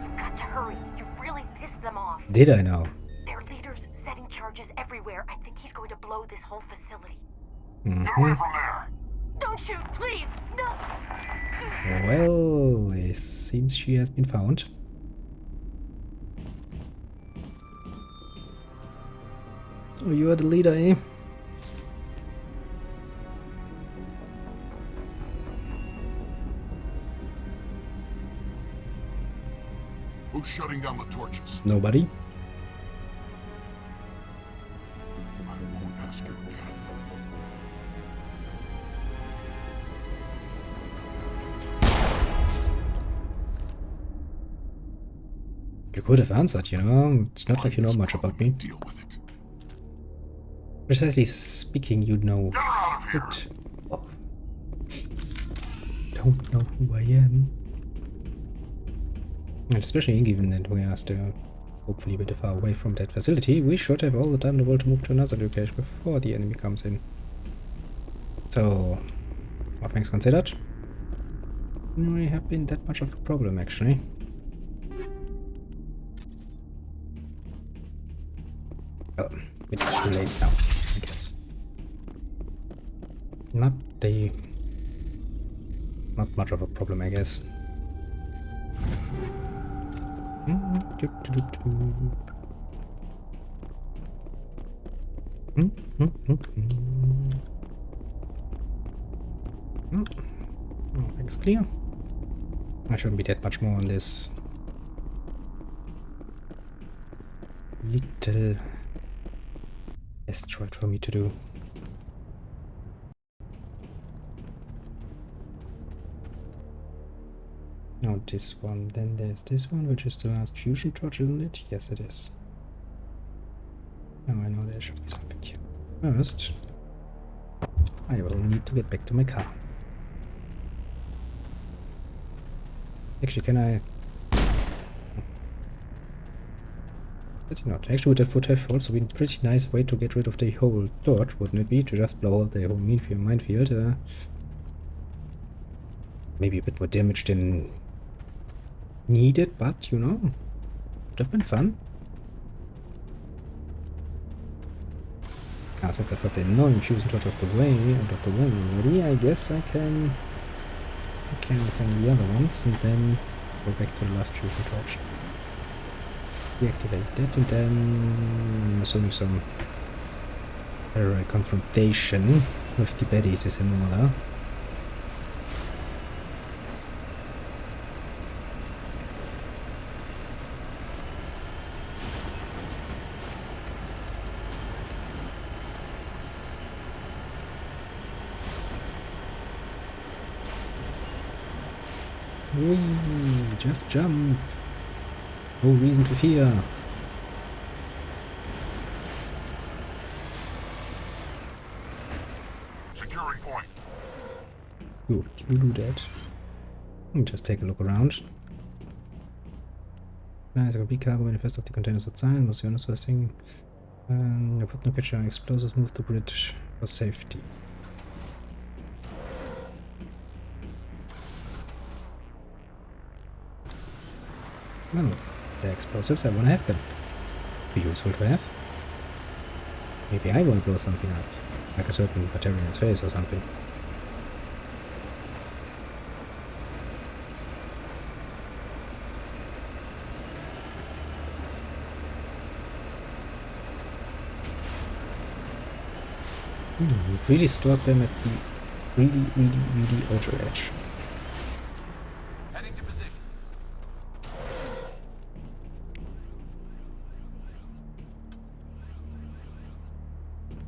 You've got to hurry. You really pissed them off. Did I know? Their leader's setting charges everywhere. I think he's going to blow this whole facility. Mm-hmm. Get away from there! Don't shoot, please! No! Well, it seems she has been found. Oh, you are the leader, eh? Who's shutting down the torches? Nobody. I won't ask you again. You could have answered, you know. It's not like you know much about me. Deal with it. Precisely speaking, you know it. Oh. Don't know who I am. And especially given that we are still hopefully a bit far away from that facility, we should have all the time in the world to move to another location before the enemy comes in. So, all things considered, we have been that much of a problem actually. Well, it's too late now, I guess. Not much of a problem, I guess. Everything's clear. I shouldn't be that much more on this little asteroid for me to do. No, this one. Then there's this one, which is the last fusion torch, isn't it? Yes, it is. Now I know there should be something here. First, I will need to get back to my car. Actually, can I? Did not. Actually, that would have also been a pretty nice way to get rid of the whole torch, wouldn't it be? To just blow out the whole minefield. Maybe a bit more damage than needed, but you know, would have been fun. Now, since I've got the annoying fusion torch out of the way already, I guess I can open the other ones and then go back to the last fusion torch. Deactivate that, and then I'm assuming some confrontation with the baddies is in order. Whee! Just jump! No reason to fear! Securing point. Good, you do that. Just take a look around. Nice, a big cargo manifest of the containers outside. Was the honest first thing. I put no picture on explosives, move the bridge for safety. Well, the explosives, I want to have them. Be useful to have. Maybe I want to blow something up, like a certain Batarian's face or something. We've really stored them at the really outer edge. Heading to position.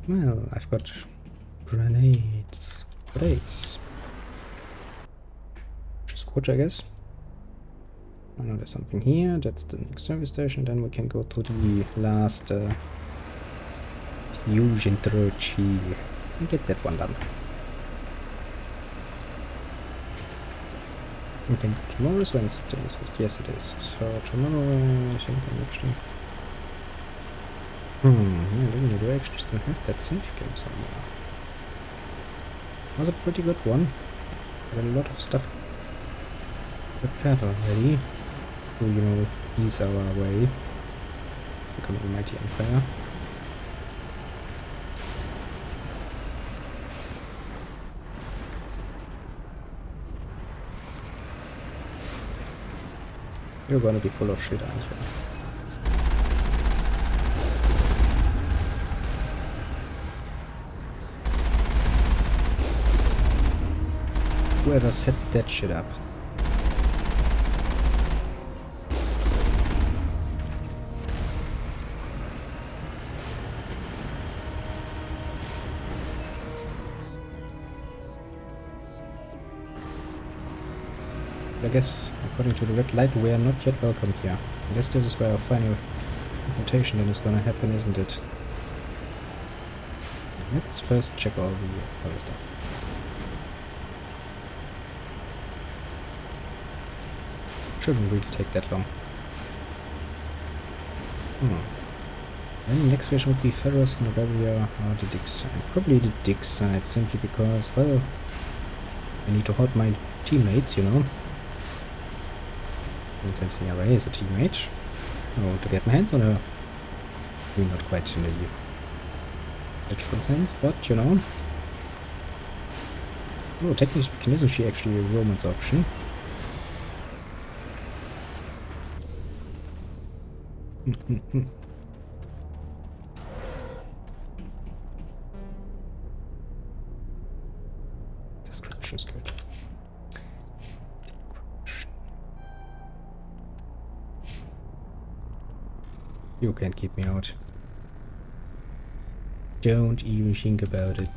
Well, I've got grenades. Grenades. Which is good, I guess. I know there's something here. That's the next service station. Then we can go to the last fusion trilogy and get that one done. Okay, tomorrow is Wednesday. So yes, it is. So tomorrow, I think I'm actually. Yeah, didn't do actually still have that save game somewhere. Was a pretty good one. Had a lot of stuff prepared already to, you know, ease our way to become a mighty empire. You're gonna be full of shit, aren't you? Whoever set that shit up. I guess, according to the red light, we are not yet welcome here. I guess this is where our final confrontation then is gonna happen, isn't it? Let's first check all the other stuff. Shouldn't really take that long. Then next mission would be Ferros, Novelia, or the Dig side. Probably the Dig side, simply because, well, I need to hold my teammates, you know. And since Yara is a teammate, I want to get my hands on her. Maybe not quite in the literal sense, but you know. Oh, technically speaking, isn't she actually a romance option? Description's good. You can't keep me out. Don't even think about it.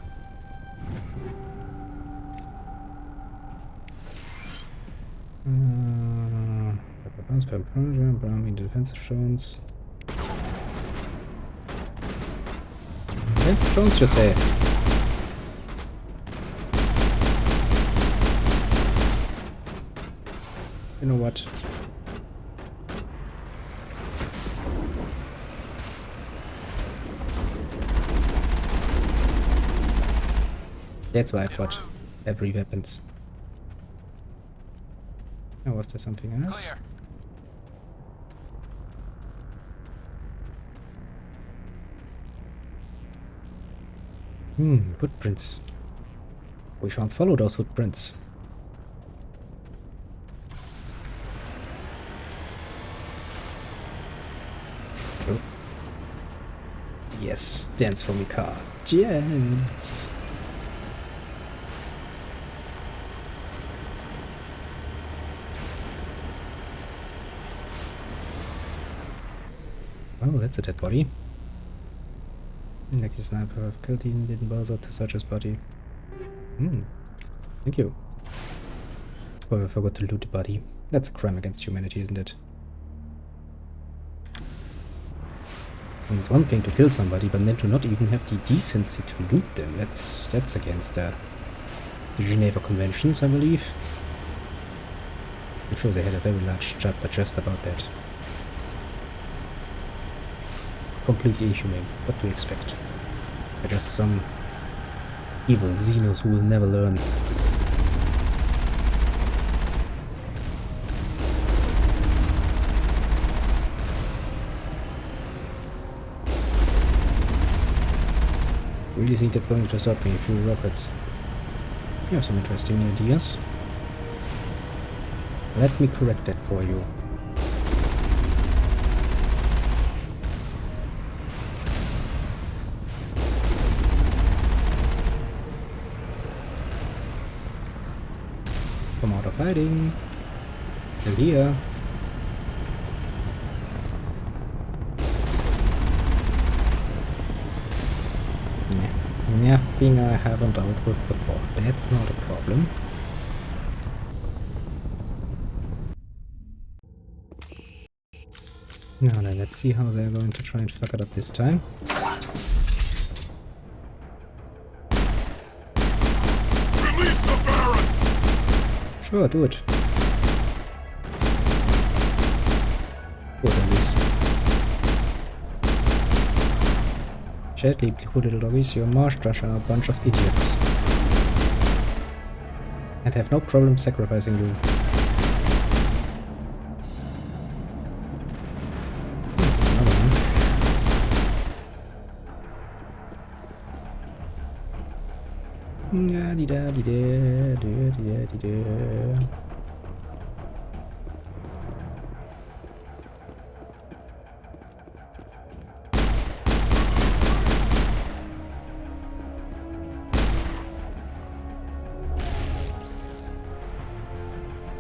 Browning defensive drones. Defensive drones, you say? You know what? That's why I bought every weapons. Oh, was there something else? Clear. Footprints. We shall follow those footprints. Oh. Yes, dance for me, car. Dance. Oh, that's a dead body. Lucky sniper of killed him, didn't bother to search his body. Thank you. Oh, I forgot to loot the body. That's a crime against humanity, isn't it? And it's one thing to kill somebody, but then to not even have the decency to loot them. That's against the Geneva Conventions, I believe. I'm sure they had a very large chapter just about that. Completely inhumane. What do you expect? They're just some evil Xenos who will never learn. Really think that's going to stop me? A few rockets. You have some interesting ideas. Let me correct that for you. Come out of hiding. They're here. Nothing I haven't dealt with before. That's not a problem. Now then, let's see how they're going to try and fuck it up this time. Release the Baron! Sure, do it. Good, at least. Gently, cool little doggies, your Marsh Rush are a bunch of idiots. And have no problem sacrificing you.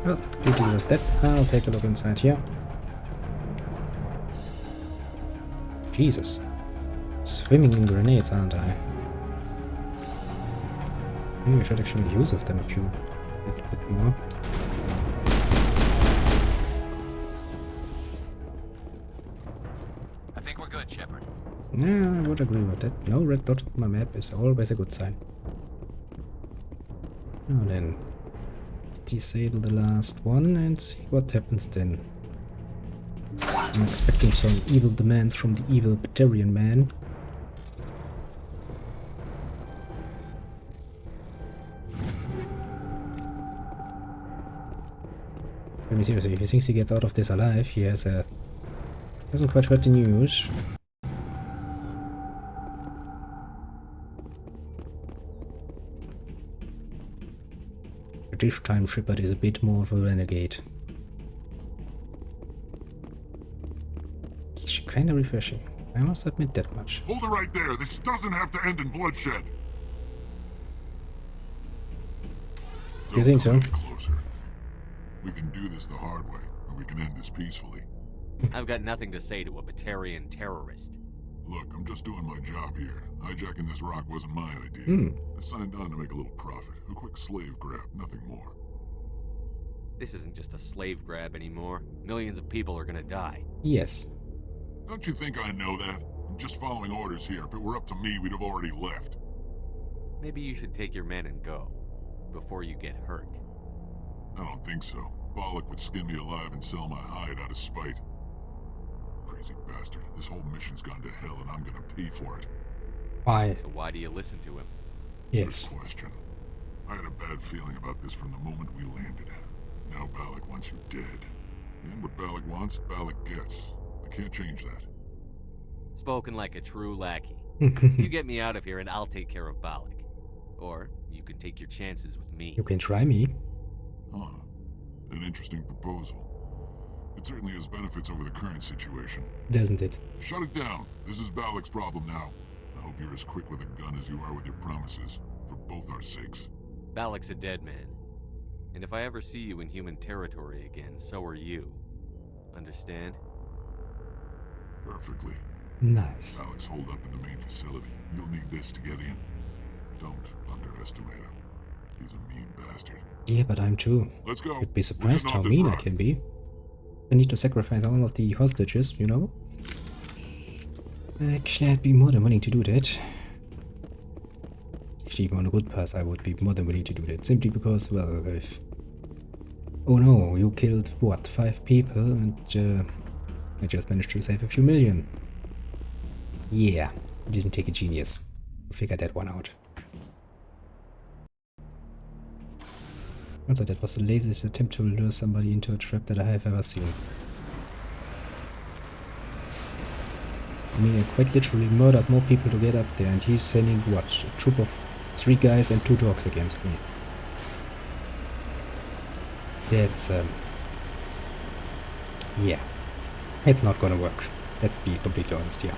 Well, you deal with that. I'll take a look inside here. Jesus. Swimming in grenades, aren't I? Maybe I should actually make use of them a bit more. I think we're good, Shepard. Yeah, I would agree with that. No red dot on my map is always a good sign. Now then, let's disable the last one and see what happens then. I'm expecting some evil demands from the evil Batarian man. I mean, seriously, if he thinks he gets out of this alive, he hasn't quite heard the news. This time Shepard is a bit more of a renegade. It's kinda refreshing, I must admit that much. Hold it right there. This doesn't have to end in bloodshed. Do you think so? Closer. We can do this the hard way, or we can end this peacefully. I've got nothing to say to a Batarian terrorist. Look, I'm just doing my job here. Hijacking this rock wasn't my idea. I signed on to make a little profit. A quick slave grab, nothing more. This isn't just a slave grab anymore. Millions of people are gonna die. Yes. Don't you think I know that? I'm just following orders here. If it were up to me, we'd have already left. Maybe you should take your men and go, before you get hurt. I don't think so. Bollock would skin me alive and sell my hide out of spite. Crazy bastard. This whole mission's gone to hell and I'm gonna pay for it. Why? So why do you listen to him? Yes. Good question. I had a bad feeling about this from the moment we landed. Now Bollock wants you dead. And what Bollock wants, Bollock gets. I can't change that. Spoken like a true lackey. You get me out of here and I'll take care of Bollock. Or you can take your chances with me. You can try me. Huh. An interesting proposal. It certainly has benefits over the current situation. Doesn't it? Shut it down. This is Bollock's problem now. I hope you're as quick with a gun as you are with your promises. For both our sakes. Bollock's a dead man. And if I ever see you in human territory again, so are you. Understand? Perfectly. Nice. Bollock's holed up in the main facility. You'll need this to get in. Don't underestimate him. He's a mean bastard. Yeah, but I'm too. Let's go. You'd be surprised how mean I can be. I need to sacrifice all of the hostages, you know? Actually, I'd be more than willing to do that. Actually, even on a good pass, I would be more than willing to do that. Simply because, well, if... Oh no, you killed, what, 5 people, and I just managed to save a few million. Yeah, it doesn't take a genius to figure that one out. Also, that was the laziest attempt to lure somebody into a trap that I have ever seen. I mean, I quite literally murdered more people to get up there, and he's sending, what, a troop of 3 guys and 2 dogs against me. That's, yeah. It's not gonna work. Let's be completely honest here.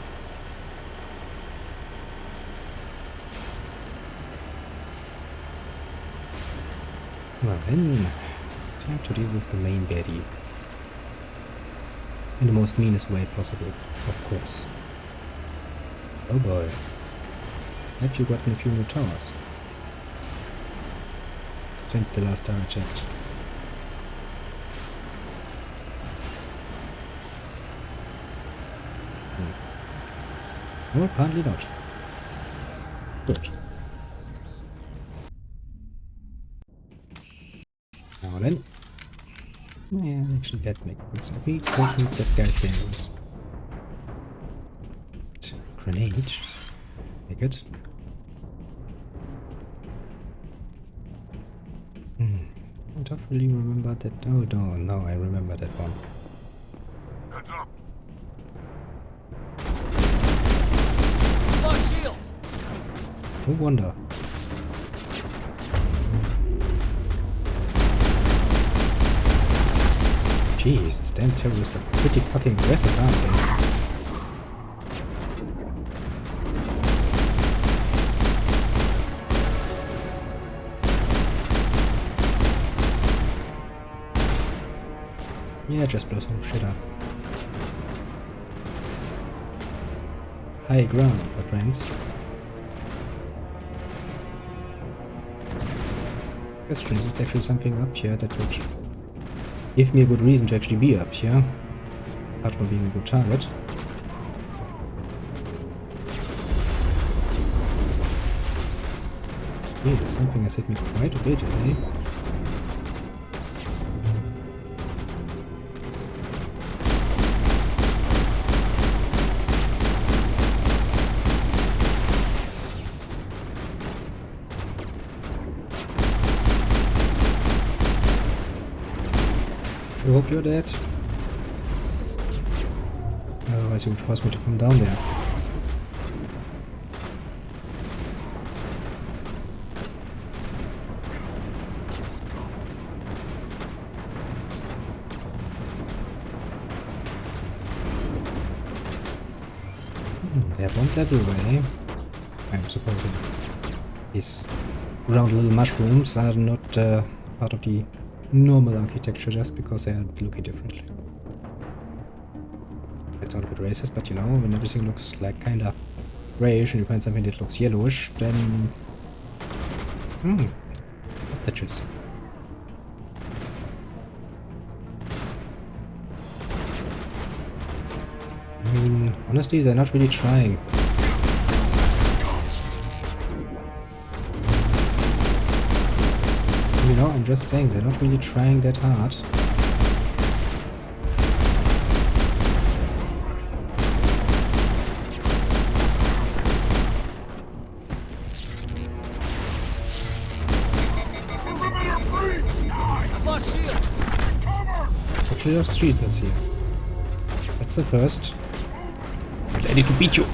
Well then, time to deal with the main baddie. In the most meanest way possible, of course. Oh boy. Have you gotten a few new towers? Since the last time I checked. Or apparently not. Good. Now then. Yeah, actually that makes sense. We don't need that guy's dangerous. Grenades. Take it. I don't really remember that. Oh no, I remember that one. Heads up. Lost shields. No wonder. Jeez, these damn terrorists are pretty fucking aggressive, aren't they? Yeah, just blow some shit up. High ground, my friends. Question, is there actually something up here that would give me a good reason to actually be up here? Apart from being a good target. Yeah, there's something has hit me quite a bit, eh? I hope you're dead. Otherwise you would force me to come down there. There are bombs everywhere, eh? I'm supposing these round little mushrooms are not part of the normal architecture just because they are looking differently. It's not a bit racist, but you know, when everything looks like kinda grayish and you find something that looks yellowish, then hostages. I mean, honestly, they're not really trying. You know, I'm just saying, they're not really trying that hard. I've lost shields. Actually lost shields here. That's the first. Ready to beat you.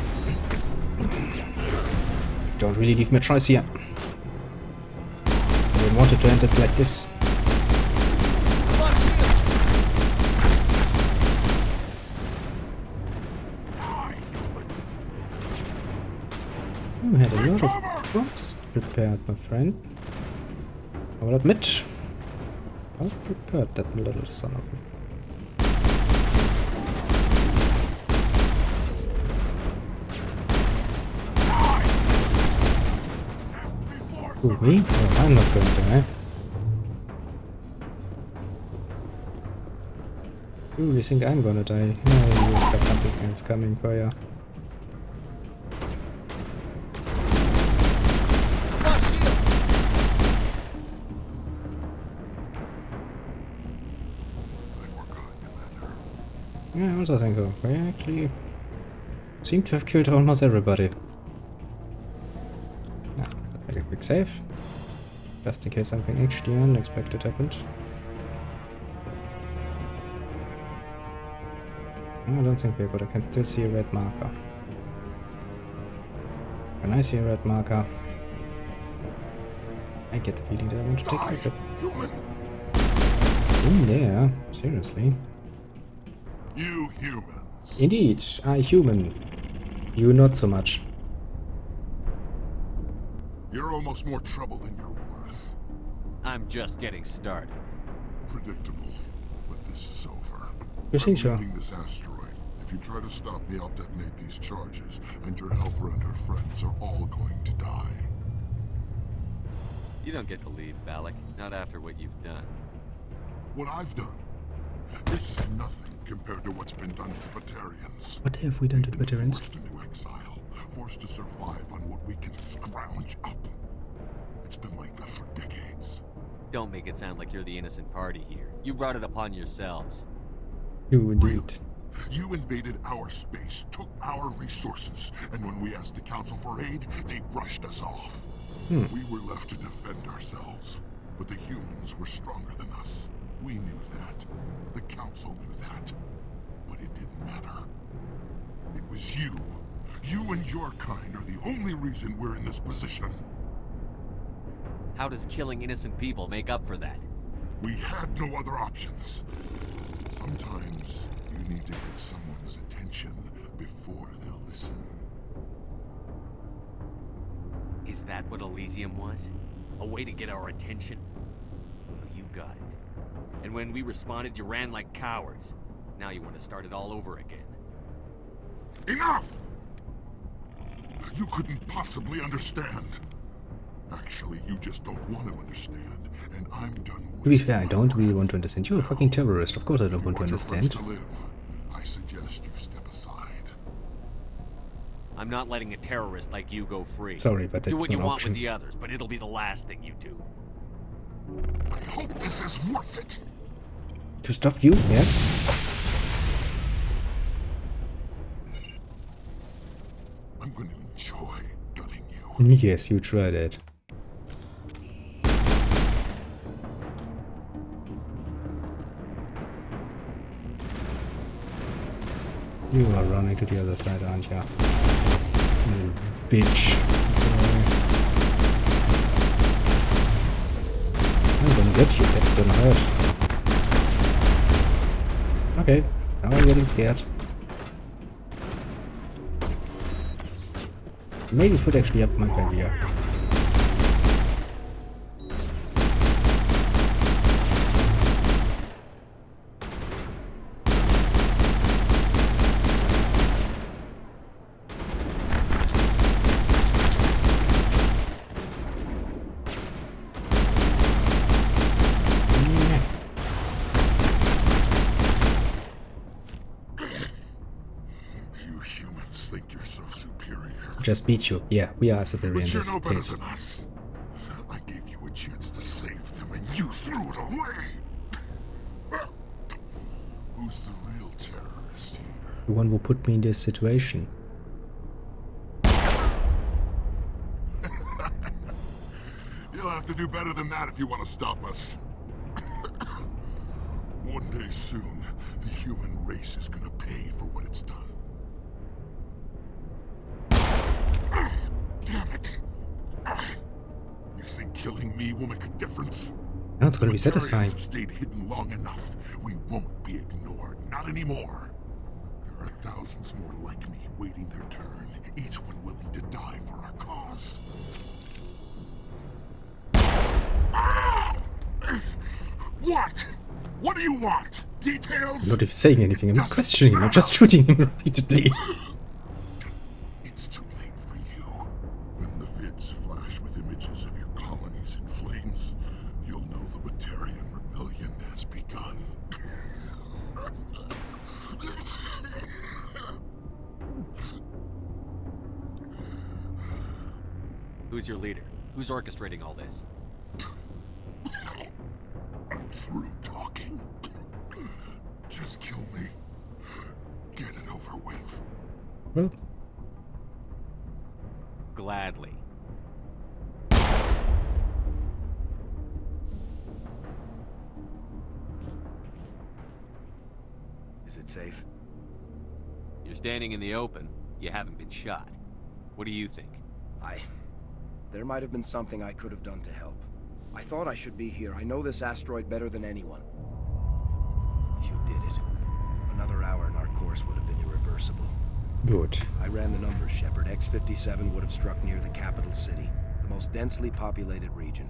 Don't really leave me a choice here. I didn't want it to end it like this. You had a lot of bombs prepared, my friend. I will admit, I prepared that little son of a... Ooh, me? Oh, I'm not going to, eh? Ooh, you think I'm gonna die? No, you've got something else coming for you. Yeah, I also think so. We actually seem to have killed almost everybody. Now, let's make a quick save. Just in case something actually unexpected happened. No, I don't think we're good. I can still see a red marker. When I see a red marker, I get the feeling that I want to take care of it. In there? Seriously? You humans. Indeed, I human. You not so much. You're almost more trouble than you're worth. I'm just getting started. Predictable, but this is over. You think so? I'm leaving this asteroid. If you try to stop me, I'll detonate these charges, and your helper and her friends are all going to die. You don't get to leave, Balak. Not after what you've done. What I've done? This is nothing compared to what's been done to Batarians. What have we done to Batarians? Forced into exile, forced to survive on what we can scrounge up. It's been like that for decades. Don't make it sound like you're the innocent party here. You brought it upon yourselves. You indeed. You invaded our space, took our resources, and when we asked the Council for aid, they brushed us off. We were left to defend ourselves, but the humans were stronger than us. We knew that. The Council knew that. But it didn't matter. It was you. You and your kind are the only reason we're in this position. How does killing innocent people make up for that? We had no other options. Sometimes you need to get someone's attention before they'll listen. Is that what Elysium was? A way to get our attention? Well, you got it. And when we responded, you ran like cowards. Now you want to start it all over again. Enough! You couldn't possibly understand. Actually, you just don't want to understand, and I'm done with To be fair, I don't really want to understand. You're a fucking terrorist. Of course I don't want to understand. To live, I suggest you step aside. I'm not letting a terrorist like you go free. Sorry, but do that's what you not an want option. with the others, but it'll be the last thing you do. I hope this is worth it. To stop you? Yes. I'm going to enjoy gutting you. Yes, you tried it. You are running to the other side, aren't you? You bitch. I'm gonna get you, that's gonna hurt. Okay, now I'm getting scared. Maybe put actually up my barrier. Just beat you. Yeah, we are superior in But you're this no better case. than us. I gave you a chance to save them, and you threw it away. Who's the real terrorist here? The one who put me in this situation. You'll have to do better than that if you want to stop us. One day soon, the human race is gonna pay for what it's done. Damn it! You think killing me will make a difference? Now it's gonna be satisfying. Batarians have stayed hidden long enough. We won't be ignored. Not anymore. There are thousands more like me waiting their turn, each one willing to die for our cause. What? What do you want? Details? I'm not even saying anything, I'm not questioning him, I'm just shooting him repeatedly. It's too late for you. When the vids flash with images of your colonies in flames, you'll know the Batarian rebellion has begun. Who's your leader? Who's orchestrating all this? I'm through talking. Just kill me. Get it over with. Well. Gladly. Is it safe? You're standing in the open. You haven't been shot. What do you think? There might have been something I could have done to help. I thought I should be here. I know this asteroid better than anyone. You did it. Another hour and our course would have been irreversible. Good. I ran the numbers, Shepard. X-57 would have struck near the capital city, the most densely populated region.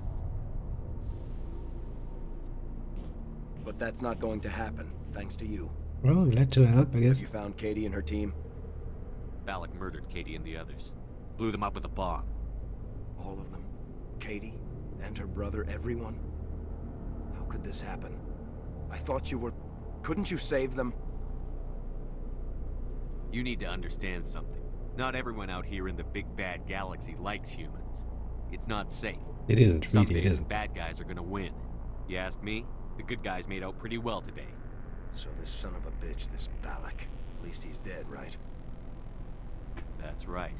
But that's not going to happen, thanks to you. Well, glad to help, I guess. Have you found Katie and her team? Balak murdered Katie and the others. Blew them up with a bomb. All of them? Katie? And her brother, everyone? How could this happen? I thought you were... Couldn't you save them? You need to understand something. Not everyone out here in the big bad galaxy likes humans. It's not safe. It isn't, Some really, it days isn't. the bad guys are gonna win. You ask me, the good guys made out pretty well today. So this son of a bitch, this Balak, at least he's dead, right? That's right.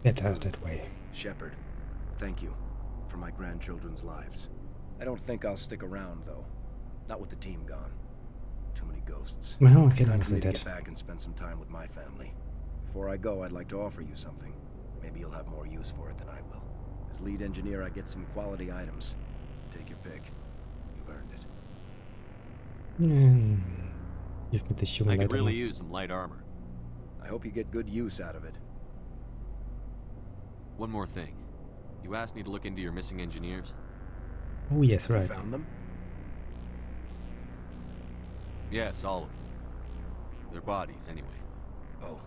Better that way. Shepard, thank you for my grandchildren's lives. I don't think I'll stick around, though. Not with the team gone. Too many ghosts. Well, I It's can time for me understand to that. get back and spend some time with my family. Before I go, I'd like to offer you something. Maybe you'll have more use for it than I will. As lead engineer, I get some quality items. Take your pick. You've earned it. Give me the human I could item. really use some light armor. I hope you get good use out of it. One more thing. You asked me to look into your missing engineers? Oh yes, You right. found them? Yes, all of them. Their bodies, anyway. Oh.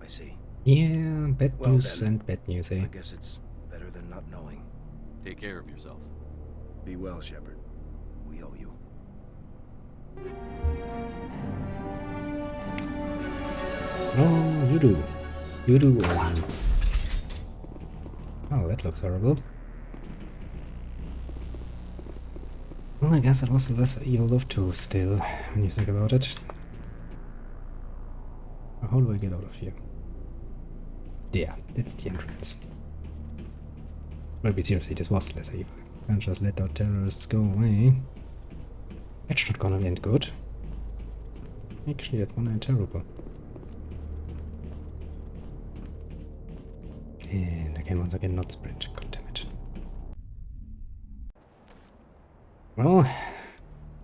I see. Yeah, bad Well, news then, and bad news, eh? I guess it's better than not knowing. Take care of yourself. Be well, Shepard. We owe you. No, you do. You do. Oh, that looks horrible. Well, I guess it was the lesser evil of two still, when you think about it. How do I get out of here? Yeah, that's the entrance. But seriously, this was lesser evil. Can't just let our terrorists go away. That's not gonna end good. Actually, that's gonna end terrible. And I can once again not sprint. God damn it. Well,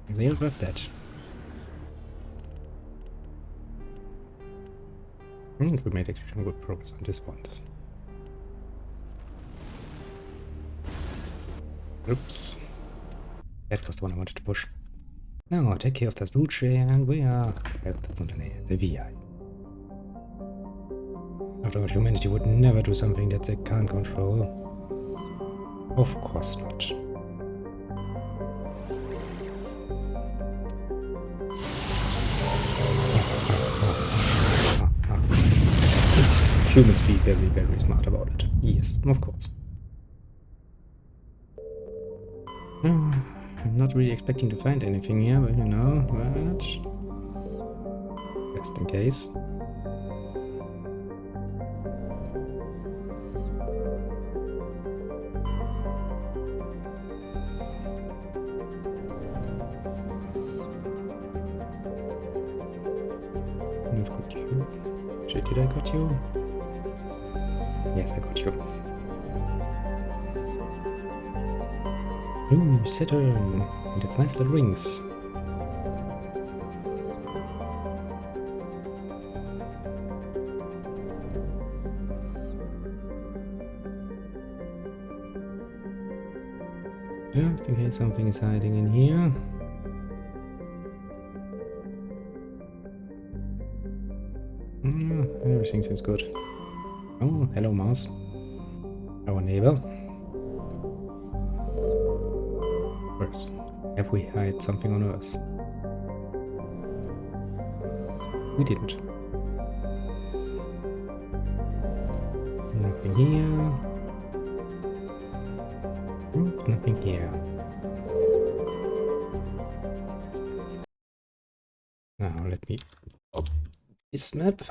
they'll grab that. And we made actually some good progress on this one. Oops. That was the one I wanted to push. Now, take care of that root share, and we are... Well, that's not an A, it's a VI. After all, humanity would never do something that they can't control. Of course not. Humans be very, very smart about it. Yes, of course. I'm not really expecting to find anything here, but you know, what? Just in case. I've got you. Shit, did I got you? Yes, I got you. Ooh, Saturn! And its nice little rings. Just in case something is hiding in here. Everything seems good. Oh, hello Mars. Our neighbor. First, have we hid something on Earth? We didn't. Nothing here. Nothing here. Now let me open this map.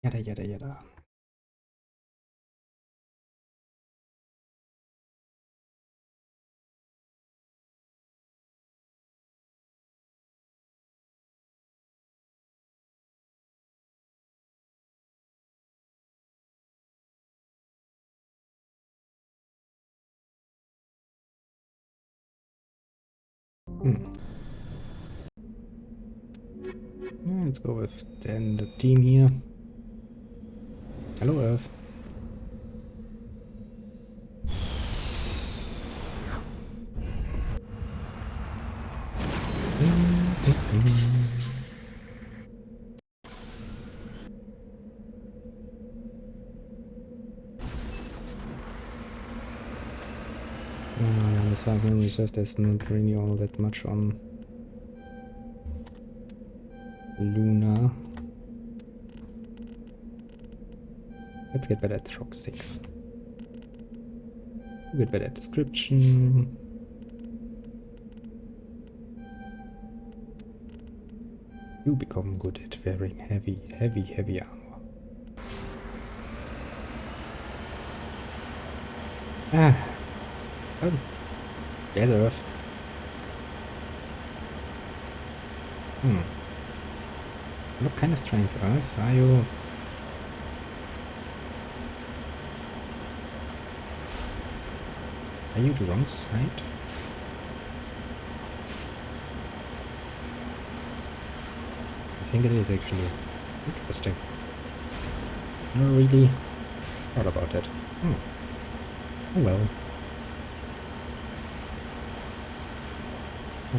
Yada yada yada. Let's go with then the team here. Hello Earth. minus 5 memory reserves, there's not really all that much on Luna. Let's get better at shock sticks. Get better at description. You become good at wearing heavy armor. Oh, there's Earth. Look kind of strange, Earth. Are you? Are you the wrong side? I think it is actually. Interesting. Never really thought about that. Oh well.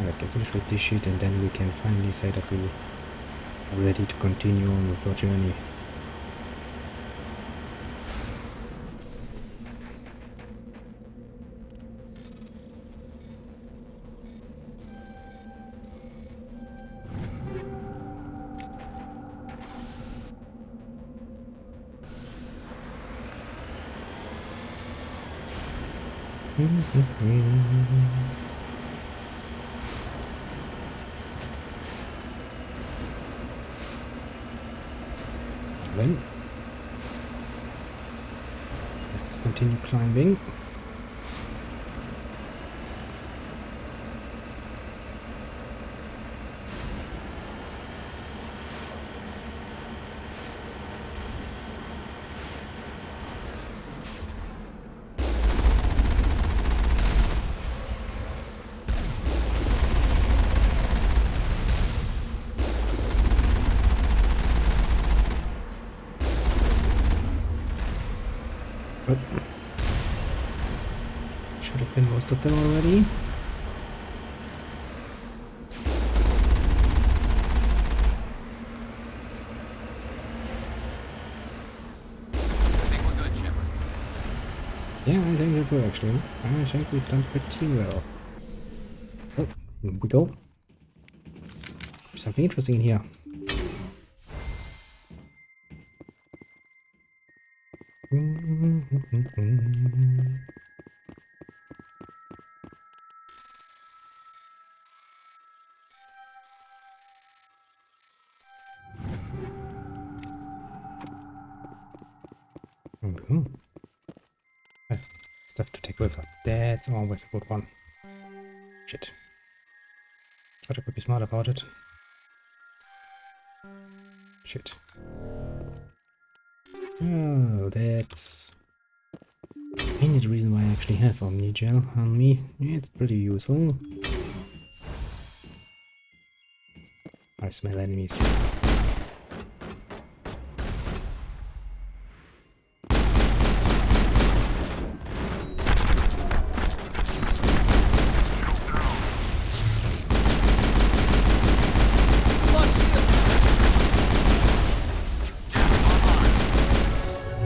Let's get finished with this shit and then we can finally say that we are ready to continue on with our journey. Well, let's continue climbing. Should have been most of them already. I think we're good, Shepard. Yeah, I think that we're actually. I think we've done pretty well. Oh, here we go. There's something interesting in here. Stuff to take with her. That's always a good one. Shit. Thought I could be smart about it. Shit. Oh, that's mainly the reason why I actually have Omnigel on me. Yeah, it's pretty useful. I smell enemies.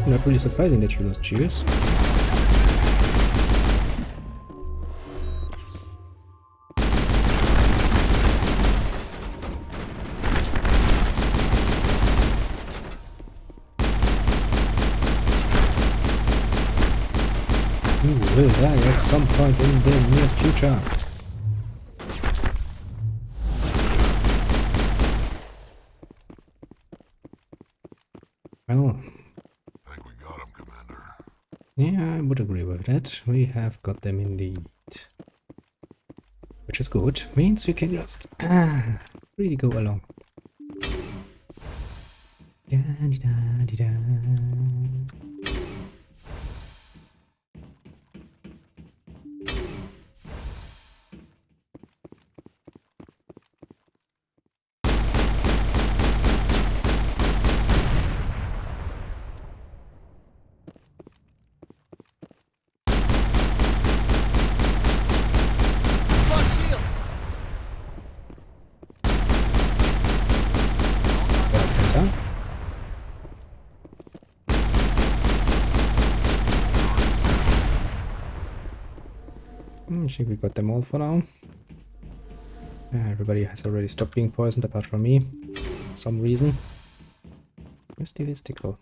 Not really surprising that you lost Shields. You will die at some point in the near future. Well, yeah, I would agree with that. We have got them indeed. Which is good. Means we can just really go along. Da-di-da-di-da. I think we got them all for now. Everybody has already stopped being poisoned apart from me. For some reason. Where's the Visticle?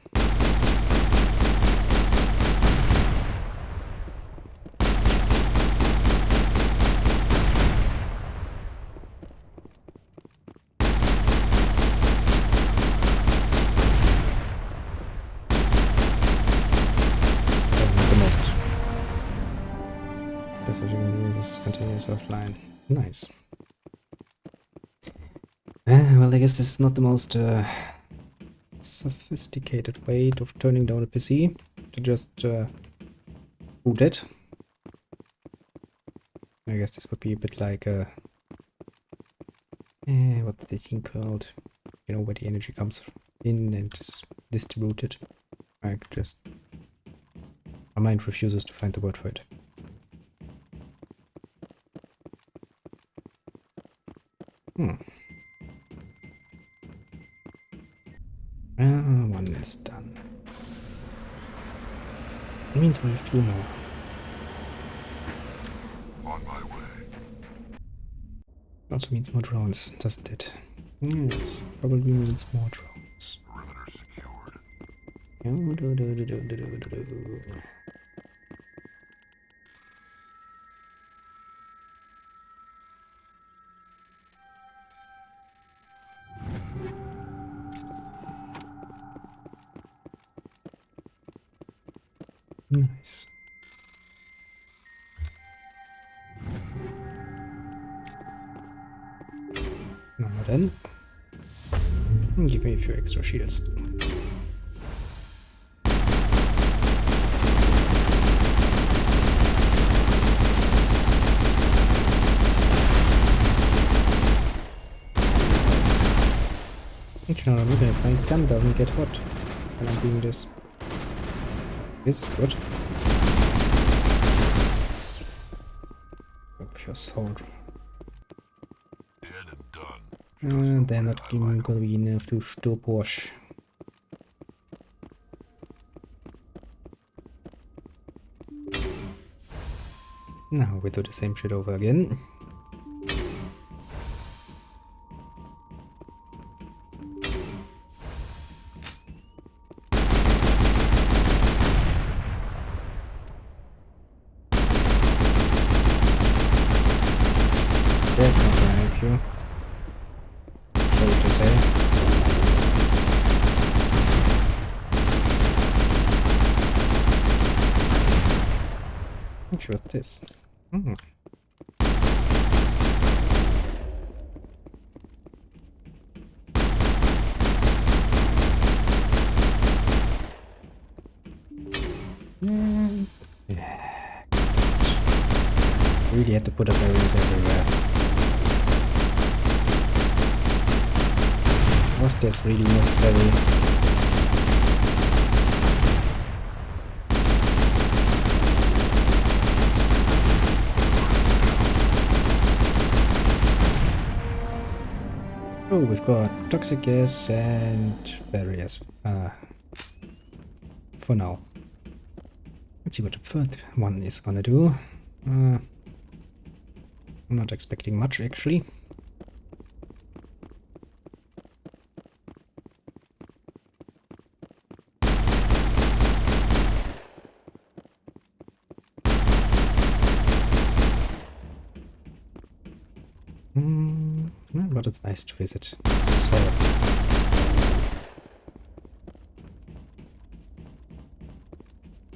This continues offline. Nice. Well, I guess this is not the most sophisticated way of turning down a PC. To just boot it. I guess this would be a bit like what's the thing called? You know, where the energy comes in and is distributed. Like just my mind refuses to find the word for it. One is done. It means we have 2 more. On my way. Also means more drones, doesn't it? Yes, probably means more drones. Perimeter secured. Nice. Now then, give me a few extra shields. Actually, no, look at it. My gun doesn't get hot when I'm doing this. This is good. Pure soul. Dead and done. They're not gonna be enough to stop wash. Now we do the same shit over again. That's not gonna help you. Sorry to say. Not sure what's this. Yeah. Really had to put up barriers everywhere. Was this really necessary? Oh, we've got toxic gas and barriers. For now. Let's see what the third one is gonna do. I'm not expecting much, actually. But it's nice to visit. So.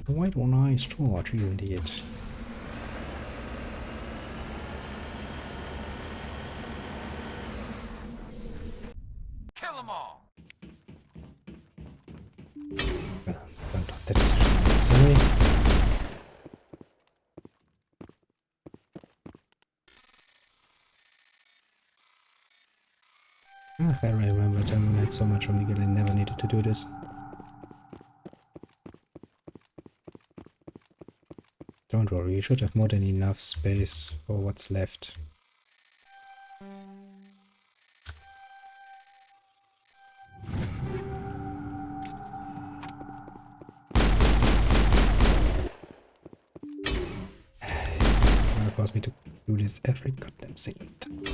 Why don't I torch, isn't it? Kill them all. Well, that is necessary. I remember telling that so much on Miguel, I never needed to do this. Don't worry, you should have more than enough space for what's left. For allows me to do this every goddamn single time.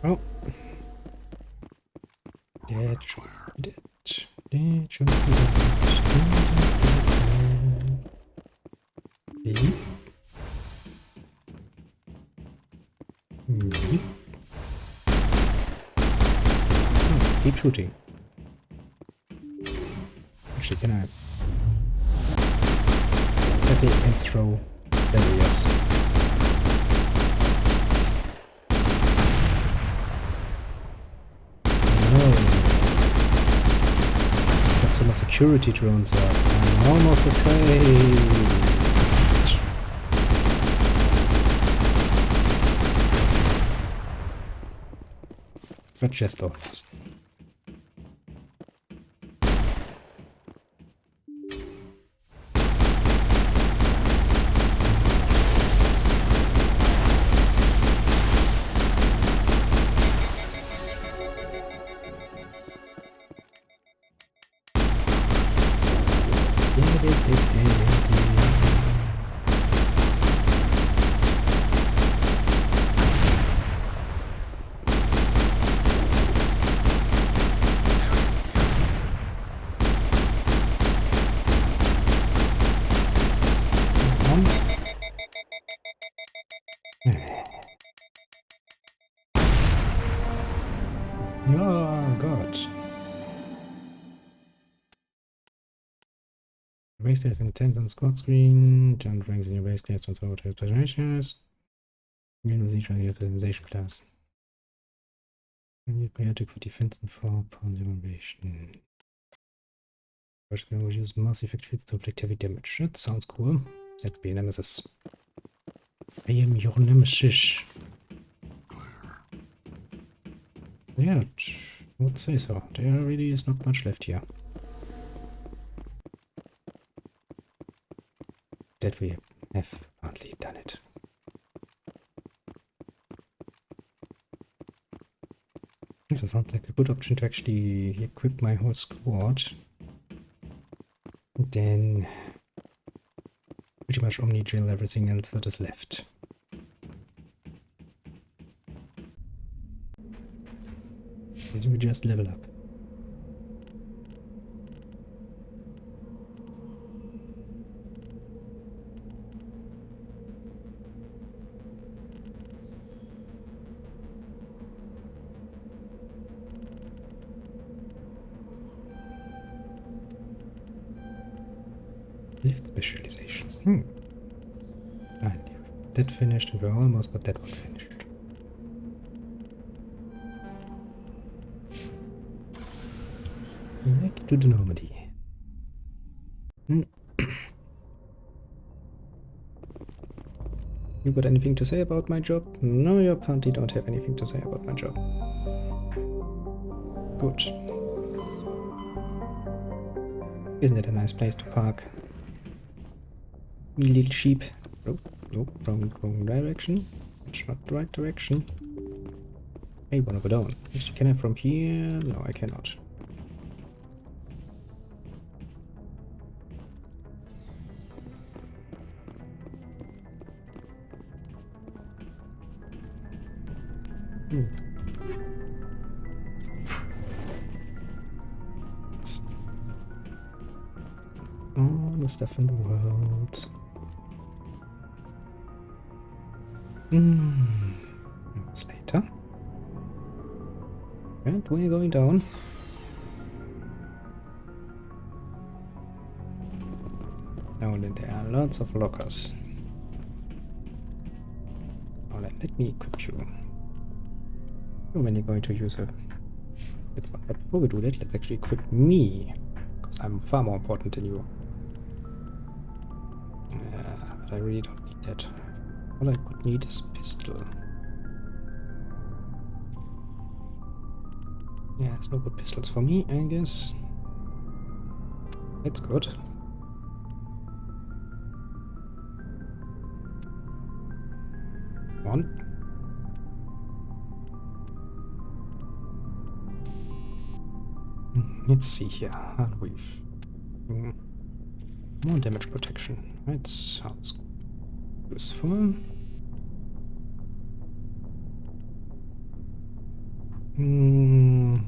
Oh. That should be that. That should be that. Yep. Yep. Oh, keep shooting. Actually, can I? Attack and throw barriers. So much security drones up. I'm almost afraid. But just almost. Oh god. Base test intense on squad screen. Jump ranks in your base test on sort of measures. Use each of your organization class. Biotic for defense and for innovation. First, we will use mass effect fields to inflict heavy damage. That sounds cool. Let's be a nemesis. I am your nemesis. Yeah, I would say so. There really is not much left here. That we have partly done it. This sounds like a good option to actually equip my whole squad. And then pretty much omni-drill everything else that is left. We just level up. Lift specialization. And that finished, and we're almost got that one finished. Back to the Normandy. You got anything to say about my job? No, you apparently don't have anything to say about my job. Good. Isn't it a nice place to park? Me little sheep. Oh, no, wrong direction. That's not the right direction. I wanna go down. Can I from here? No, I cannot. All the stuff in the world. Hours later. And we're going down. Now then, there are lots of lockers. Now let me equip you. When you're going to use a... But before we do that, let's actually equip me. Because I'm far more important than you. But I really don't need that. All I could need is pistol. Yeah, there's no good pistols for me, I guess. That's good. Come on. Let's see here. Handweave. More damage protection. That sounds useful. You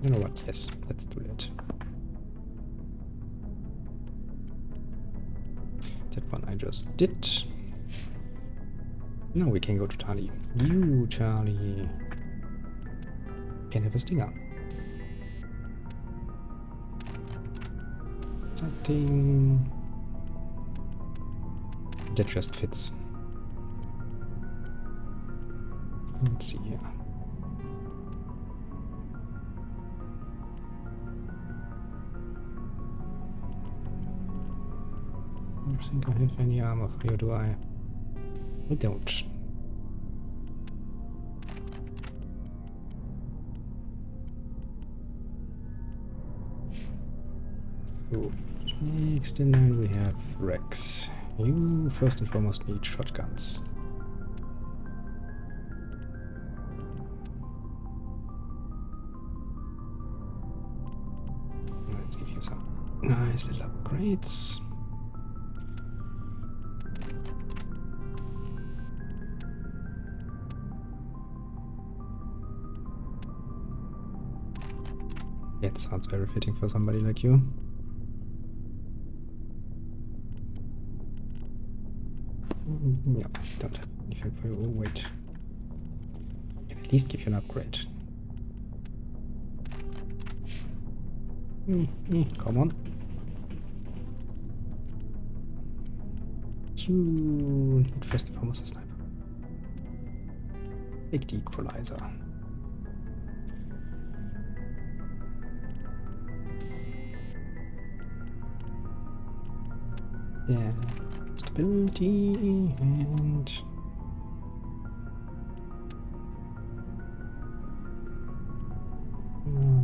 know what? Yes, let's do that. That one I just did. Now we can go to Charlie. You, Charlie, can have a stinger. Something that just fits. Let's see here. I don't think I have any armor for you, do I? I don't. So, next in line we have Rex. You first and foremost need shotguns. Let's give you some nice little upgrades. That sounds very fitting for somebody like you. Yeah, don't have anything for you. Oh, wait. I can at least give you an upgrade. Come on. You need first and foremost a sniper. Take the equalizer. Yeah, stability and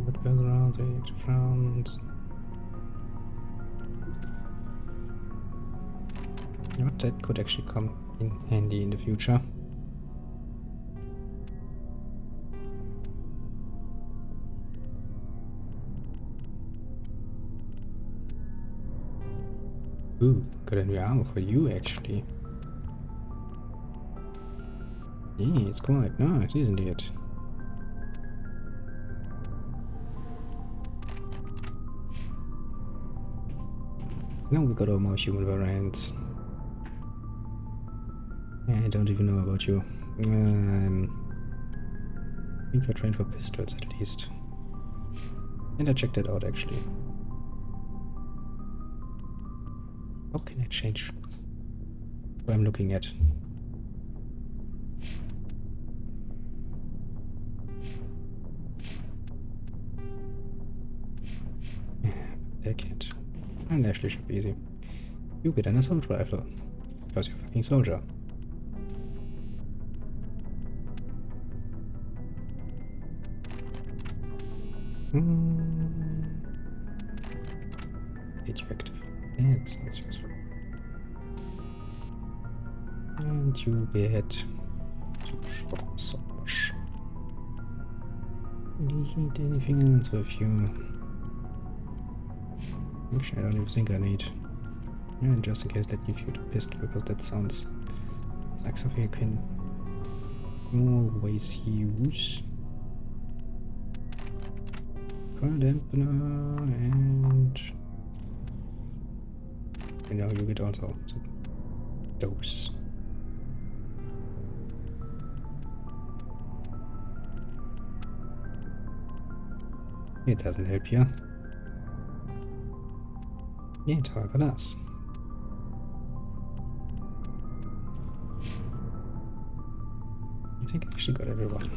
that goes around the front. You know what, that could actually come in handy in the future. Ooh, got a new armor for you actually. Yeah, it's quite nice, isn't it? Now we got all more human variants. I don't even know about you. I think you're trained for pistols at least. And I checked that out actually. How can I change what I'm looking at? I can't. And actually should be easy. You get an assault rifle. Because you're a fucking soldier. Get you active. That sounds useful. And you get so much. Need anything else with you? Actually, I don't even think I need. And just in case, let me give you the pistol because that sounds like something you can always use. Fire dampener and now you get also those. It doesn't help you. It however does. I think I actually got everyone.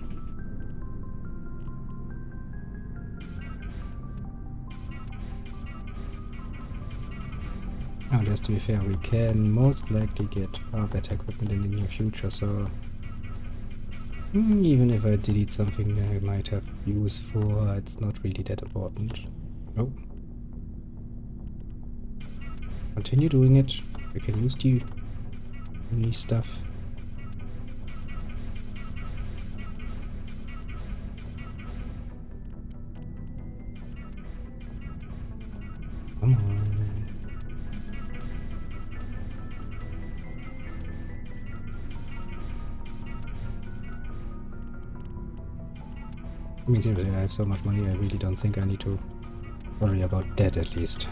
Oh, just to be fair, we can most likely get far better equipment in the near future, so Even if I delete something I might have use for, it's not really that important. Nope. Continue doing it. We can use the only stuff. Come on. I mean, seriously, I have so much money, I really don't think I need to worry about that at least.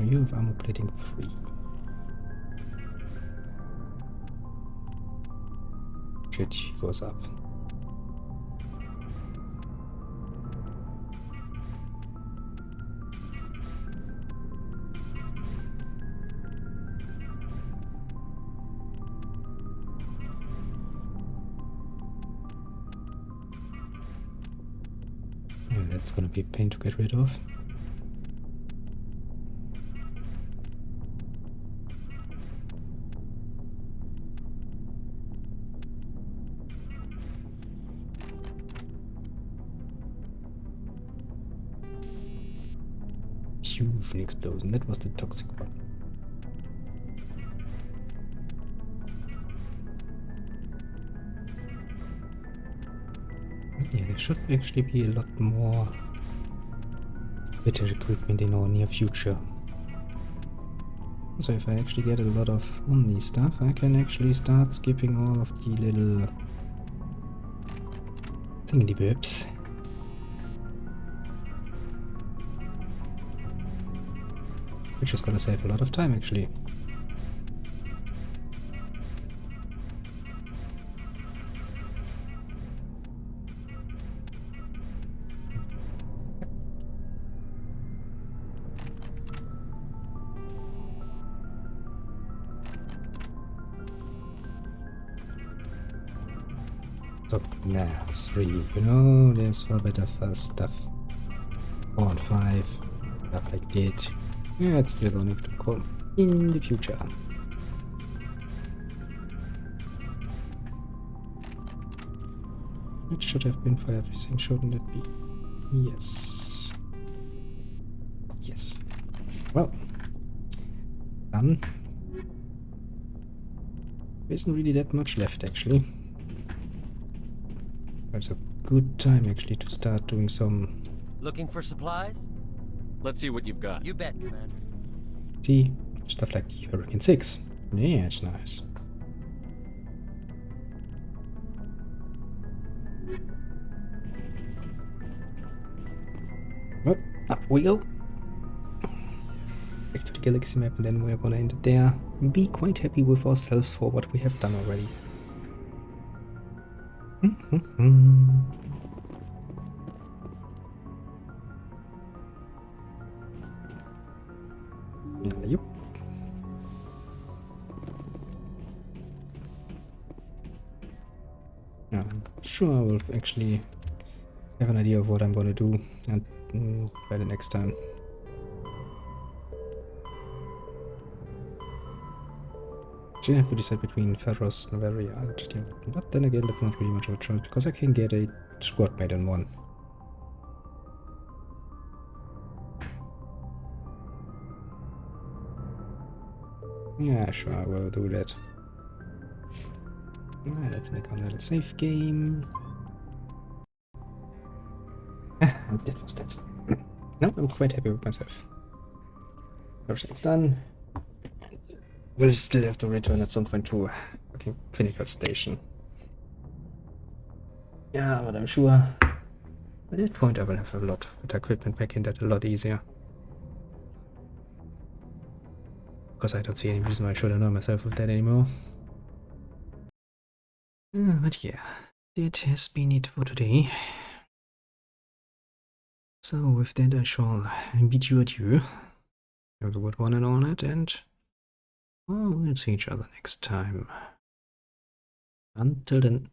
You have armor plating 3. Shit goes up. Oh, that's gonna be a pain to get rid of. Huge explosion. That was the toxic one. Yeah, there should actually be a lot more better equipment in our near future. So if I actually get a lot of Omni stuff, I can actually start skipping all of the little thingy-bobs. Which is gonna save a lot of time actually. So now 3, you know, there's far better fast stuff. 4 and 5, stuff like that. Yeah, it's still going to come in the future. It should have been for everything, shouldn't it be? Yes. Yes. Well, done. There isn't really that much left, actually. It's a good time, actually, to start doing some... Looking for supplies? Let's see what you've got. You bet, Commander. See, stuff like the Hurricane 6. Yeah, it's nice. Well, up we go. Back to the galaxy map, and then we're gonna end it there. Be quite happy with ourselves for what we have done already. Yep. I'm sure I will actually have an idea of what I'm gonna do and by the next time. Actually, I have to decide between Ferros, Noveria, and Team. But then again, that's not really much of a choice because I can get a squad mate in one. Yeah, sure, I will do that. Let's make our little save game. And that was that. No, I'm quite happy with myself. Everything's done. We'll still have to return at some point to fucking Pinnacle Station. Yeah, but I'm sure at that point I will have a lot with equipment back in that a lot easier. Because I don't see any reason why I should annoy myself with that anymore. But yeah, that has been it for today. So with that I shall bid you adieu. Have a good one and all that, and we'll see each other next time. Until then.